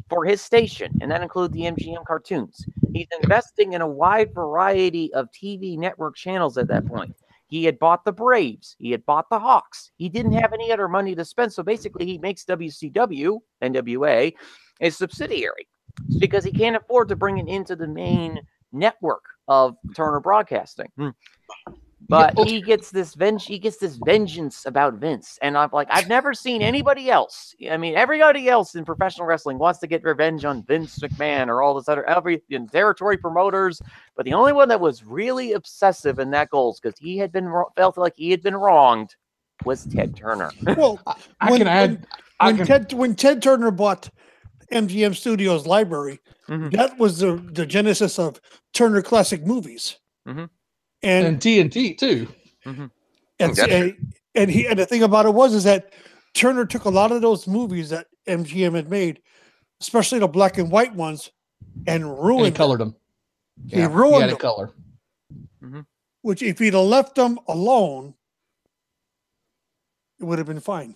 Speaker 4: for his station, and that includes the MGM cartoons. He's investing in a wide variety of TV network channels at that point. He had bought the Braves. He had bought the Hawks. He didn't have any other money to spend, so basically he makes WCW, NWA, a subsidiary because he can't afford to bring it into the main network of Turner Broadcasting. But he gets this vengeance about Vince. And I'm like, I've never seen anybody else. I mean, everybody else in professional wrestling wants to get revenge on Vince McMahon or all this other territory promoters. But the only one that was really obsessive in that goals, because he had been felt like he had been wronged, was Ted Turner.
Speaker 1: Well, when Ted Turner bought MGM Studios library, that was the genesis of Turner Classic Movies. And
Speaker 3: TNT too.
Speaker 1: And the thing about it is that Turner took a lot of those movies that MGM had made, especially the black and white ones, and ruined
Speaker 3: And he colored them.
Speaker 1: He ruined
Speaker 3: added
Speaker 1: them.
Speaker 3: color.
Speaker 1: Which, if he'd have left them alone, it would have been fine.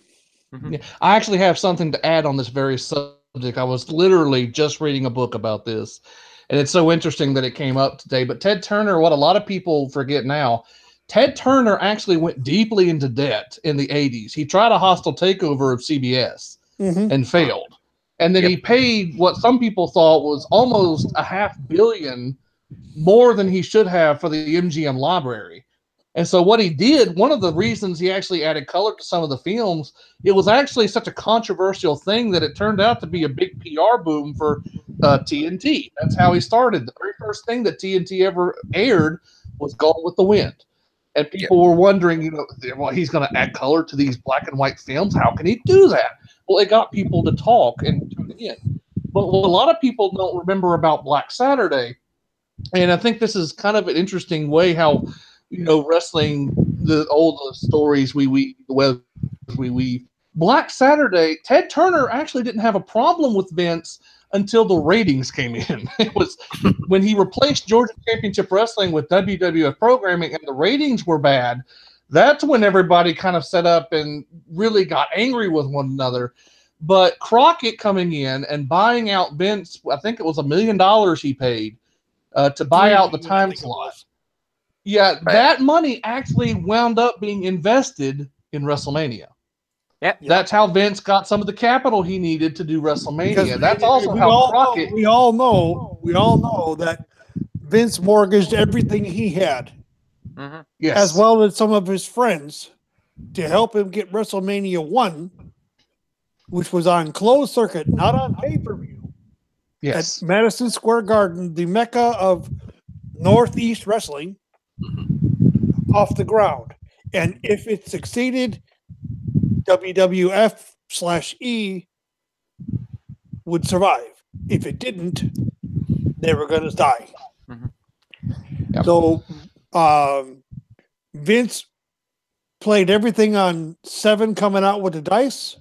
Speaker 3: Yeah. I actually have something to add on this very subject. I was literally just reading a book about this, and it's so interesting that it came up today. But Ted Turner, what a lot of people forget now, Ted Turner actually went deeply into debt in the 80s. He tried a hostile takeover of CBS and failed. And then he paid what some people thought was almost $500 million more than he should have for the MGM library. And so what he did, one of the reasons he actually added color to some of the films, it was actually such a controversial thing that it turned out to be a big PR boom for TNT. That's how he started. The very first thing that TNT ever aired was Gone with the Wind. And people were wondering, well, he's going to add color to these black and white films. How can he do that? Well, it got people to talk and tune in. But what a lot of people don't remember about Black Saturday, and I think this is kind of an interesting way how, wrestling, the old stories we weave. Black Saturday, Ted Turner actually didn't have a problem with Vince until the ratings came in. It was when he replaced Georgia Championship Wrestling with WWF programming and the ratings were bad. That's when everybody kind of set up and really got angry with one another. But Crockett coming in and buying out Vince, I think it was $1 million he paid to buy out the time slot. Yeah, that money actually wound up being invested in WrestleMania.
Speaker 4: Yeah,
Speaker 3: that's how Vince got some of the capital he needed to do WrestleMania.
Speaker 1: Because
Speaker 3: that's also how Crockett.
Speaker 1: We all know that Vince mortgaged everything he had,
Speaker 3: yes,
Speaker 1: as well as some of his friends, to help him get WrestleMania 1, which was on closed circuit, not on pay-per-view.
Speaker 3: Yes,
Speaker 1: at Madison Square Garden, the mecca of Northeast wrestling, off the ground. And if it succeeded, WWF/E would survive. If it didn't, they were going to die.
Speaker 3: Yep.
Speaker 1: So Vince played everything on 7 coming out with the dice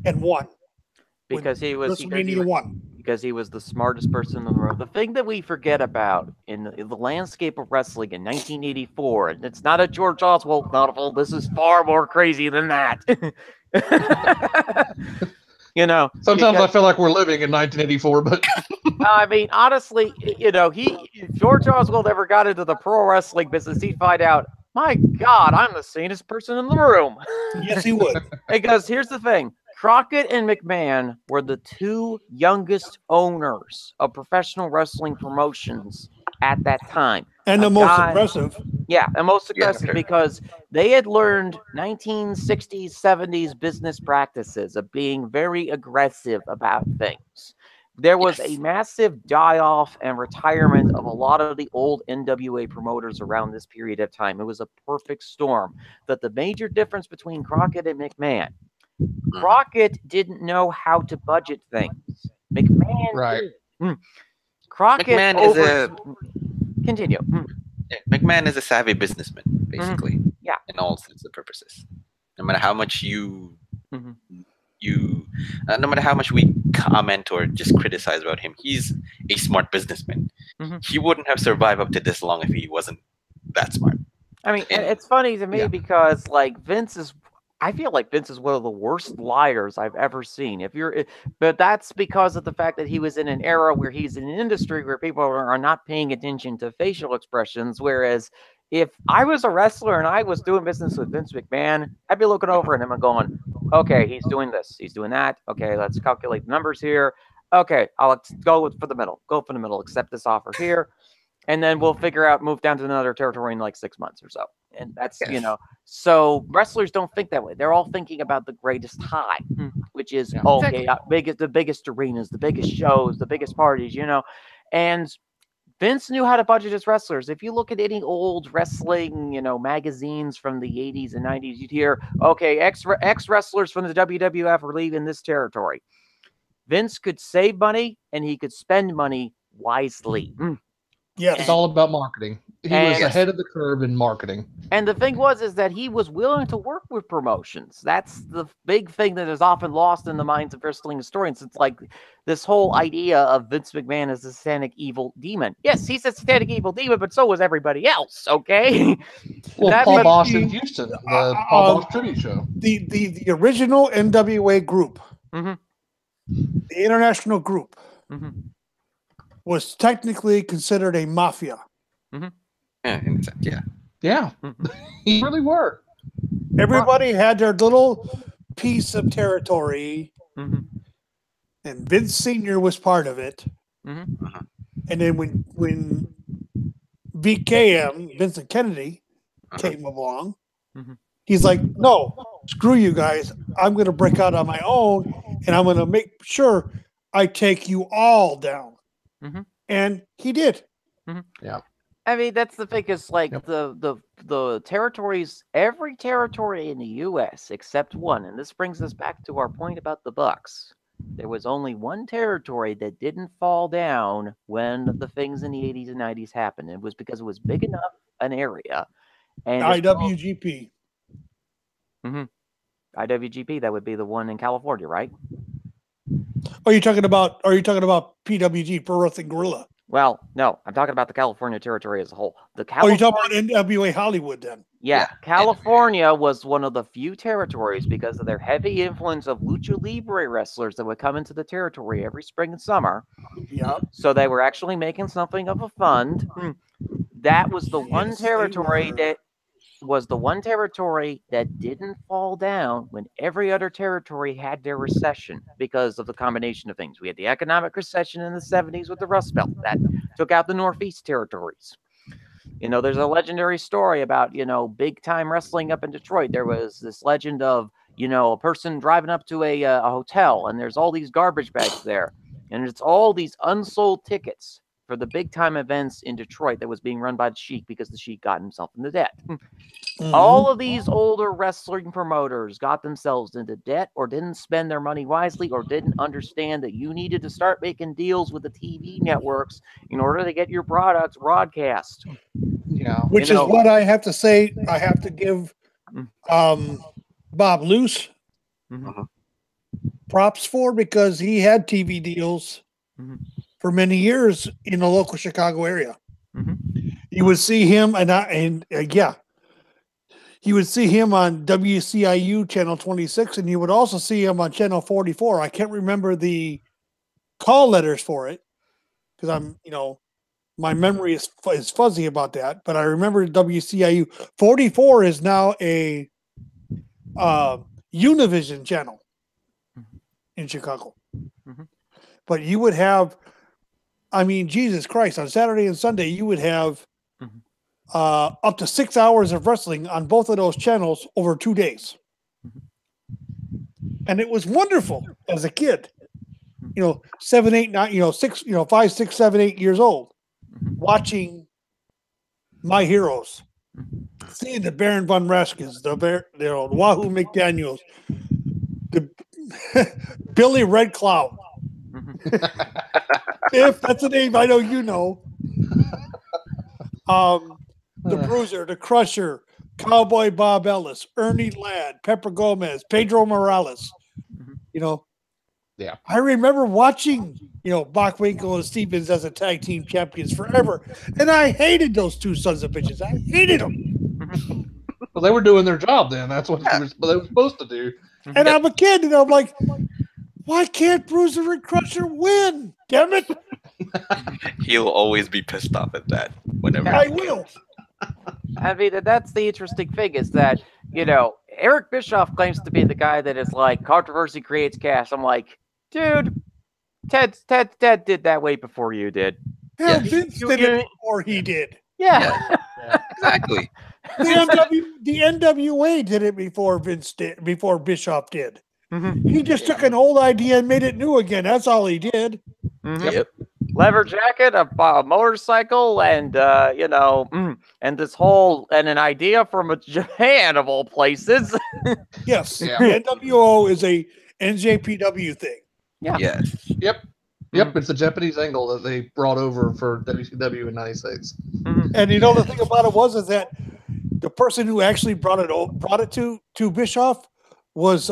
Speaker 1: and won.
Speaker 4: Because he was
Speaker 1: WrestleMania 1.
Speaker 4: Because he was the smartest person in the room. The thing that we forget about in the landscape of wrestling in 1984, and it's not a George Oswald novel, this is far more crazy than that.
Speaker 3: Sometimes I feel like we're living in 1984, but
Speaker 4: I mean, honestly, if George Oswald ever got into the pro wrestling business, he'd find out, my God, I'm the sanest person in the room.
Speaker 1: Yes, he would.
Speaker 4: Because here's the thing. Crockett and McMahon were the 2 youngest owners of professional wrestling promotions at that time.
Speaker 1: And the most aggressive.
Speaker 4: Yeah, the most aggressive because they had learned 1960s, 70s business practices of being very aggressive about things. There was a massive die-off and retirement of a lot of the old NWA promoters around this period of time. It was a perfect storm. But the major difference between Crockett and McMahon, Crockett didn't know how to budget things. McMahon did. Crockett continue.
Speaker 2: McMahon is a savvy businessman, basically.
Speaker 4: Yeah.
Speaker 2: In all sense of purposes. No matter how much no matter how much we comment or just criticize about him, he's a smart businessman. He wouldn't have survived up to this long if he wasn't that smart.
Speaker 4: I mean, it's funny to me because I feel like Vince is one of the worst liars I've ever seen. But that's because of the fact that he was in an era where he's in an industry where people are not paying attention to facial expressions. Whereas if I was a wrestler and I was doing business with Vince McMahon, I'd be looking over at him and going, okay, he's doing this, he's doing that. Okay, let's calculate the numbers here. Okay, I'll go for the middle. Go for the middle. Accept this offer here. And then we'll move down to another territory in like 6 months or so. And that's, so wrestlers don't think that way. They're all thinking about the greatest high, which is, the biggest arenas, the biggest shows, the biggest parties, And Vince knew how to budget his wrestlers. If you look at any old wrestling, magazines from the 80s and 90s, you'd hear, okay, X wrestlers from the WWF are leaving this territory. Vince could save money and he could spend money wisely.
Speaker 1: Yes.
Speaker 3: It's all about marketing. He was ahead of the curve in marketing.
Speaker 4: And the thing is that he was willing to work with promotions. That's the big thing that is often lost in the minds of wrestling historians. It's like this whole idea of Vince McMahon as a satanic evil demon. Yes, he's a satanic evil demon, but so was everybody else, okay?
Speaker 3: Well, Paul Bosch in Houston, the Paul Bosch tribute show.
Speaker 1: The original NWA group,
Speaker 4: Mm-hmm.
Speaker 1: the international group,
Speaker 4: Mm-hmm.
Speaker 1: was technically considered a mafia.
Speaker 4: Mm-hmm.
Speaker 2: Yeah, in a sense, yeah.
Speaker 3: Yeah, he really were.
Speaker 1: Everybody had their little piece of territory,
Speaker 4: Mm-hmm.
Speaker 1: and Vince Sr. was part of it.
Speaker 4: Mm-hmm.
Speaker 1: And then when VKM, Vincent Kennedy, came along,
Speaker 4: Mhm.
Speaker 1: he's like, no, screw you guys. I'm going to break out on my own, and I'm going to make sure I take you all down.
Speaker 4: Mhm.
Speaker 1: And he did.
Speaker 3: Yeah.
Speaker 4: I mean, that's the thing is like the territories, every territory in the U.S. except one, and this brings us back to our point about the Bucks. There was only one territory that didn't fall down when the things in the 80s and 90s happened. It was because it was big enough an area. And
Speaker 1: IWGP.
Speaker 4: IWGP, that would be the one in California, right?
Speaker 1: Are you talking about PWG, Pro Wrestling Guerrilla?
Speaker 4: Well, no, I'm talking about the California territory as a whole.
Speaker 1: Are you talking about NWA Hollywood then?
Speaker 4: Yeah, California was one of the few territories because of their heavy influence of lucha libre wrestlers that would come into the territory every spring and summer.
Speaker 1: Yeah.
Speaker 4: So they were actually making something of a fund. That was the one territory that didn't fall down when every other territory had their recession because of the combination of things. We had the economic recession in the 70s with the Rust Belt that took out the Northeast territories. You know, there's a legendary story about, big time wrestling up in Detroit. There was this legend of, a person driving up to a hotel and there's all these garbage bags there. And it's all these unsold tickets for the big time events in Detroit that was being run by the Sheik because the Sheik got himself into debt. Mm-hmm. All of these older wrestling promoters got themselves into debt or didn't spend their money wisely or didn't understand that you needed to start making deals with the TV networks in order to get your products broadcast.
Speaker 3: Yeah.
Speaker 1: Which is what I have to say. I have to give Bob Luce props for, because he had TV deals for many years in the local Chicago area. You would see him you would see him on WCIU channel 26, and you would also see him on channel 44. I can't remember the call letters for it because my memory is fuzzy about that, but I remember WCIU 44 is now a Univision channel in Chicago. But you would have, Jesus Christ, on Saturday and Sunday, you would have up to 6 hours of wrestling on both of those channels over 2 days. And it was wonderful as a kid. 7, 8, 9, 6, 5, 6, 7, 8 years old, watching my heroes, seeing the Baron von Raskins, the Wahoo McDaniels, the Billy Red Cloud. If that's a name I know you know. The Bruiser, the Crusher, Cowboy Bob Ellis, Ernie Ladd, Pepper Gomez, Pedro Morales.
Speaker 3: Yeah.
Speaker 1: I remember watching, Bockwinkel and Stevens as a tag team champions forever. And I hated those two sons of bitches. I hated them.
Speaker 3: Well, they were doing their job then. That's what they were supposed to do.
Speaker 1: And I'm a kid, and I'm like, why can't Bruiser and Crusher win? Damn it.
Speaker 2: He'll always be pissed off at that whenever
Speaker 1: I will.
Speaker 4: That's the interesting thing is that, Eric Bischoff claims to be the guy that is like, controversy creates cash. I'm like, dude, Ted did that way before you did.
Speaker 1: Yeah, Vince did it before he did.
Speaker 4: Yeah.
Speaker 2: Exactly.
Speaker 1: The NWA did it before Bischoff did. He just took an old idea and made it new again. That's all he did.
Speaker 2: Yep.
Speaker 4: Leather jacket, a motorcycle, and and this whole and an idea from Japan of all places.
Speaker 1: Yes, the NWO is a NJPW thing.
Speaker 4: Yeah.
Speaker 2: Yes.
Speaker 3: Yep. Yep, it's a Japanese angle that they brought over for WCW in '96.
Speaker 1: And the thing about it is that the person who actually brought it to Bischoff was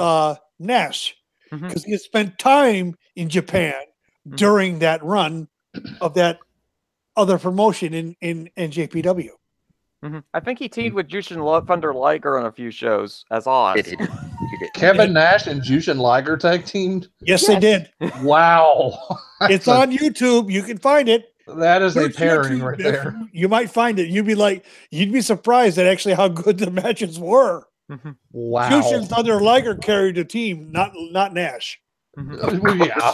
Speaker 1: Nash, because he had spent time in Japan during that run of that other promotion in JPW.
Speaker 4: I think he teamed with Jushin Thunder Liger on a few shows as Oz.
Speaker 2: He did.
Speaker 3: Kevin Nash and Jushin Liger tag teamed?
Speaker 1: Yes, they did.
Speaker 3: Wow.
Speaker 1: It's on YouTube. You can find it.
Speaker 3: That is a pairing right there.
Speaker 1: You might find it. You'd be surprised at actually how good the matches were.
Speaker 3: Wow.
Speaker 1: Jushin Thunder Liger carried the team, not Nash.
Speaker 3: Yeah.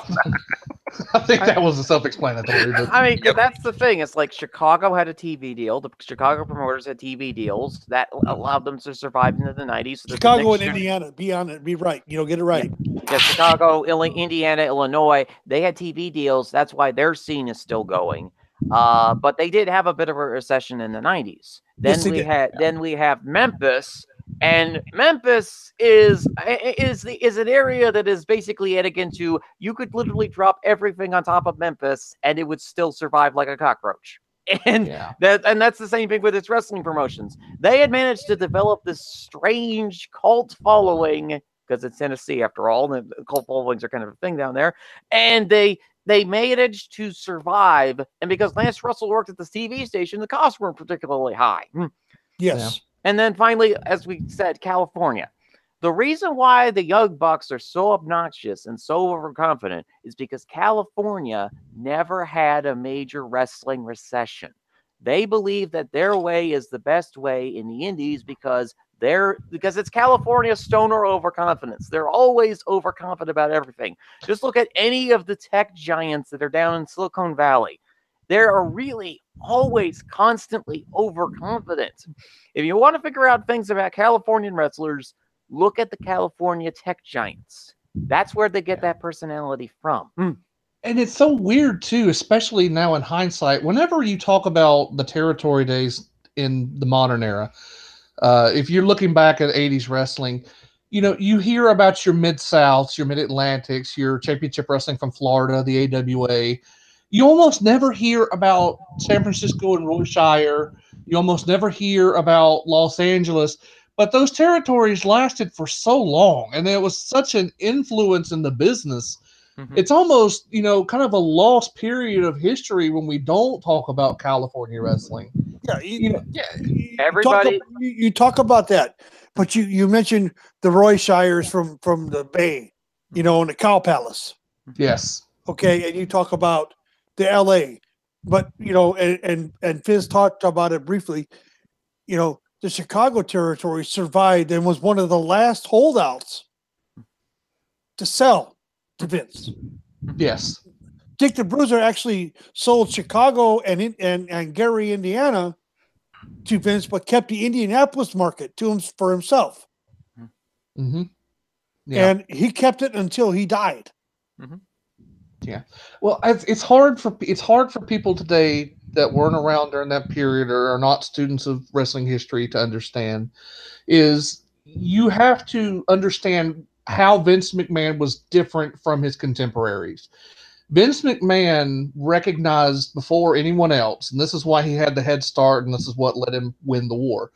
Speaker 3: I think that was self-explanatory. But...
Speaker 4: I mean, that's the thing. It's like Chicago had a TV deal. The Chicago promoters had TV deals that allowed them to survive into the 90s. So
Speaker 1: Chicago and Indiana, be right. Get it right.
Speaker 4: Yeah, Chicago, Indiana, Illinois, they had TV deals. That's why their scene is still going. But they did have a bit of a recession in the 90s. Then we have Memphis. And Memphis is an area that is basically elegant to, you could literally drop everything on top of Memphis and it would still survive like a cockroach. And that's the same thing with its wrestling promotions. They had managed to develop this strange cult following, because it's Tennessee after all, and the cult followings are kind of a thing down there. And they managed to survive. And because Lance Russell worked at this TV station, the costs weren't particularly high.
Speaker 1: Yes.
Speaker 3: Yeah.
Speaker 4: And then finally, as we said, California. The reason why the Young Bucks are so obnoxious and so overconfident is because California never had a major wrestling recession. They believe that their way is the best way in the Indies because it's California stoner overconfidence. They're always overconfident about everything. Just look at any of the tech giants that are down in Silicon Valley. They are really always constantly overconfident. If you want to figure out things about Californian wrestlers, look at the California tech giants. That's where they get that personality from.
Speaker 3: And it's so weird, too, especially now in hindsight. Whenever you talk about the territory days in the modern era, if you're looking back at 80s wrestling, you hear about your Mid-Souths, your Mid-Atlantics, your championship wrestling from Florida, the AWA. You almost never hear about San Francisco and Royshire. You almost never hear about Los Angeles. But those territories lasted for so long, and it was such an influence in the business. It's almost, kind of a lost period of history when we don't talk about California wrestling.
Speaker 1: Yeah,
Speaker 4: everybody.
Speaker 1: You talk about that, but you mentioned the Royshires from the Bay, and the Cow Palace.
Speaker 3: Yes.
Speaker 1: Okay, and you talk about the LA, but and Fizz talked about it briefly. The Chicago territory survived and was one of the last holdouts to sell to Vince.
Speaker 3: Yes,
Speaker 1: Dick the Bruiser actually sold Chicago and Gary, Indiana, to Vince, but kept the Indianapolis market to him for himself.
Speaker 3: Yeah.
Speaker 1: And he kept it until he died.
Speaker 3: Yeah. Well, it's hard for people today that weren't around during that period or are not students of wrestling history to understand. Is you have to understand how Vince McMahon was different from his contemporaries. Vince McMahon recognized before anyone else, and this is why he had the head start, and this is what let him win the war.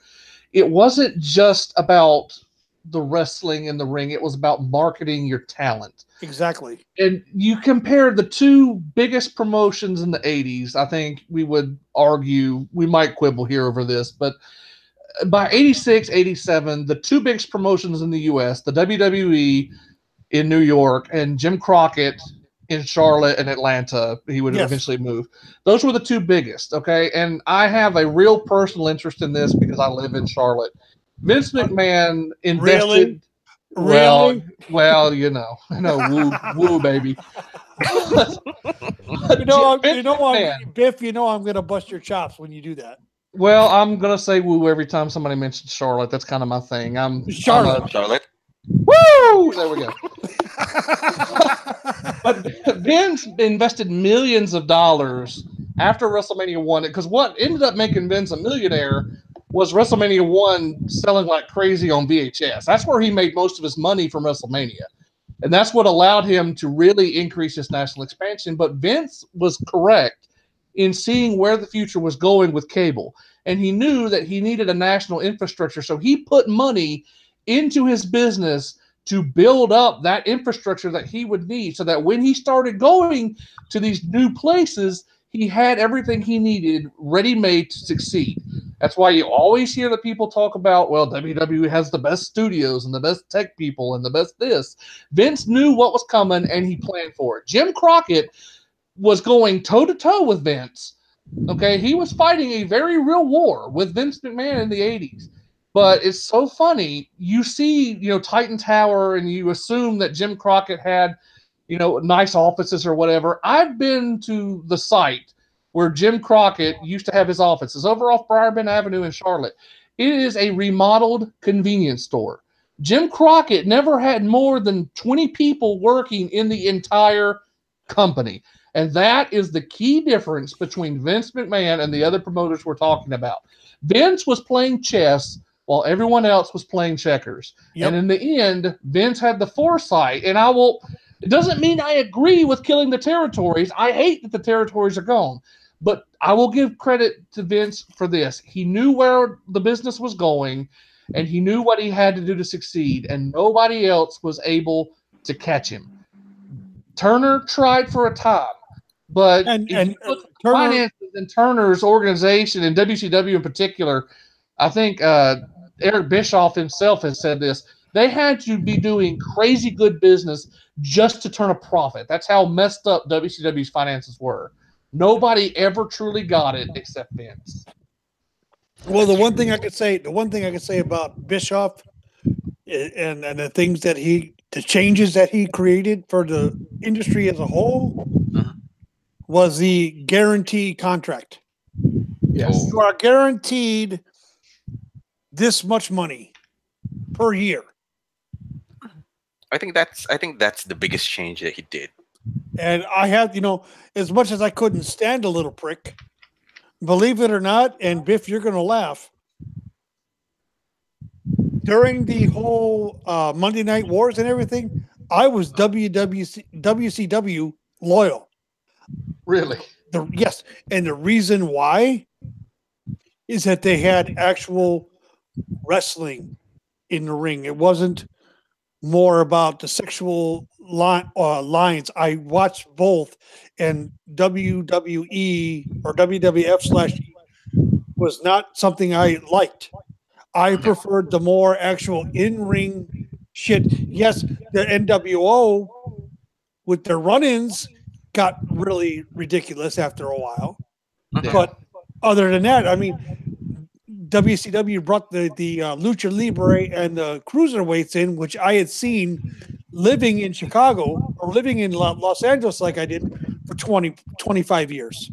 Speaker 3: It wasn't just about the wrestling in the ring. It was about marketing your talent.
Speaker 1: Exactly.
Speaker 3: And you compare the two biggest promotions in the 80s, I think we would argue, we might quibble here over this, but by 86, 87, the two biggest promotions in the U.S., the WWE in New York and Jim Crockett in Charlotte and Atlanta, he would eventually move. Those were the two biggest, okay? And I have a real personal interest in this because I live in Charlotte. Vince McMahon invested...
Speaker 1: Really?
Speaker 3: Well, woo, baby.
Speaker 1: Biff, I'm going to bust your chops when you do that.
Speaker 3: Well, I'm going to say woo every time somebody mentions Charlotte. That's kind of my thing.
Speaker 2: Charlotte.
Speaker 3: Woo! There we go. But Vince invested millions of dollars after WrestleMania 1, because what ended up making Vince a millionaire was WrestleMania 1 selling like crazy on VHS. That's where he made most of his money from WrestleMania. And that's what allowed him to really increase his national expansion. But Vince was correct in seeing where the future was going with cable. And he knew that he needed a national infrastructure. So he put money into his business to build up that infrastructure that he would need so that when he started going to these new places, he had everything he needed ready-made to succeed. That's why you always hear the people talk about, well, WWE has the best studios and the best tech people and the best this. Vince knew what was coming and he planned for it. Jim Crockett was going toe-to-toe with Vince. Okay, he was fighting a very real war with Vince McMahon in the 80s. But it's so funny. You see, Titan Tower, and you assume that Jim Crockett had, nice offices or whatever. I've been to the site where Jim Crockett used to have his offices over off Briarbend Avenue in Charlotte. It is a remodeled convenience store. Jim Crockett never had more than 20 people working in the entire company. And that is the key difference between Vince McMahon and the other promoters we're talking about. Vince was playing chess while everyone else was playing checkers. Yep. And in the end, Vince had the foresight. And it doesn't mean I agree with killing the territories. I hate that the territories are gone. But I will give credit to Vince for this. He knew where the business was going, and he knew what he had to do to succeed. And nobody else was able to catch him. Turner tried for a time. But if you look at the finances in Turner's organization and WCW in particular, I think Eric Bischoff himself has said this. They had to be doing crazy good business just to turn a profit. That's how messed up WCW's finances were. Nobody ever truly got it except Vince.
Speaker 1: Well, the one thing I could say about Bischoff and the changes that he created for the industry as a whole was the guarantee contract.
Speaker 3: Yes.
Speaker 1: You are guaranteed this much money per year.
Speaker 2: I think that's the biggest change that he did.
Speaker 1: And I have, as much as I couldn't stand a little prick, believe it or not, and Biff, you're going to laugh. During the whole Monday Night Wars and everything, I was WCW loyal.
Speaker 3: Really?
Speaker 1: Yes. And the reason why is that they had actual wrestling in the ring. It wasn't more about the sexual lines. I watched both, and WWE or WWF/E was not something I liked. I preferred the more actual in-ring shit. Yes, the NWO with their run-ins got really ridiculous after a while.
Speaker 3: Yeah.
Speaker 1: But other than that, I mean, WCW brought the Lucha Libre and the Cruiserweights in, which I had seen living in Chicago or living in Los Angeles like I did for 25 years.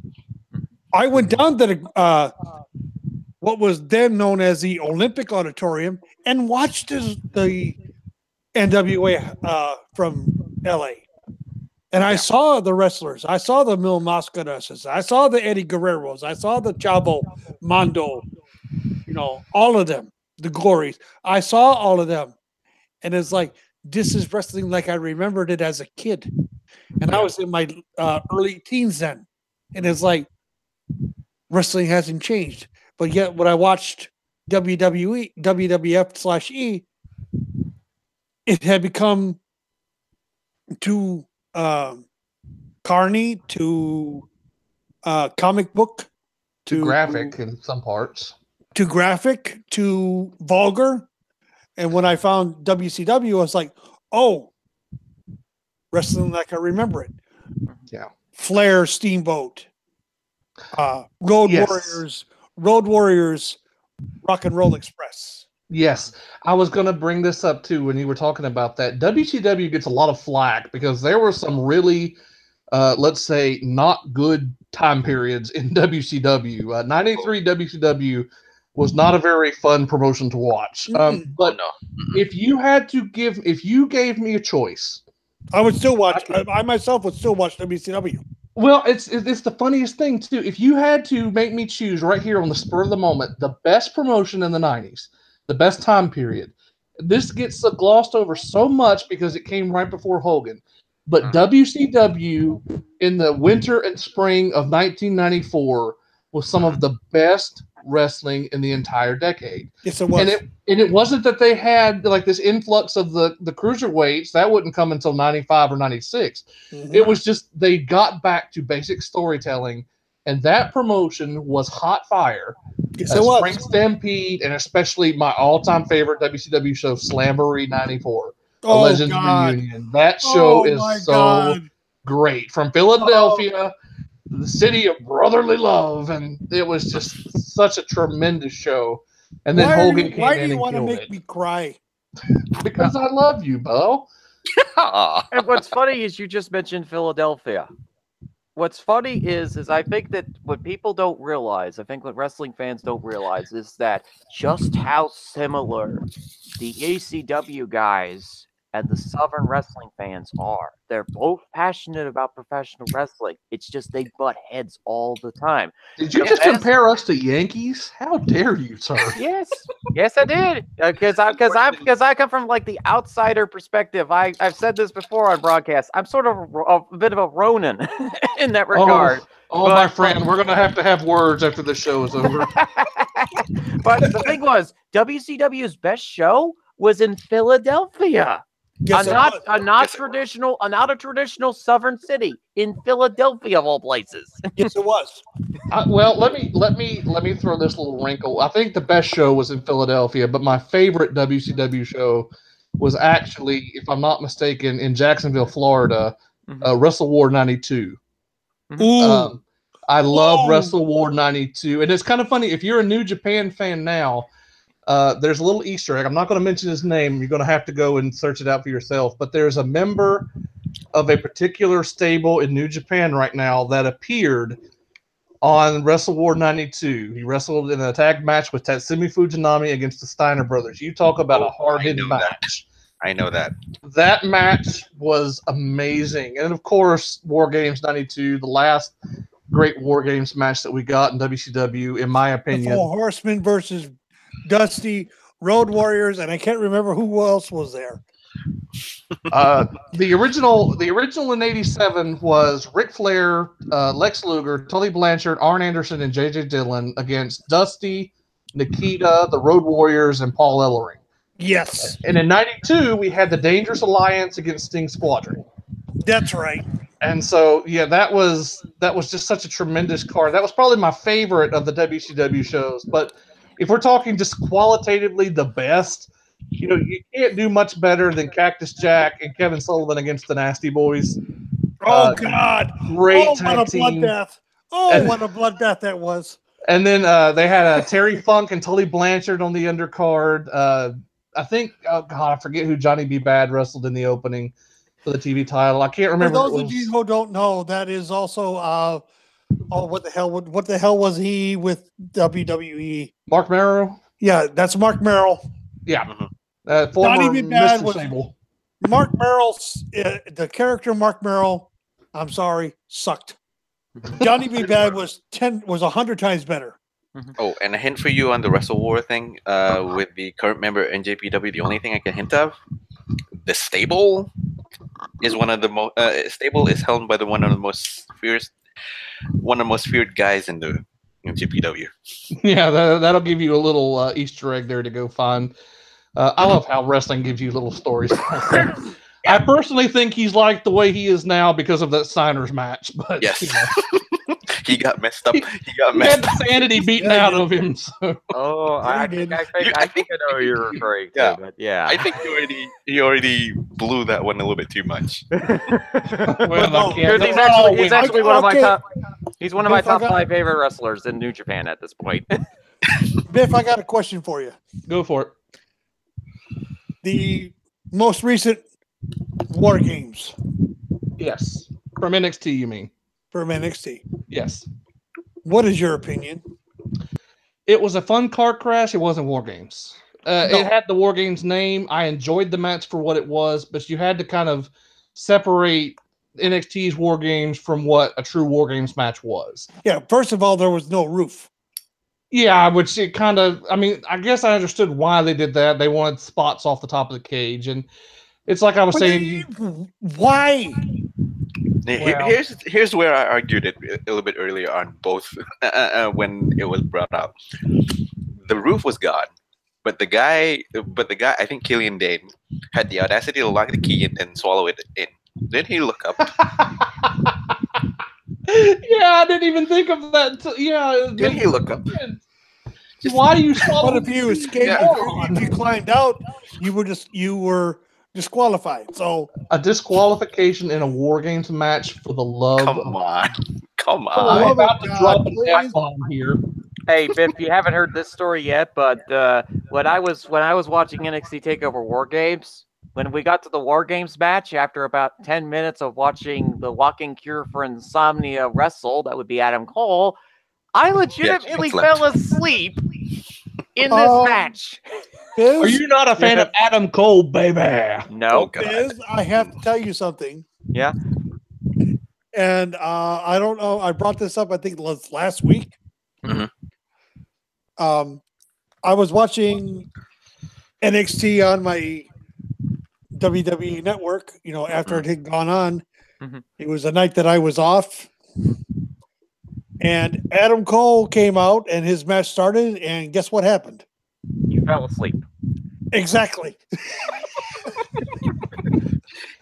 Speaker 1: I went down to the what was then known as the Olympic Auditorium and watched the NWA from LA. And I saw the wrestlers. I saw the Mil Mascaras. I saw the Eddie Guerreros. I saw the Chavo Mondo. All of them, the Glories. I saw all of them. And it's like, this is wrestling like I remembered it as a kid. And I was in my early teens then. And it's like, wrestling hasn't changed. But yet when I watched WWF/E, it had become too carny, too comic book,
Speaker 3: too graphic in some parts.
Speaker 1: Too graphic, too vulgar. And when I found WCW, I was like, oh, wrestling like I remember it.
Speaker 3: Yeah.
Speaker 1: Flair, Steamboat, Road Warriors, Rock and Roll Express.
Speaker 3: Yes. I was going to bring this up too when you were talking about that. WCW gets a lot of flack because there were some really, let's say, not good time periods in WCW. 93 WCW was not a very fun promotion to watch. But if you gave me a choice,
Speaker 1: I would still watch. I myself would still watch WCW.
Speaker 3: Well, it's the funniest thing too. If you had to make me choose right here on the spur of the moment, the best promotion in the 90s, the best time period, this gets glossed over so much because it came right before Hogan. But WCW in the winter and spring of 1994 was some of the best wrestling in the entire decade.
Speaker 1: Yes, it was.
Speaker 3: And it wasn't that they had like this influx of the cruiserweights. That wouldn't come until 95 or 96. It was just they got back to basic storytelling, and that promotion was hot fire.
Speaker 1: Yes, it was.
Speaker 3: Spring Stampede, and especially my all-time favorite WCW show, Slamboree 94. The Legends Reunion. That show is so great. From Philadelphia, the city of brotherly love, and it was just such a tremendous show. And then Hogan came in and killed it.
Speaker 1: Why do you want to make me cry?
Speaker 3: Because I love you, Bo.
Speaker 4: And what's funny is you just mentioned Philadelphia. What's funny is I think that what people don't realize, I think what wrestling fans don't realize, is that just how similar the ACW guys and the Southern wrestling fans are. They're both passionate about professional wrestling. It's just they butt heads all the time.
Speaker 3: Did you just compare us to Yankees? How dare you, sir?
Speaker 4: Yes, I did. Because I come from like the outsider perspective. I've said this before on broadcast. I'm sort of a bit of a Ronin in that regard.
Speaker 3: Oh, my friend, we're gonna have words after the show is over.
Speaker 4: But the thing was, WCW's best show was in Philadelphia.
Speaker 1: Yes,
Speaker 4: not a traditional Southern city, in Philadelphia of all places.
Speaker 1: Yes, it was.
Speaker 3: Well, let me throw this little wrinkle. I think the best show was in Philadelphia, but my favorite WCW show was actually, if I'm not mistaken, in Jacksonville, Florida, Wrestle War 92.
Speaker 1: Ooh.
Speaker 3: I love Wrestle War 92, and it's kind of funny if you're a New Japan fan now. There's a little Easter egg. I'm not going to mention his name. You're going to have to go and search it out for yourself. But there's a member of a particular stable in New Japan right now that appeared on Wrestle War 92. He wrestled in a tag match with Tatsumi Fujinami against the Steiner brothers. You talk about a hard-hitting match.
Speaker 2: I know that.
Speaker 3: That match was amazing. And, of course, War Games 92, the last great War Games match that we got in WCW, in my opinion.
Speaker 1: The Four Horsemen versus Dusty, Road Warriors, and I can't remember who else was there.
Speaker 3: The original in '87 was Ric Flair, Lex Luger, Tully Blanchard, Arn Anderson, and J.J. Dillon against Dusty, Nikita, the Road Warriors, and Paul Ellering.
Speaker 1: Yes.
Speaker 3: And in '92, we had the Dangerous Alliance against Sting Squadron.
Speaker 1: That's right.
Speaker 3: And so, yeah, that was just such a tremendous card. That was probably my favorite of the WCW shows. But if we're talking just qualitatively the best, you can't do much better than Cactus Jack and Kevin Sullivan against the Nasty Boys.
Speaker 1: Oh, God.
Speaker 3: Great
Speaker 1: tag what a
Speaker 3: team.
Speaker 1: Bloodbath. What a bloodbath that was.
Speaker 3: And then they had Terry Funk and Tully Blanchard on the undercard. I think, I forget who Johnny B. Bad wrestled in the opening for the TV title. I can't remember.
Speaker 1: For those of you who don't know, that is also what the hell was he with WWE?
Speaker 3: Mark Merrow?
Speaker 1: Yeah, that's Mark Merrill.
Speaker 3: Yeah. Former
Speaker 1: Johnny B. Bad
Speaker 3: Mr.
Speaker 1: was
Speaker 3: Sable.
Speaker 1: Mark Merrill's the character Mark Merrill, I'm sorry, sucked. Johnny B. Bad was 100 times better.
Speaker 2: Oh, and a hint for you on the Wrestle War thing with the current member NJPW. The only thing I can hint of, the stable is one of the most stable is held by one of the most feared guys in the NJPW.
Speaker 3: Yeah, that'll give you a little Easter egg there to go find. I love how wrestling gives you little stories. I personally think he's like the way he is now because of that Steiner's match. But
Speaker 2: yes. He got messed up. He
Speaker 3: had sanity beaten out of him. So.
Speaker 4: Oh, I think I know who you're referring to. But yeah,
Speaker 2: I think you already blew that one a little bit too much.
Speaker 4: He's actually one of my top. He's one of my top 5 favorite wrestlers in New Japan at this point.
Speaker 1: Biff, I got a question for you.
Speaker 3: Go for it.
Speaker 1: The most recent War Games.
Speaker 3: Yes. From NXT, you mean?
Speaker 1: From NXT.
Speaker 3: Yes.
Speaker 1: What is your opinion?
Speaker 3: It was a fun car crash. It wasn't War Games. It had the War Games name. I enjoyed the match for what it was, but you had to kind of separate NXT's War Games from what a true War Games match was.
Speaker 1: Yeah, first of all, there was no roof.
Speaker 3: Yeah, which it kind of, I mean, I guess I understood why they did that. They wanted spots off the top of the cage. And it's like I was saying,
Speaker 1: why?
Speaker 3: Well.
Speaker 2: Here's where I argued it a little bit earlier on both when it was brought up. The roof was gone, but the guy, I think Killian Dane, had the audacity to lock the key and then swallow it in. Then he look up.
Speaker 3: Yeah, I didn't even think of that.
Speaker 2: Then he look up.
Speaker 3: Why do you swallow?
Speaker 1: What if you escaped? If you climbed out, you were disqualified. So
Speaker 3: a disqualification in a War Games match for the love.
Speaker 2: Come on.
Speaker 3: I'm about to drop an F-bomb here.
Speaker 4: Hey, Biff, you haven't heard this story yet, but when I was watching NXT TakeOver War Games, when we got to the War Games match, after about 10 minutes of watching the walking cure for insomnia wrestle, that would be Adam Cole, I legitimately fell asleep in this match.
Speaker 1: Biz,
Speaker 3: are you not a fan of Adam Cole, baby?
Speaker 4: No.
Speaker 1: Biz, I have to tell you something.
Speaker 4: Yeah.
Speaker 1: And I don't know. I brought this up, I think, last week.
Speaker 2: Mhm.
Speaker 1: I was watching NXT on my WWE network, after it had gone on.
Speaker 4: Mhm.
Speaker 1: It was a night that I was off. And Adam Cole came out and his match started, and guess what happened?
Speaker 4: You fell asleep.
Speaker 1: Exactly.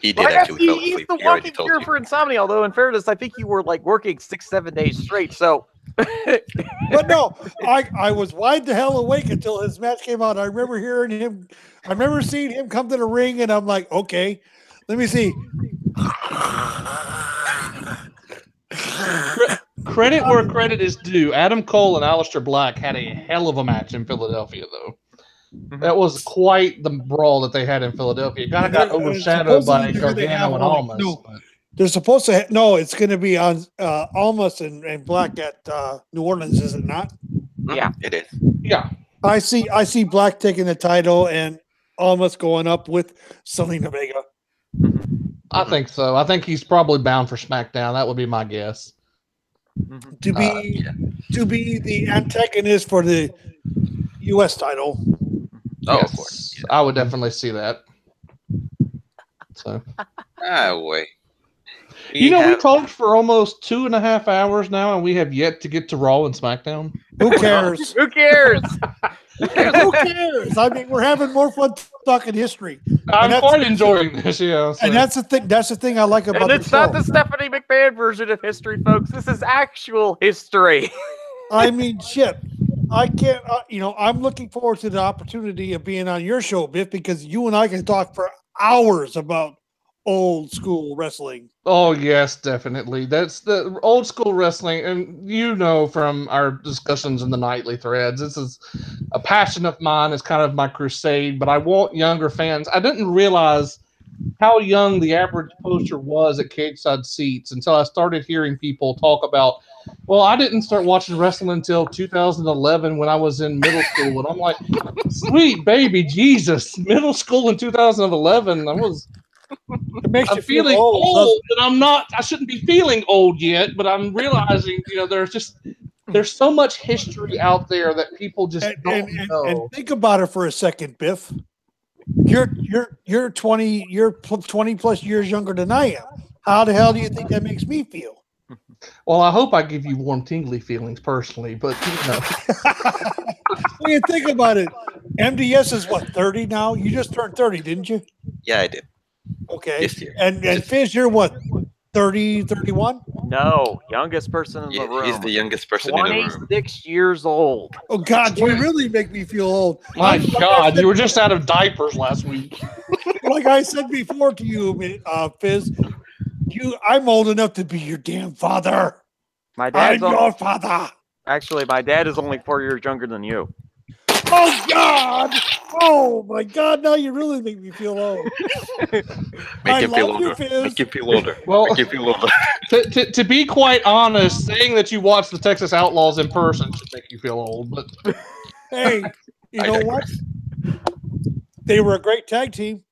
Speaker 2: He did actually fell
Speaker 4: He's
Speaker 2: asleep.
Speaker 4: the
Speaker 2: He already
Speaker 4: walking
Speaker 2: told
Speaker 4: cure
Speaker 2: you.
Speaker 4: for insomnia, although in fairness, I think you were like working 6-7 days straight, so...
Speaker 1: But no, I was wide the hell awake until his match came out. I remember seeing him come to the ring, and I'm like, okay, let me see.
Speaker 3: Credit where credit is due. Adam Cole and Aleister Black had a hell of a match in Philadelphia, though. That was quite the brawl that they had in Philadelphia. It kind of got overshadowed by Gargano and Almas.
Speaker 1: They're supposed to. No, it's going to be on Almas and Black at New Orleans, is it not?
Speaker 4: Yeah,
Speaker 2: it is.
Speaker 3: Yeah,
Speaker 1: I see Black taking the title and Almas going up with Selena Vega.
Speaker 3: I think so. I think he's probably bound for SmackDown. That would be my guess.
Speaker 1: To be the antagonist for the U.S. title.
Speaker 2: Oh,
Speaker 3: Yes,
Speaker 2: of course.
Speaker 3: I would definitely see that. So,
Speaker 2: Wait.
Speaker 3: we talked for almost 2.5 hours now, and we have yet to get to Raw and SmackDown.
Speaker 1: Who cares?
Speaker 4: Who cares?
Speaker 1: Who cares? I mean, we're having more fun talking history.
Speaker 3: I'm quite enjoying this, yeah. So.
Speaker 1: And that's the thing. That's the thing I like about
Speaker 4: And
Speaker 1: the
Speaker 4: it's
Speaker 1: show.
Speaker 4: not the Stephanie McMahon version of history, folks. This is actual history.
Speaker 1: I mean, shit. I can't. I'm looking forward to the opportunity of being on your show, Biff, because you and I can talk for hours about old school wrestling.
Speaker 3: Oh yes, definitely. That's the old school wrestling, and from our discussions in the nightly threads, this is a passion of mine. It's kind of my crusade, but I want younger fans. I didn't realize how young the average poster was at Cageside Seats until I started hearing people talk about, well, I didn't start watching wrestling until 2011 when I was in middle school, and I'm like, sweet baby Jesus, middle school in 2011. I'm feeling old, and I'm not. I shouldn't be feeling old yet, but I'm realizing, there's so much history out there that people just don't know.
Speaker 1: And think about it for a second, Biff. You're 20. You're 20 plus years younger than I am. How the hell do you think that makes me feel?
Speaker 3: Well, I hope I give you warm, tingly feelings personally, but
Speaker 1: When you think about it, MDS is what, 30 now? You just turned 30, didn't you?
Speaker 2: Yeah, I did.
Speaker 1: Okay.
Speaker 2: This year.
Speaker 1: And Fizz, you're what, 30, 31?
Speaker 4: No, youngest person in the room.
Speaker 2: He's the youngest person in the room.
Speaker 4: 26 years old.
Speaker 1: Oh, God, you really make me feel old.
Speaker 3: My God, you were just out of diapers last week.
Speaker 1: Like I said before to you, Fizz, I'm old enough to be your damn father.
Speaker 4: My dad's
Speaker 1: your father.
Speaker 4: Actually, my dad is only 4 years younger than you.
Speaker 1: Oh, God. Oh, my God. Now you really make me feel old.
Speaker 2: Make him feel older. Make him feel older.
Speaker 3: Well,
Speaker 2: make him feel older.
Speaker 3: To be quite honest, saying that you watched the Texas Outlaws in person should make you feel old. But
Speaker 1: hey, you know what? They were a great tag team.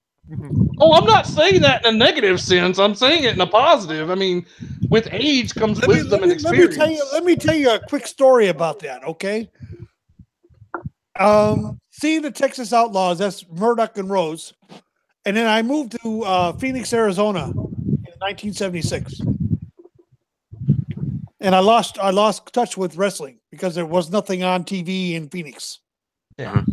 Speaker 3: Oh, I'm not saying that in a negative sense. I'm saying it in a positive. I mean, with age comes wisdom and experience.
Speaker 1: Let me tell you a quick story about that, okay? Seeing the Texas Outlaws, that's Murdoch and Rose. And then I moved to Phoenix, Arizona in 1976. And I lost touch with wrestling because there was nothing on TV in Phoenix.
Speaker 3: Yeah.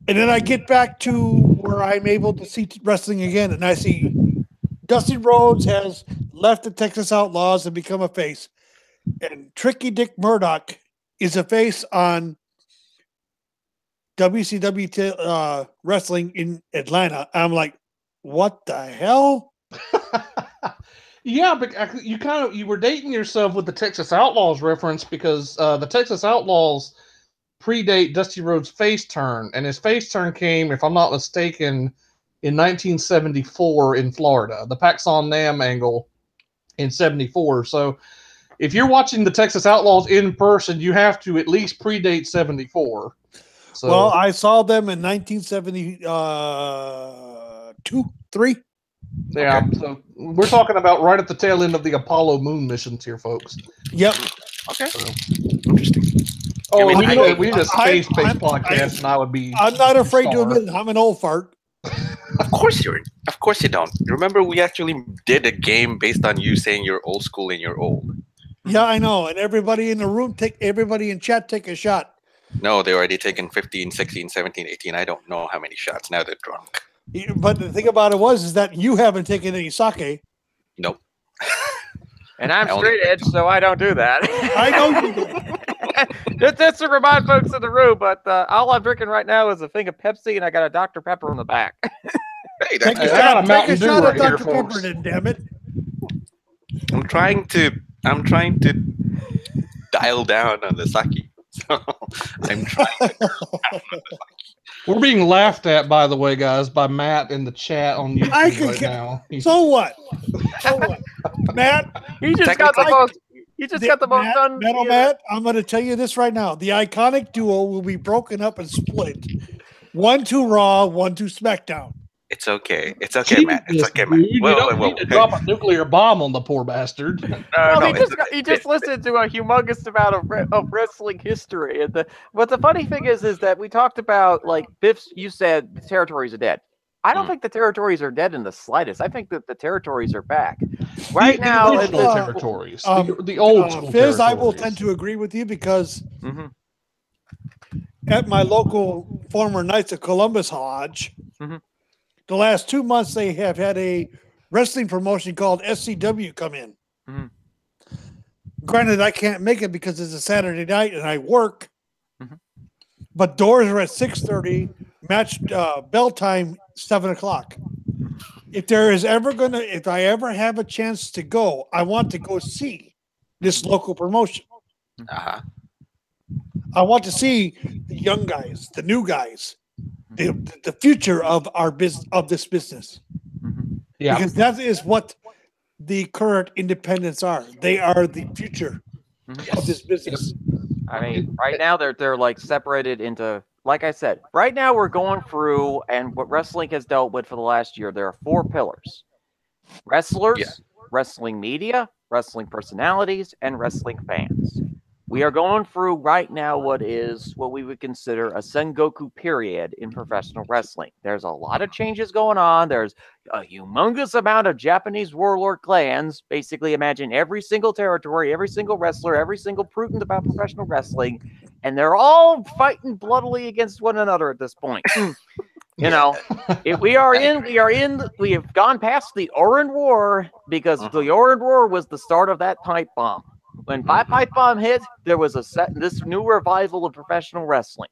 Speaker 1: And then I get back to where I'm able to see wrestling again, and I see Dusty Rhodes has left the Texas Outlaws and become a face. And Tricky Dick Murdoch is a face on WCW wrestling in Atlanta. I'm like, what the hell?
Speaker 3: Yeah, but you were dating yourself with the Texas Outlaws reference because the Texas Outlaws predate Dusty Rhodes' face turn, and his face turn came, if I'm not mistaken, in 1974 in Florida, the Paxson Nam angle in 74. So if you're watching the Texas Outlaws in person, you have to at least predate 74. So,
Speaker 1: well, I saw them in 1972, 3.
Speaker 3: Yeah, okay. So we're talking about right at the tail end of the Apollo moon missions here, folks.
Speaker 1: Yep.
Speaker 2: Okay. So, interesting.
Speaker 3: Oh, we need a space-based podcast, and I would be.
Speaker 1: I'm not afraid to admit I'm an old fart.
Speaker 2: Of course you don't. Remember, we actually did a game based on you saying you're old school and you're old.
Speaker 1: Yeah, I know. And everybody in the room, everybody in chat, take a shot.
Speaker 2: No, they already taken 15, 16, 17, 18. I don't know how many shots. Now they're drunk.
Speaker 1: But the thing about it is that you haven't taken any sake.
Speaker 2: Nope.
Speaker 4: And I'm straight edge, so I don't do that.
Speaker 1: I know you do.
Speaker 4: Just to remind folks in the room, but all I'm drinking right now is a thing of Pepsi, and I got a Dr. Pepper in the back.
Speaker 2: Hey,
Speaker 1: take a shot of Dr. Pepper, then, damn it.
Speaker 2: I'm trying to dial down on the sake. So I'm trying.
Speaker 3: We're being laughed at, by the way, guys, by Matt in the chat on YouTube right now.
Speaker 1: So what? Matt?
Speaker 4: He just got the most. You just got the most done.
Speaker 1: Matt, I'm going to tell you this right now. The iconic duo will be broken up and split. 1 to Raw, 1 to SmackDown.
Speaker 2: It's okay. It's okay, Matt. It's okay, Matt.
Speaker 3: You don't need to drop a nuclear bomb on the poor bastard.
Speaker 4: He just listened to a humongous amount of wrestling history. But the funny thing is that we talked about, like, Biff's, you said the territories are dead. I don't think the territories are dead in the slightest. I think that the territories are back. Right now,
Speaker 3: the territories. The old school
Speaker 1: Fizz, I will tend to agree with you because at my local former Knights of Columbus Lodge, the last 2 months they have had a wrestling promotion called SCW come in. Granted, I can't make it because it's a Saturday night and I work, but doors are at 6:30, match bell time 7 o'clock. If I ever have a chance to go, I want to go see this local promotion. I want to see the young guys, the new guys, the future of our business, of this business. Yeah, because that is what the current independents are. They are the future of this business.
Speaker 4: I mean, right now they're like separated into, like I said, right now we're going through, and what wrestling has dealt with for the last year, there are 4 pillars: wrestlers, wrestling media, wrestling personalities, and wrestling fans. We are going through right now what we would consider a Sengoku period in professional wrestling. There's a lot of changes going on. There's a humongous amount of Japanese warlord clans. Basically, imagine every single territory, every single wrestler, every single prudent about professional wrestling, and they're all fighting bloodily against one another at this point. You know, we have gone past the Oran War, because the Oran War was the start of that pipe bomb. When pipe bomb hit, there was this new revival of professional wrestling.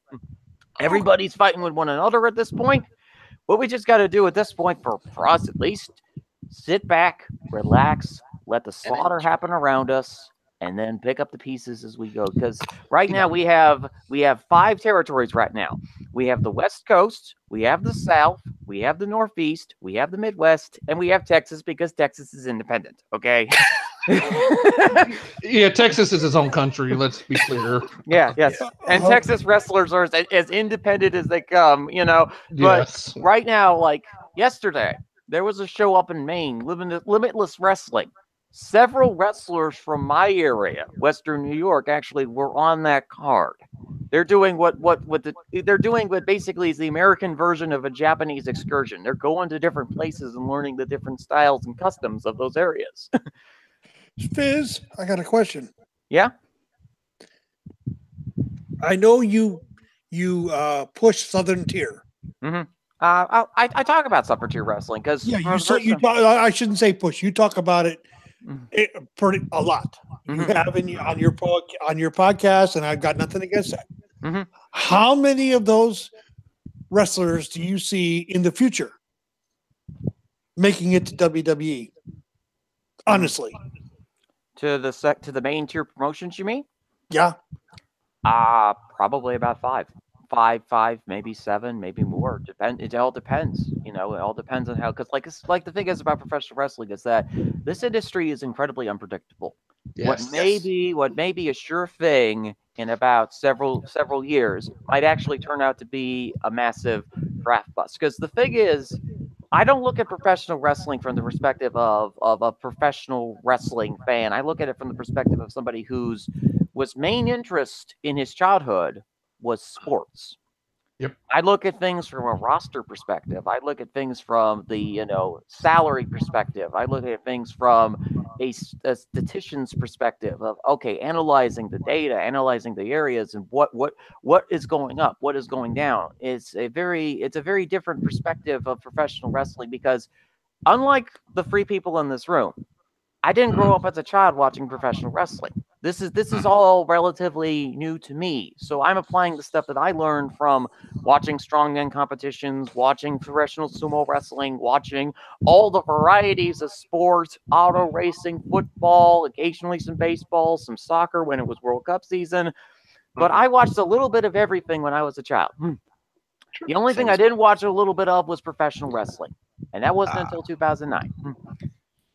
Speaker 4: Everybody's fighting with one another at this point. What we just got to do at this point, for us at least, sit back, relax, let the slaughter happen around us, and then pick up the pieces as we go. Because right now we have 5 territories right now. We have the West Coast, we have the South, we have the Northeast, we have the Midwest, and we have Texas, because Texas is independent. Okay.
Speaker 3: Yeah, Texas is its own country. Let's be clear.
Speaker 4: Yes, and Texas wrestlers are as independent as they come. You know, but right now, like yesterday, there was a show up in Maine, Limitless Wrestling. several wrestlers from my area, Western New York, actually were on that card. They're doing they're doing what basically is the American version of a Japanese excursion. They're going to different places and learning the different styles and customs of those areas.
Speaker 1: Fizz, I got a question.
Speaker 4: Yeah.
Speaker 1: I know you push Southern Tier.
Speaker 4: Mm-hmm. I talk about upper tier wrestling because
Speaker 1: I shouldn't say push. You talk about it pretty a lot. You have on your podcast, and I've got nothing against that.
Speaker 4: Mm-hmm.
Speaker 1: How many of those wrestlers do you see in the future making it to WWE? Honestly,
Speaker 4: to the main tier promotions, you mean?
Speaker 1: Yeah.
Speaker 4: Probably about five, maybe 7, maybe more. It all depends. It all depends on how. Because like the thing is about professional wrestling is that this industry is incredibly unpredictable.
Speaker 3: Yes.
Speaker 4: What may be a sure thing in about several years might actually turn out to be a massive draft bust. Because the thing is, I don't look at professional wrestling from the perspective of a professional wrestling fan. I look at it from the perspective of somebody whose main interest in his childhood was sports.
Speaker 3: Yep.
Speaker 4: I look at things from a roster perspective. I look at things from the salary perspective. I look at things from a statistician's perspective of analyzing the data, analyzing the areas, and what is going up, what is going down. It's a very different perspective of professional wrestling because unlike the 3 people in this room, I didn't grow up as a child watching professional wrestling. This is all relatively new to me. So I'm applying the stuff that I learned from watching strongman competitions, watching professional sumo wrestling, watching all the varieties of sports, auto racing, football, occasionally some baseball, some soccer when it was World Cup season. But I watched a little bit of everything when I was a child. The only thing I didn't watch a little bit of was professional wrestling. And that wasn't until 2009.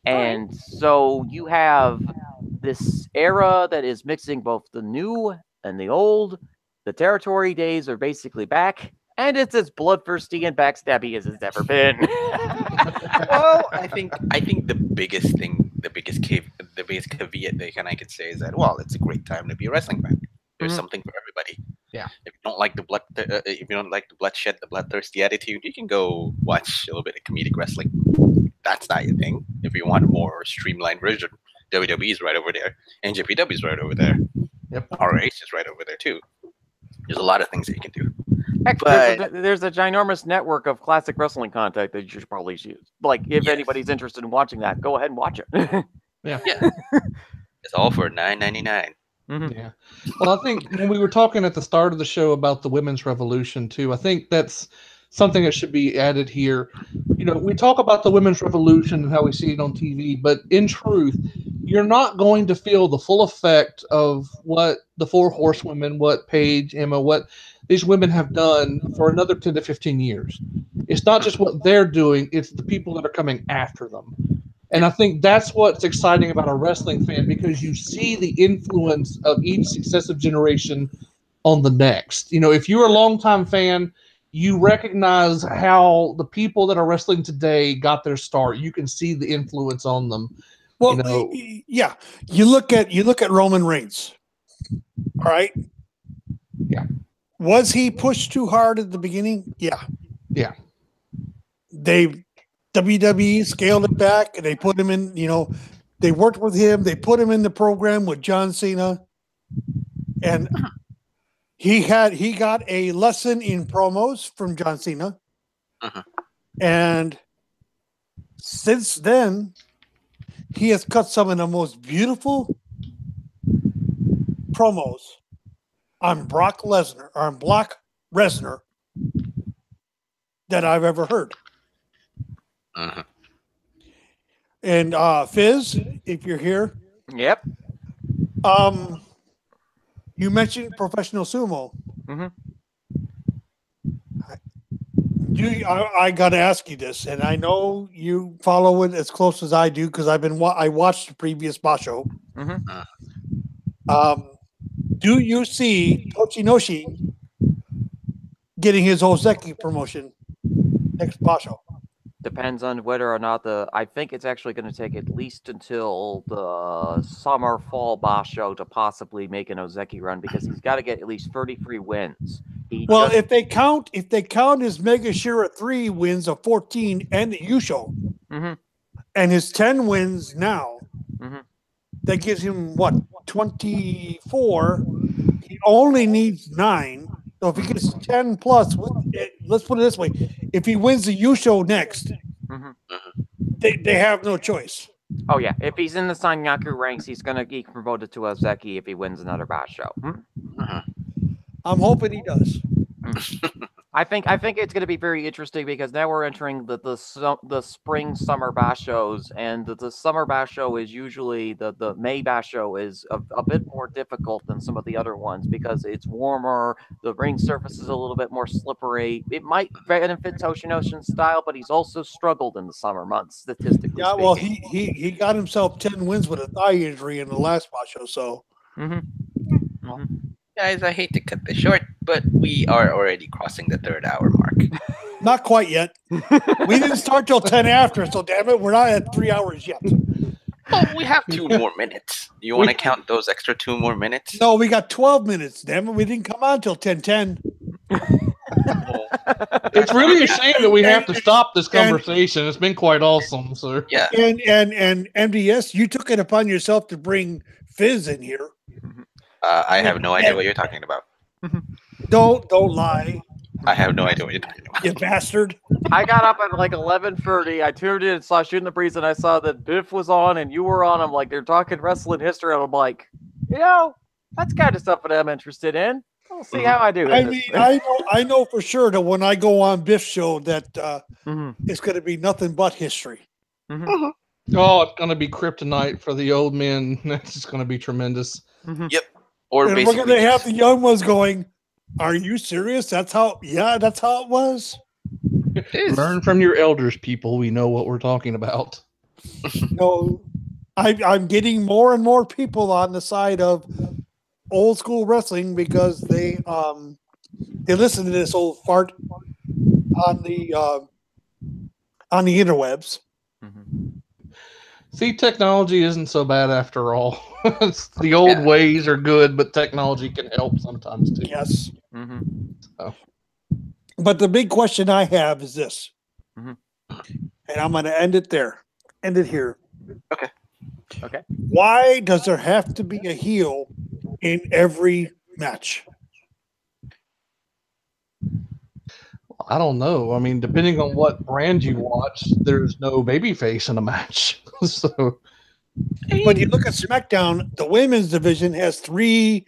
Speaker 4: And so you have this era that is mixing both the new and the old. The territory days are basically back, and it's as bloodthirsty and backstabby as it's ever been.
Speaker 2: Well, I think the biggest caveat I could say is that it's a great time to be a wrestling fan. There's something for everybody.
Speaker 3: Yeah. If
Speaker 2: you don't like the bloodshed, the bloodthirsty attitude, you can go watch a little bit of comedic wrestling. That's not your thing. If you want a more streamlined version, WWE's right over there, and NJPW's right over there.
Speaker 3: Yep.
Speaker 2: ROH is right over there too. There's a lot of things that you can do.
Speaker 4: Heck, there's a ginormous network of classic wrestling content that you should probably use. Like, if anybody's interested in watching that, go ahead and watch it.
Speaker 2: Yeah. It's all for $9.99.
Speaker 3: Yeah. Well, I think when we were talking at the start of the show about the women's revolution too, I think that's something that should be added here. We talk about the women's revolution and how we see it on TV, but in truth, you're not going to feel the full effect of what the 4 horsewomen, what Paige, Emma, what these women have done for another 10 to 15 years. It's not just what they're doing, it's the people that are coming after them. And I think that's what's exciting about a wrestling fan, because you see the influence of each successive generation on the next. If you're a longtime fan, you recognize how the people that are wrestling today got their start. You can see the influence on them.
Speaker 1: Well, yeah. You look at Roman Reigns. All right.
Speaker 3: Yeah.
Speaker 1: Was he pushed too hard at the beginning? Yeah.
Speaker 3: Yeah.
Speaker 1: WWE scaled it back, and they put him in, they worked with him. They put him in the program with John Cena, and he got a lesson in promos from John Cena. And since then, he has cut some of the most beautiful promos on Brock Lesnar that I've ever heard. And Fizz, if you're here,
Speaker 4: yep.
Speaker 1: You mentioned professional sumo. I got to ask you this, and I know you follow it as close as I do because I watched the previous Basho. Do you see Tochinoshi getting his Ozeki promotion next Basho?
Speaker 4: Depends on whether or not I think it's actually going to take at least until the summer fall Basho to possibly make an Ozeki run because he's got to get at least 33 wins.
Speaker 1: If they count his Mega Shira 3 wins of 14 and the Yusho, and his 10 wins now, that gives him what 24. He only needs 9. So if he gets 10 plus, let's put it this way: if he wins the Yusho next, they have no choice.
Speaker 4: Oh yeah, if he's in the Sanyaku ranks, he's gonna get promoted to Ozeki if he wins another Basho.
Speaker 1: I'm hoping he does.
Speaker 4: I think it's going to be very interesting because now we're entering the spring summer bashos, and the summer basho is usually the May basho is a bit more difficult than some of the other ones because it's warmer, the ring surface is a little bit more slippery. It might benefit Toshinoshin's style, but he's also struggled in the summer months statistically.
Speaker 1: Yeah, well, he got himself 10 wins with a thigh injury in the last basho, so.
Speaker 2: Guys, I hate to cut this short, but we are already crossing the 3rd hour mark.
Speaker 1: Not quite yet. We didn't start till 10 after, so damn it, we're not at 3 hours yet.
Speaker 2: Oh, we have 2 more minutes. You want to count those extra 2 more minutes?
Speaker 1: No, we got 12 minutes, damn it. We didn't come on till 10:10.
Speaker 3: It's really a shame that we have to stop this conversation. It's been quite awesome, sir.
Speaker 2: Yeah.
Speaker 1: And MDS, you took it upon yourself to bring Fizz in here.
Speaker 2: I have no idea what you're talking about.
Speaker 1: Don't lie.
Speaker 2: I have no idea what you're talking about.
Speaker 1: You bastard.
Speaker 4: I got up at like 11:30. I tuned in and saw Shootin' the Breeze, and I saw that Biff was on and you were on. I'm like, they're talking wrestling history. And I'm like, that's kind of stuff that I'm interested in. We'll see how I do.
Speaker 1: I mean, I know for sure that when I go on Biff's show that it's going to be nothing but history.
Speaker 3: Oh, it's going to be kryptonite for the old men. That's just going to be tremendous.
Speaker 2: Yep. Or
Speaker 1: and we're going to have the young ones going, are you serious? That's how it was.
Speaker 3: Learn from your elders, people. We know what we're talking about.
Speaker 1: No, I'm getting more and more people on the side of old school wrestling because they listen to this old fart on the interwebs.
Speaker 3: See, technology isn't so bad after all. The old ways are good, but technology can help sometimes too.
Speaker 1: Yes.
Speaker 3: So.
Speaker 1: But the big question I have is this, and I'm going to end it there. End it here.
Speaker 2: Okay.
Speaker 1: Why does there have to be a heel in every match?
Speaker 3: I don't know. I mean, depending on what brand you watch, there's no babyface in a match. So,
Speaker 1: but you look at SmackDown, the women's division has 3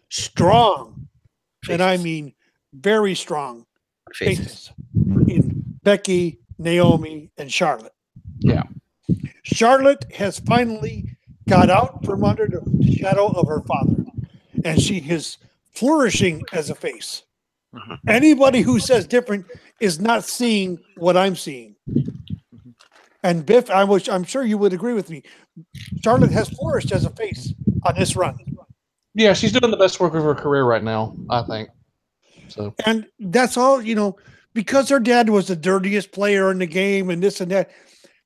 Speaker 1: strong, and I mean very strong faces in Becky, Naomi, and Charlotte.
Speaker 3: Yeah.
Speaker 1: Charlotte has finally got out from under the shadow of her father, and she is flourishing as a face. Anybody who says different is not seeing what I'm seeing. And Biff, I'm sure you would agree with me. Charlotte has flourished as a face on this run.
Speaker 3: Yeah, she's doing the best work of her career right now, I think. So,
Speaker 1: and that's all, because her dad was the dirtiest player in the game and this and that.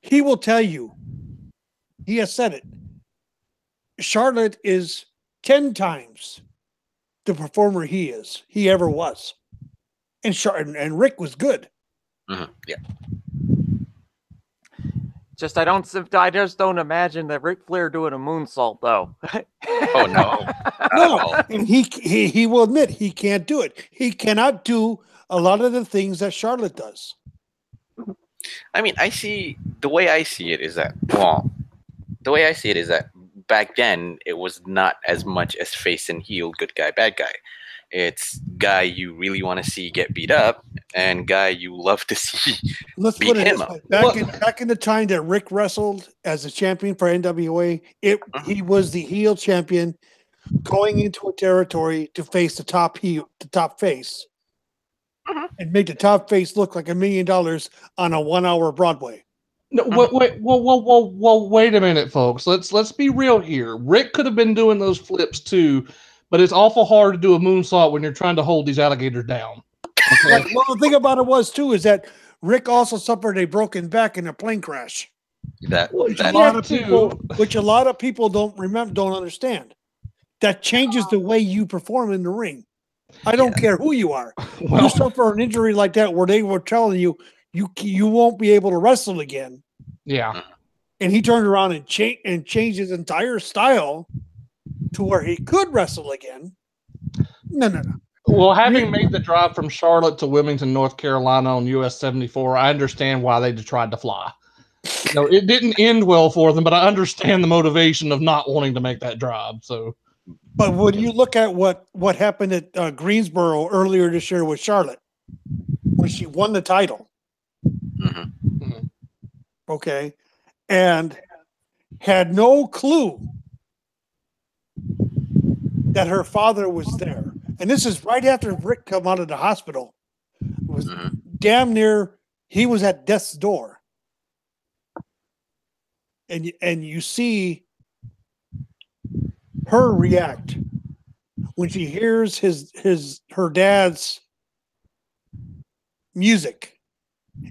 Speaker 1: He will tell you, he has said it. Charlotte is 10 times the performer he ever was. And Rick was good.
Speaker 2: Yeah.
Speaker 1: I
Speaker 4: just don't imagine that Ric Flair doing a moonsault though.
Speaker 2: Oh no.
Speaker 1: No. And he will admit he can't do it. He cannot do a lot of the things that Charlotte does.
Speaker 2: I mean, the way I see it is that back then it was not as much as face and heel, good guy, bad guy. It's guy you really want to see get beat up and guy you love to see beat him up.
Speaker 1: Back in the time that Rick wrestled as a champion for NWA, he was the heel champion going into a territory to face the top face, and make the top face look like $1 million on a 1-hour Broadway.
Speaker 3: No, wait a minute, folks. Let's be real here. Rick could have been doing those flips too, but it's awful hard to do a moonsault when you're trying to hold these alligators down. Okay?
Speaker 1: Well, the thing about it is that Rick also suffered a broken back in a plane crash, which a lot of people don't understand. That changes the way you perform in the ring. I don't care who you are. You suffer an injury like that where they were telling you won't be able to wrestle again.
Speaker 3: Yeah.
Speaker 1: And he turned around and changed his entire style to where he could wrestle again. No.
Speaker 3: Well, having made the drive from Charlotte to Wilmington, North Carolina on US 74, I understand why they tried to fly. It didn't end well for them, but I understand the motivation of not wanting to make that drive. So,
Speaker 1: but when you look at what happened at Greensboro earlier this year with Charlotte, when she won the title, okay, and had no clue that her father was there. And this is right after Rick come out of the hospital. It was damn near, he was at death's door. And you see her react when she hears her dad's music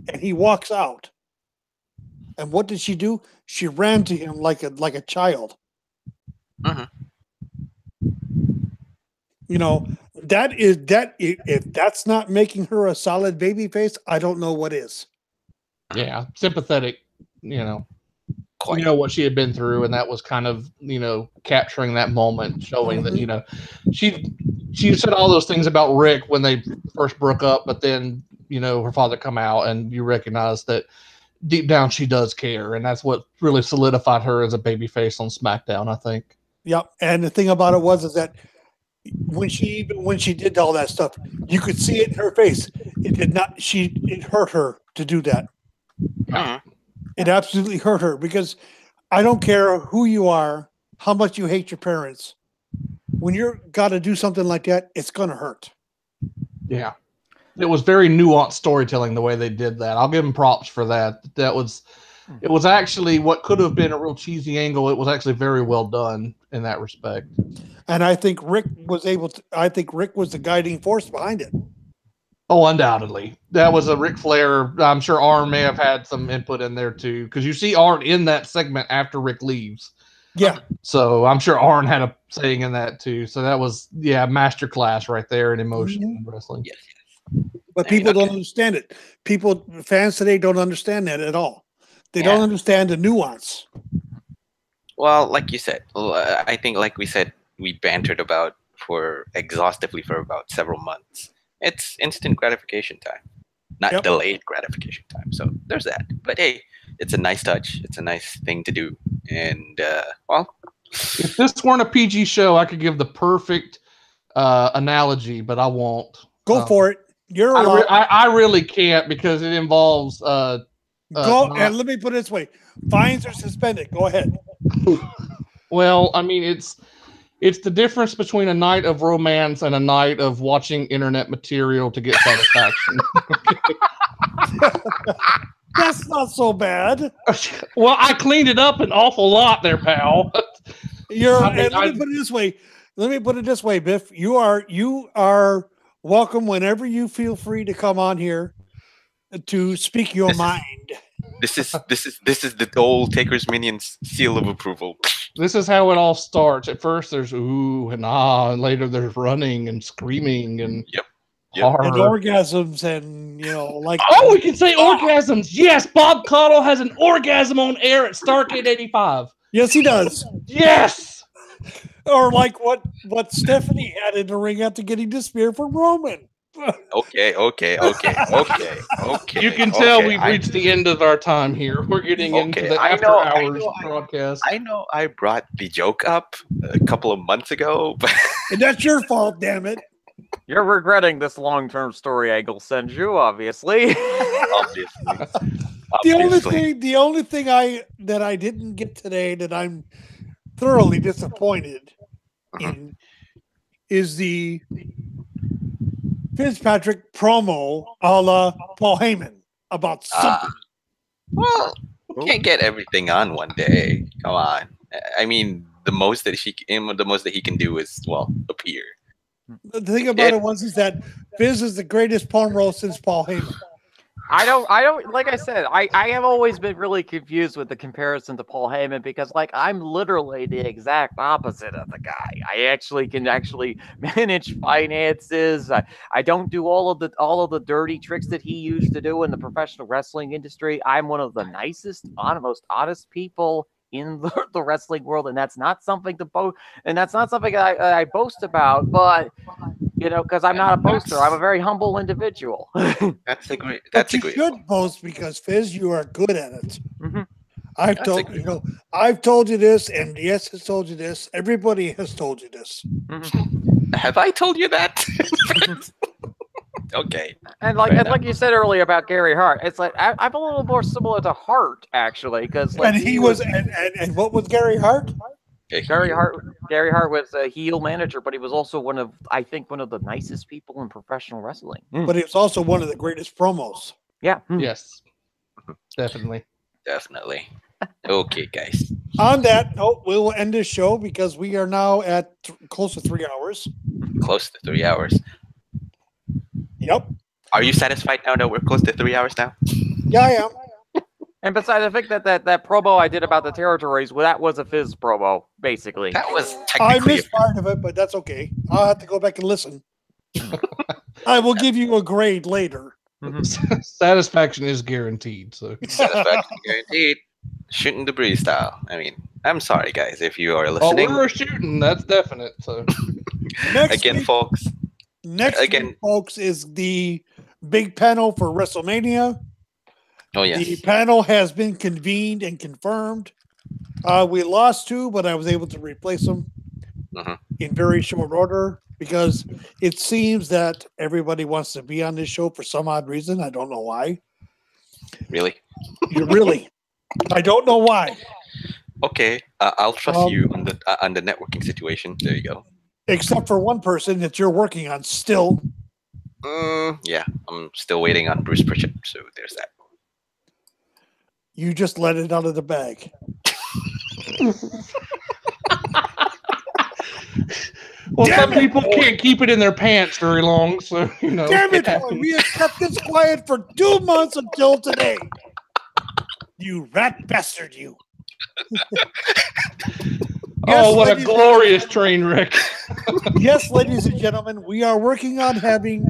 Speaker 1: and he walks out. And what did she do? She ran to him like a child. If that's not making her a solid baby face, I don't know what is.
Speaker 3: Yeah, sympathetic, what she had been through, and that was kind of, capturing that moment, showing that, she said all those things about Rick when they first broke up, but then, her father come out and you recognize that deep down she does care, and that's what really solidified her as a baby face on SmackDown, I think.
Speaker 1: Yep, and the thing about it is that when she did all that stuff, you could see it in her face. It hurt her to do that. It absolutely hurt her, because I don't care who you are, how much you hate your parents. When you're got to do something like that, it's going to hurt.
Speaker 3: Yeah. It was very nuanced storytelling the way they did that. I'll give them props for that. It was actually what could have been a real cheesy angle. It was actually very well done in that respect.
Speaker 1: And I think Rick was the guiding force behind it.
Speaker 3: Oh, undoubtedly. That was a Ric Flair. I'm sure Arn may have had some input in there too, because you see Arn in that segment after Rick leaves.
Speaker 1: Yeah.
Speaker 3: So I'm sure Arn had a saying in that too. So that was, masterclass right there in emotion in wrestling.
Speaker 2: Yes.
Speaker 1: But people don't understand it. Fans today don't understand that at all. They don't understand the nuance.
Speaker 2: Well, like you said, I think, like we said, we bantered about exhaustively for about several months. It's instant gratification time, not delayed gratification time. So there's that. But hey, it's a nice touch. It's a nice thing to do. And
Speaker 3: if this weren't a PG show, I could give the perfect analogy, but I won't.
Speaker 1: Go for it.
Speaker 3: I really can't, because it involves.
Speaker 1: And let me put it this way: fines are suspended. Go ahead.
Speaker 3: Well, I mean, it's the difference between a night of romance and a night of watching internet material to get satisfaction.
Speaker 1: That's not so bad.
Speaker 3: Well, I cleaned it up an awful lot there, pal.
Speaker 1: Let me put it this way, Biff. You are welcome whenever you feel free to come on here to speak your mind.
Speaker 2: This is the old Takers-Minion seal of approval.
Speaker 3: This is how it all starts. At first, there's ooh and ah, and later there's running and screaming and horror.
Speaker 1: And orgasms, and
Speaker 3: we can say orgasms. Yes, Bob Caudle has an orgasm on air at Starrcade 85.
Speaker 1: Yes, he does.
Speaker 3: Yes.
Speaker 1: Or like what Stephanie had in the ring after getting the spear from Roman.
Speaker 2: Okay.
Speaker 3: You can tell we've reached the end of our time here. We're getting into the after hours broadcast.
Speaker 2: I know I brought the joke up a couple of months ago, but
Speaker 1: and that's your fault, damn it.
Speaker 4: You're regretting this long-term story angle, Senju, obviously.
Speaker 1: The only thing that I didn't get today that I'm thoroughly disappointed in is the Fitzpatrick promo a la Paul Heyman about something.
Speaker 2: Well, you can't get everything on one day. Come on. I mean, the most that he can do is appear.
Speaker 1: The thing about it is that Fizz is the greatest promo since Paul Heyman.
Speaker 4: I don't, like I said, I have always been really confused with the comparison to Paul Heyman because, like, I'm literally the exact opposite of the guy. I actually can manage finances. I don't do all of the dirty tricks that he used to do in the professional wrestling industry. I'm one of the nicest, most honest people in the wrestling world, and that's not something to boast, and that's not something I boast about, but because I'm not a boaster, I'm a very humble individual.
Speaker 2: That's a great.
Speaker 1: But
Speaker 2: That's a
Speaker 1: you
Speaker 2: great.
Speaker 1: should boast because Fizz, you are good at it.
Speaker 4: Mm-hmm.
Speaker 1: I've told you this, and yes has told you this. Everybody has told you this.
Speaker 4: Mm-hmm.
Speaker 2: Have I told you that? Okay.
Speaker 4: And like you said earlier about Gary Hart, it's like I'm a little more similar to Hart actually, because like
Speaker 1: and he was and what was Gary Hart?
Speaker 4: Gary Hart was a heel manager, but he was also one of the nicest people in professional wrestling.
Speaker 1: But he was also one of the greatest promos.
Speaker 4: Yeah.
Speaker 3: Yes. Definitely.
Speaker 2: Definitely. Okay, guys.
Speaker 1: On that note, we will end this show because we are now at close to 3 hours.
Speaker 2: Close to 3 hours.
Speaker 1: Yep.
Speaker 2: Are you satisfied now that we're close to 3 hours now?
Speaker 1: Yeah, I am.
Speaker 4: And besides, I think that promo I did about the territories, well, that was a Fizz promo, basically.
Speaker 2: That was
Speaker 1: I
Speaker 2: technically.
Speaker 1: missed part of it, but that's okay. I'll have to go back and listen. I will give you a grade later.
Speaker 4: Mm-hmm.
Speaker 3: Satisfaction is guaranteed. So
Speaker 2: Satisfaction guaranteed. Shooting the breeze style. I mean, I'm sorry, guys, if you are
Speaker 3: oh,
Speaker 2: listening.
Speaker 3: we're shooting. That's definite. So
Speaker 1: Next
Speaker 2: Again,
Speaker 1: week,
Speaker 2: folks.
Speaker 1: week, folks, is the big panel for WrestleMania.
Speaker 2: Oh, yes.
Speaker 1: The panel has been convened and confirmed. We lost 2, but I was able to replace them in very short order because it seems that everybody wants to be on this show for some odd reason. I don't know why.
Speaker 2: Really?
Speaker 1: Really? I don't know why.
Speaker 2: Okay. I'll trust you on the networking situation. There you go.
Speaker 1: Except for one person that you're working on still.
Speaker 2: Yeah. I'm still waiting on Bruce Pritchard, so there's that.
Speaker 1: You just let it out of the bag.
Speaker 3: well,
Speaker 1: Damn
Speaker 3: some
Speaker 1: it,
Speaker 3: people
Speaker 1: boy.
Speaker 3: can't keep it in their pants very long, so
Speaker 1: Damn it, boy. We have kept this quiet for 2 months until today. You rat bastard, you.
Speaker 3: Oh, what a
Speaker 1: ladies and
Speaker 3: glorious train wreck.
Speaker 1: Yes, ladies and gentlemen, we are working on having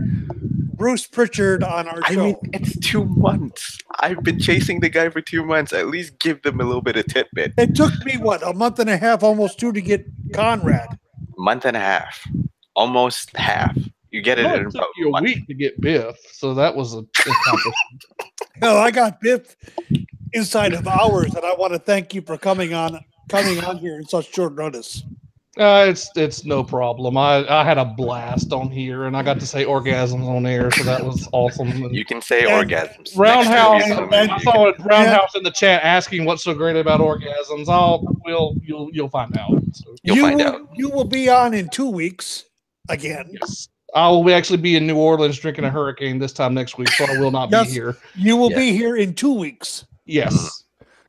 Speaker 1: Bruce Pritchard on our show.
Speaker 2: I mean, it's 2 months. I've been chasing the guy for 2 months. At least give them a little bit of tidbit.
Speaker 1: It took me, a month and a half, almost 2 to get Conrad.
Speaker 2: Month and a half. Almost half. You get it
Speaker 3: Well,
Speaker 2: in
Speaker 3: it took
Speaker 2: about
Speaker 3: you a
Speaker 2: month.
Speaker 3: week to get Biff, so that was an accomplishment.
Speaker 1: Hell, I got Biff inside of hours, and I want to thank you for coming on here in such short notice.
Speaker 3: It's no problem. I had a blast on here, and I got to say orgasms on air, so that was awesome. And
Speaker 2: You can say
Speaker 1: And
Speaker 2: orgasms.
Speaker 3: Roundhouse,
Speaker 2: Next time you
Speaker 1: and-
Speaker 3: I
Speaker 2: you
Speaker 3: saw
Speaker 2: can-
Speaker 3: a Roundhouse in the chat asking what's so great about orgasms. You'll find out. So,
Speaker 2: You'll find out.
Speaker 1: You will be on in 2 weeks again.
Speaker 3: yes, I will actually be in New Orleans drinking a hurricane this time next week, so I will not
Speaker 1: Yes.
Speaker 3: be here.
Speaker 1: You will
Speaker 2: Yes.
Speaker 1: be here in 2 weeks
Speaker 3: Yes,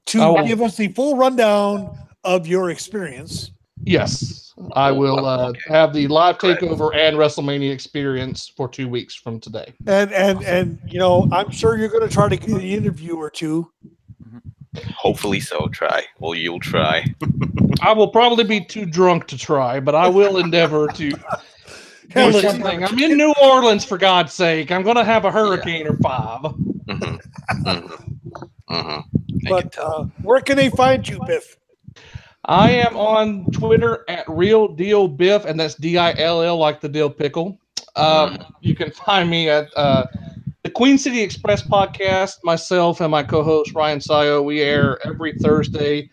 Speaker 1: to
Speaker 3: I will.
Speaker 1: give us the full rundown of your experience.
Speaker 3: yes, I will
Speaker 2: Okay.
Speaker 3: have the live
Speaker 2: Correct.
Speaker 3: takeover and WrestleMania experience for 2 weeks from today.
Speaker 1: And I'm sure you're going to try to get an interview or two.
Speaker 2: Hopefully so. Try. Well, you'll try.
Speaker 3: I will probably be too drunk to try, but I will endeavor to
Speaker 1: Hell,
Speaker 3: do
Speaker 1: listen,
Speaker 3: something. I'm in New Orleans, for God's sake. I'm going to have a hurricane or 5.
Speaker 2: I can
Speaker 1: but
Speaker 2: tell.
Speaker 1: where can they find you, Biff?
Speaker 3: I am on Twitter at Real Deal Biff, and that's DILL, like the dill pickle. You can find me at the Queen City Express podcast. Myself and my co-host Ryan Sayo, we air every Thursday.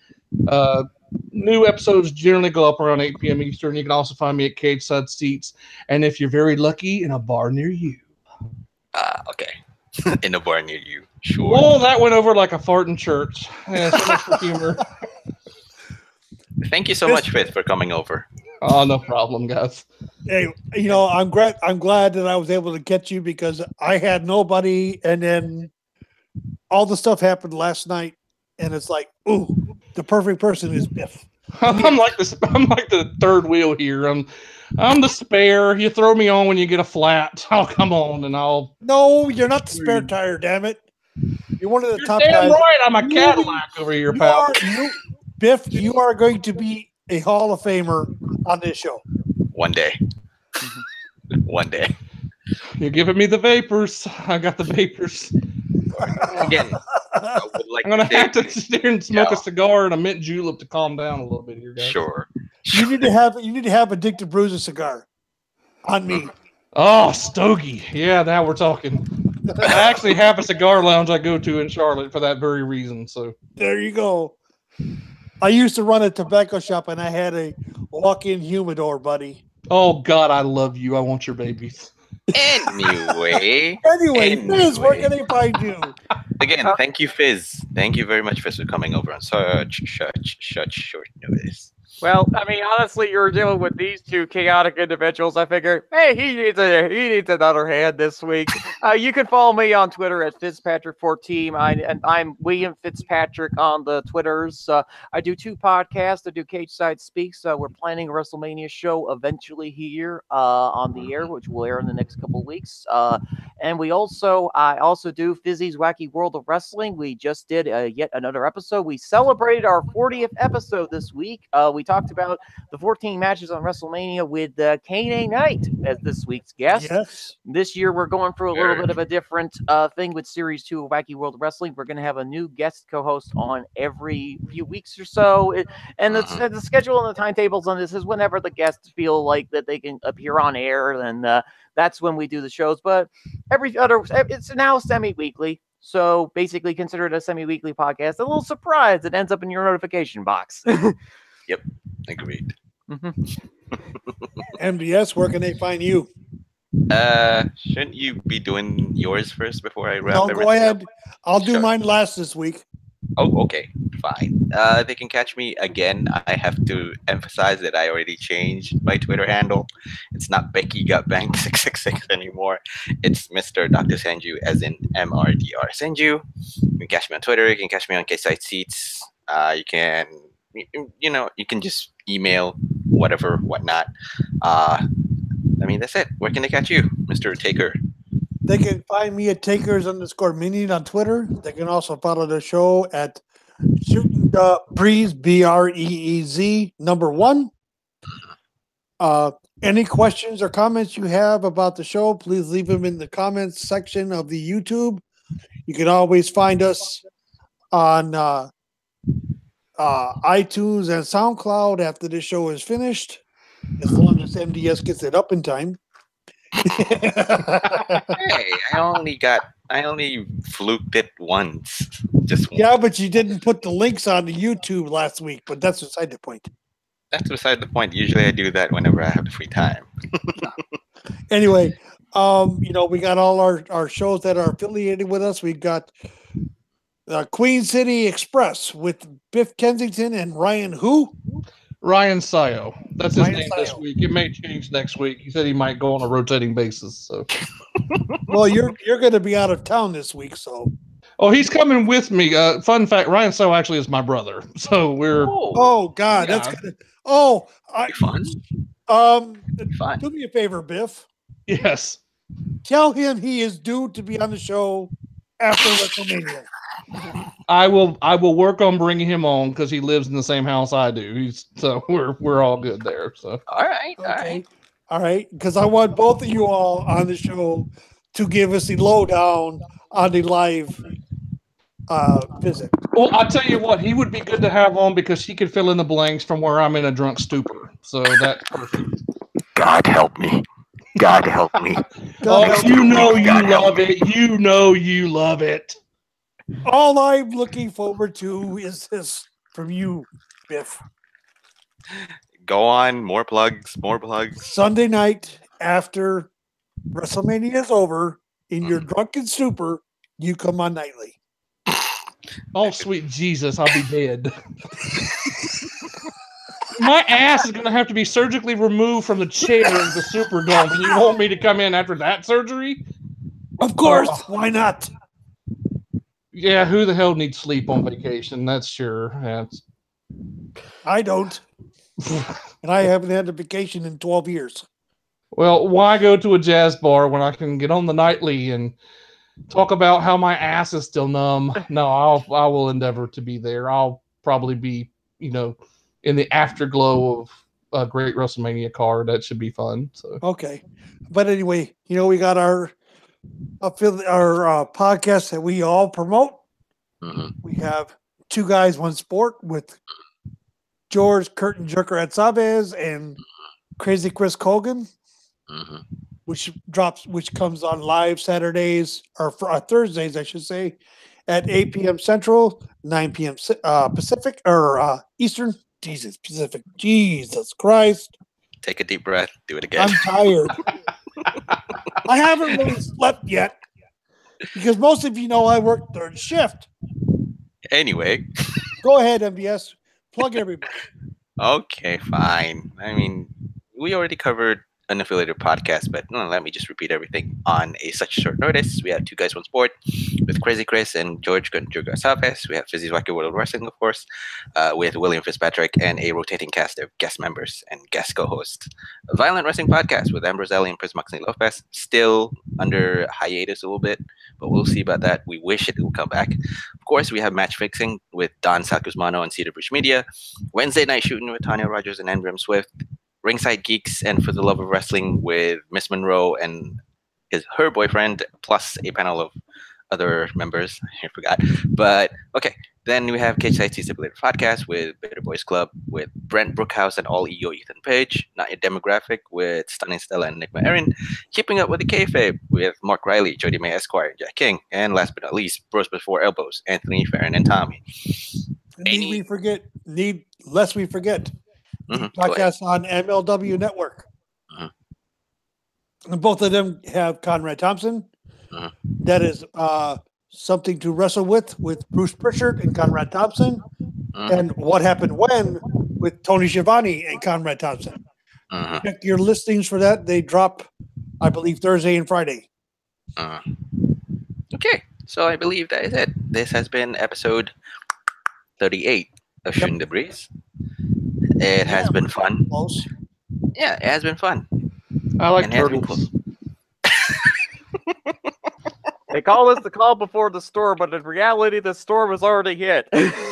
Speaker 3: New episodes generally go up around 8 p.m. Eastern. You can also find me at Cage Side Seats, and if you're very lucky, in a bar near you.
Speaker 2: Okay. In a bar near you. Sure.
Speaker 3: Well, that went over like a fart in church. Yeah, so much for humor.
Speaker 2: Thank you so much, Fitz, for coming over.
Speaker 3: Oh, no problem, guys.
Speaker 1: Hey, I'm glad that I was able to get you because I had nobody, and then all the stuff happened last night, and it's like, ooh, the perfect person is Biff.
Speaker 3: I'm like the third wheel here. I'm the spare. You throw me on when you get a flat. I'll come on and I'll.
Speaker 1: No, you're not the spare tire, damn it. You're one of the
Speaker 3: You're
Speaker 1: top
Speaker 3: damn
Speaker 1: guys.
Speaker 3: right. I'm a Cadillac over here, pal.
Speaker 1: Biff, you are going to be a Hall of Famer on this show.
Speaker 2: One day. One day.
Speaker 3: You're giving me the vapors. I got the vapors.
Speaker 2: Again, I would like
Speaker 3: I'm gonna
Speaker 2: to say,
Speaker 3: have to sit here and smoke a cigar and a mint julep to calm down a little bit here, guys.
Speaker 2: Sure.
Speaker 1: You need to have Addicted Brews a cigar on me.
Speaker 3: Oh, Stogie. Yeah, now we're talking. I actually have a cigar lounge I go to in Charlotte for that very reason. So
Speaker 1: there you go. I used to run a tobacco shop and I had a walk-in humidor, buddy.
Speaker 3: Oh God, I love you. I want your babies.
Speaker 2: Anyway,
Speaker 1: Fizz, where can they find you?
Speaker 2: Again, thank you, Fizz. Thank you very much, Fizz, for coming over on such short notice.
Speaker 4: Well, I mean, honestly, you're dealing with these two chaotic individuals. I figure, hey, he needs another hand this week. You can follow me on Twitter at Fitzpatrick14. I'm William Fitzpatrick on the Twitters. I do 2 podcasts. I do Cage Side Speaks. We're planning a WrestleMania show eventually here on the air, which will air in the next couple of weeks. And I also do Fizzy's Wacky World of Wrestling. We just did yet another episode. We celebrated our 40th episode this week. We talked about the 14 matches on WrestleMania with Kane Knight as this week's guest.
Speaker 1: Yes.
Speaker 4: This year, we're going through a little bit of a different thing with Series 2 of Wacky World of Wrestling. We're going to have a new guest co-host on every few weeks or so. The schedule and the timetables on this is whenever the guests feel like that they can appear on air, and that's when we do the shows. But it's now semi-weekly. So basically consider it a semi-weekly podcast. A little surprise. It ends up in your notification box.
Speaker 2: Yep, agreed.
Speaker 1: MDS, where can they find you?
Speaker 2: Shouldn't you be doing yours first before I wrap?
Speaker 1: No, go ahead. I'll do
Speaker 2: Sure.
Speaker 1: mine last this week.
Speaker 2: Oh, okay, fine. They can catch me again. I have to emphasize that I already changed my Twitter handle. It's not Becky Got Banged 666 anymore. It's Mr. Dr. Senju, as in MRDR Senju. You can catch me on Twitter. You can catch me on K-Side Seats. You can just email whatnot. That's it. Where can they catch you, Mr. Taker?
Speaker 1: They can find me at TakersMinion on Twitter. They can also follow the show at Shootin Breeze, BREEZ #1. Any questions or comments you have about the show, please leave them in the comments section of the YouTube. You can always find us on iTunes and SoundCloud after the show is finished, as long as MDS gets it up in time.
Speaker 2: Hey, I only fluked it once. Just once.
Speaker 1: Yeah, but you didn't put the links on the YouTube last week, but that's beside the point.
Speaker 2: That's beside the point. Usually I do that whenever I have the free time.
Speaker 1: Anyway, we got all our shows that are affiliated with us. We've got Queen City Express with Biff Kensington and Ryan who?
Speaker 3: Ryan Sayo. That's his
Speaker 1: Ryan
Speaker 3: name
Speaker 1: Sayo.
Speaker 3: this week. It may change next week. He said he might go on a rotating basis. So,
Speaker 1: Well, you're going to be out of town this week, so.
Speaker 3: oh, he's coming with me. Fun fact: Ryan Sayo actually is my brother. So we're.
Speaker 1: Oh God,
Speaker 3: Yeah.
Speaker 1: that's good. Oh,
Speaker 2: Be fun. Fun.
Speaker 1: Do me a favor, Biff.
Speaker 3: Yes.
Speaker 1: Tell him he is due to be on the show after WrestleMania.
Speaker 3: I will work on bringing him on because he lives in the same house I do. So we're all good there. So
Speaker 2: All right.
Speaker 1: Okay. All right. Because I want both of you all on the show to give us the lowdown on the live visit.
Speaker 3: well, I'll tell you what, he would be good to have on because he could fill in the blanks from where I'm in a drunk stupor. So that's perfect.
Speaker 2: God help me. God help me.
Speaker 3: Oh, you know you love it. You know you love it.
Speaker 1: All I'm looking forward to is this from you, Biff.
Speaker 2: Go on. More plugs.
Speaker 1: Sunday night after WrestleMania is over, in your drunken stupor, you come on nightly.
Speaker 3: Oh, sweet Jesus, I'll be dead. My ass is going to have to be surgically removed from the chair in the Superdome. And you want me to come in after that surgery?
Speaker 1: Of course. Why not?
Speaker 3: Yeah, who the hell needs sleep on vacation? That's sure.
Speaker 1: I don't. And I haven't had a vacation in 12 years.
Speaker 3: Well, why go to a jazz bar when I can get on the nightly and talk about how my ass is still numb. No, I will endeavor to be there. I'll probably be, in the afterglow of a great WrestleMania card. That should be fun. So
Speaker 1: Okay. But anyway, we got our podcast that we all promote.
Speaker 2: Mm-hmm.
Speaker 1: We have Two Guys, One Sport with George Curtin Jerker at Sabez and Crazy Chris Cogan,
Speaker 2: Mm-hmm.
Speaker 1: which comes on live Saturdays or Thursdays, I should say, at 8 p.m. Central, 9 p.m. Pacific or Eastern. Pacific. Jesus Christ.
Speaker 2: Take a deep breath. Do it again.
Speaker 1: I'm tired. I haven't really slept yet because most of you know I work third shift.
Speaker 2: Anyway.
Speaker 1: Go ahead, MBS. Plug everybody.
Speaker 2: Okay, fine. I mean, we already covered unaffiliated podcast, but let me just repeat everything on such short notice. We have Two Guys, One Sport with Crazy Chris and George Gonjuga. We have Fizzy's Wacky World of Wrestling, of course, with William Fitzpatrick and a rotating cast of guest members and guest co-hosts. A Violent Wrestling Podcast with Ambrose Ellie and Prince Moxley Lopez, still under hiatus a little bit, but we'll see about that. We wish it will come back. Of course, we have Match Fixing with Don Salcusmano and Cedar Bridge Media. Wednesday Night Shootin with Tanya Rogers and Andrew M. Swift. Ringside Geeks and For the Love of Wrestling with Miss Monroe and her boyfriend, plus a panel of other members. I forgot. But okay. Then we have Cage Side Stipulated Podcast with Better Boys Club with Brent Brookhouse and All EO Ethan Page. Not Your Demographic with Stunning Stella and Nick Aaron. Keeping Up with the Kayfabe with Mark Riley, Jody May Esquire, and Jack King. And last but not least, Bros Before Elbows, Anthony, Farron, and Tommy.
Speaker 1: Lest we forget. Podcast on MLW Network. And both of them have Conrad Thompson. That is Something to Wrestle with Bruce Pritchard and Conrad Thompson. And What Happened When with Tony Schiavone and Conrad Thompson. Check your listings for that. They drop, I believe, Thursday and Friday.
Speaker 2: Okay, so I believe that is it. This has been episode 38 of Shooting the Breeze. It has been fun.
Speaker 1: Close.
Speaker 2: Yeah, it has been fun.
Speaker 3: I like turtles.
Speaker 4: They call this the call before the storm, but in reality, the storm has already hit.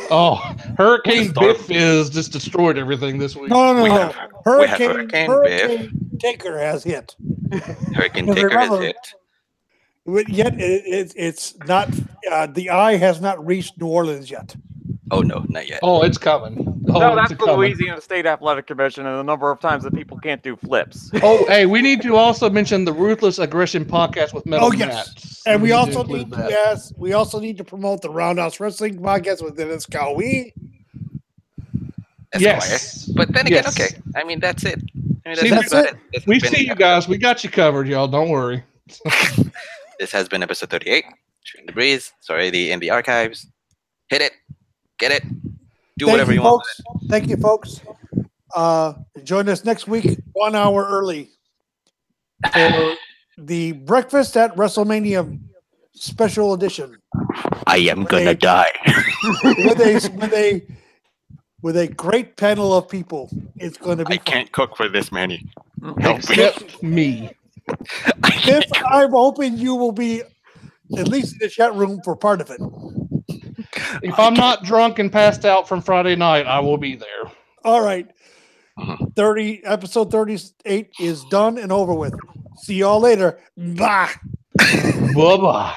Speaker 3: Oh, Hurricane Biff has just destroyed everything this week.
Speaker 1: No. Hurricane
Speaker 2: Biff.
Speaker 1: Taker has hit.
Speaker 2: Hurricane Taker has hit.
Speaker 1: Yet it's not. The eye has not reached New Orleans yet.
Speaker 2: Oh no, not yet.
Speaker 3: Oh, it's coming.
Speaker 4: No, that's the Louisiana State Athletic Commission and the number of times that people can't do flips.
Speaker 3: Oh, hey, we need to also mention the Ruthless Aggression podcast with Metal Matt.
Speaker 1: And we also need to promote the Roundhouse Wrestling podcast with Dennis Cowie.
Speaker 3: Yes.
Speaker 2: But then again, okay. I mean, that's it.
Speaker 1: That's it.
Speaker 3: We see you guys. We got you covered, y'all. Don't worry.
Speaker 2: This has been episode 38. Shooting the Breeze. It's already in the archives. Hit it. Get it. Do whatever you want.
Speaker 1: Thank you, folks. Join us next week, 1 hour early, for the Breakfast at WrestleMania special edition.
Speaker 2: I am gonna die.
Speaker 1: with a great panel of people. It's going to be.
Speaker 2: I can't cook for this many.
Speaker 3: Except me.
Speaker 1: I'm hoping you will be at least in the chat room for part of it.
Speaker 3: If I'm not drunk and passed out from Friday night, I will be there.
Speaker 1: All right. Episode 38 is done and over with. See y'all later. Bye.
Speaker 3: Bye-bye.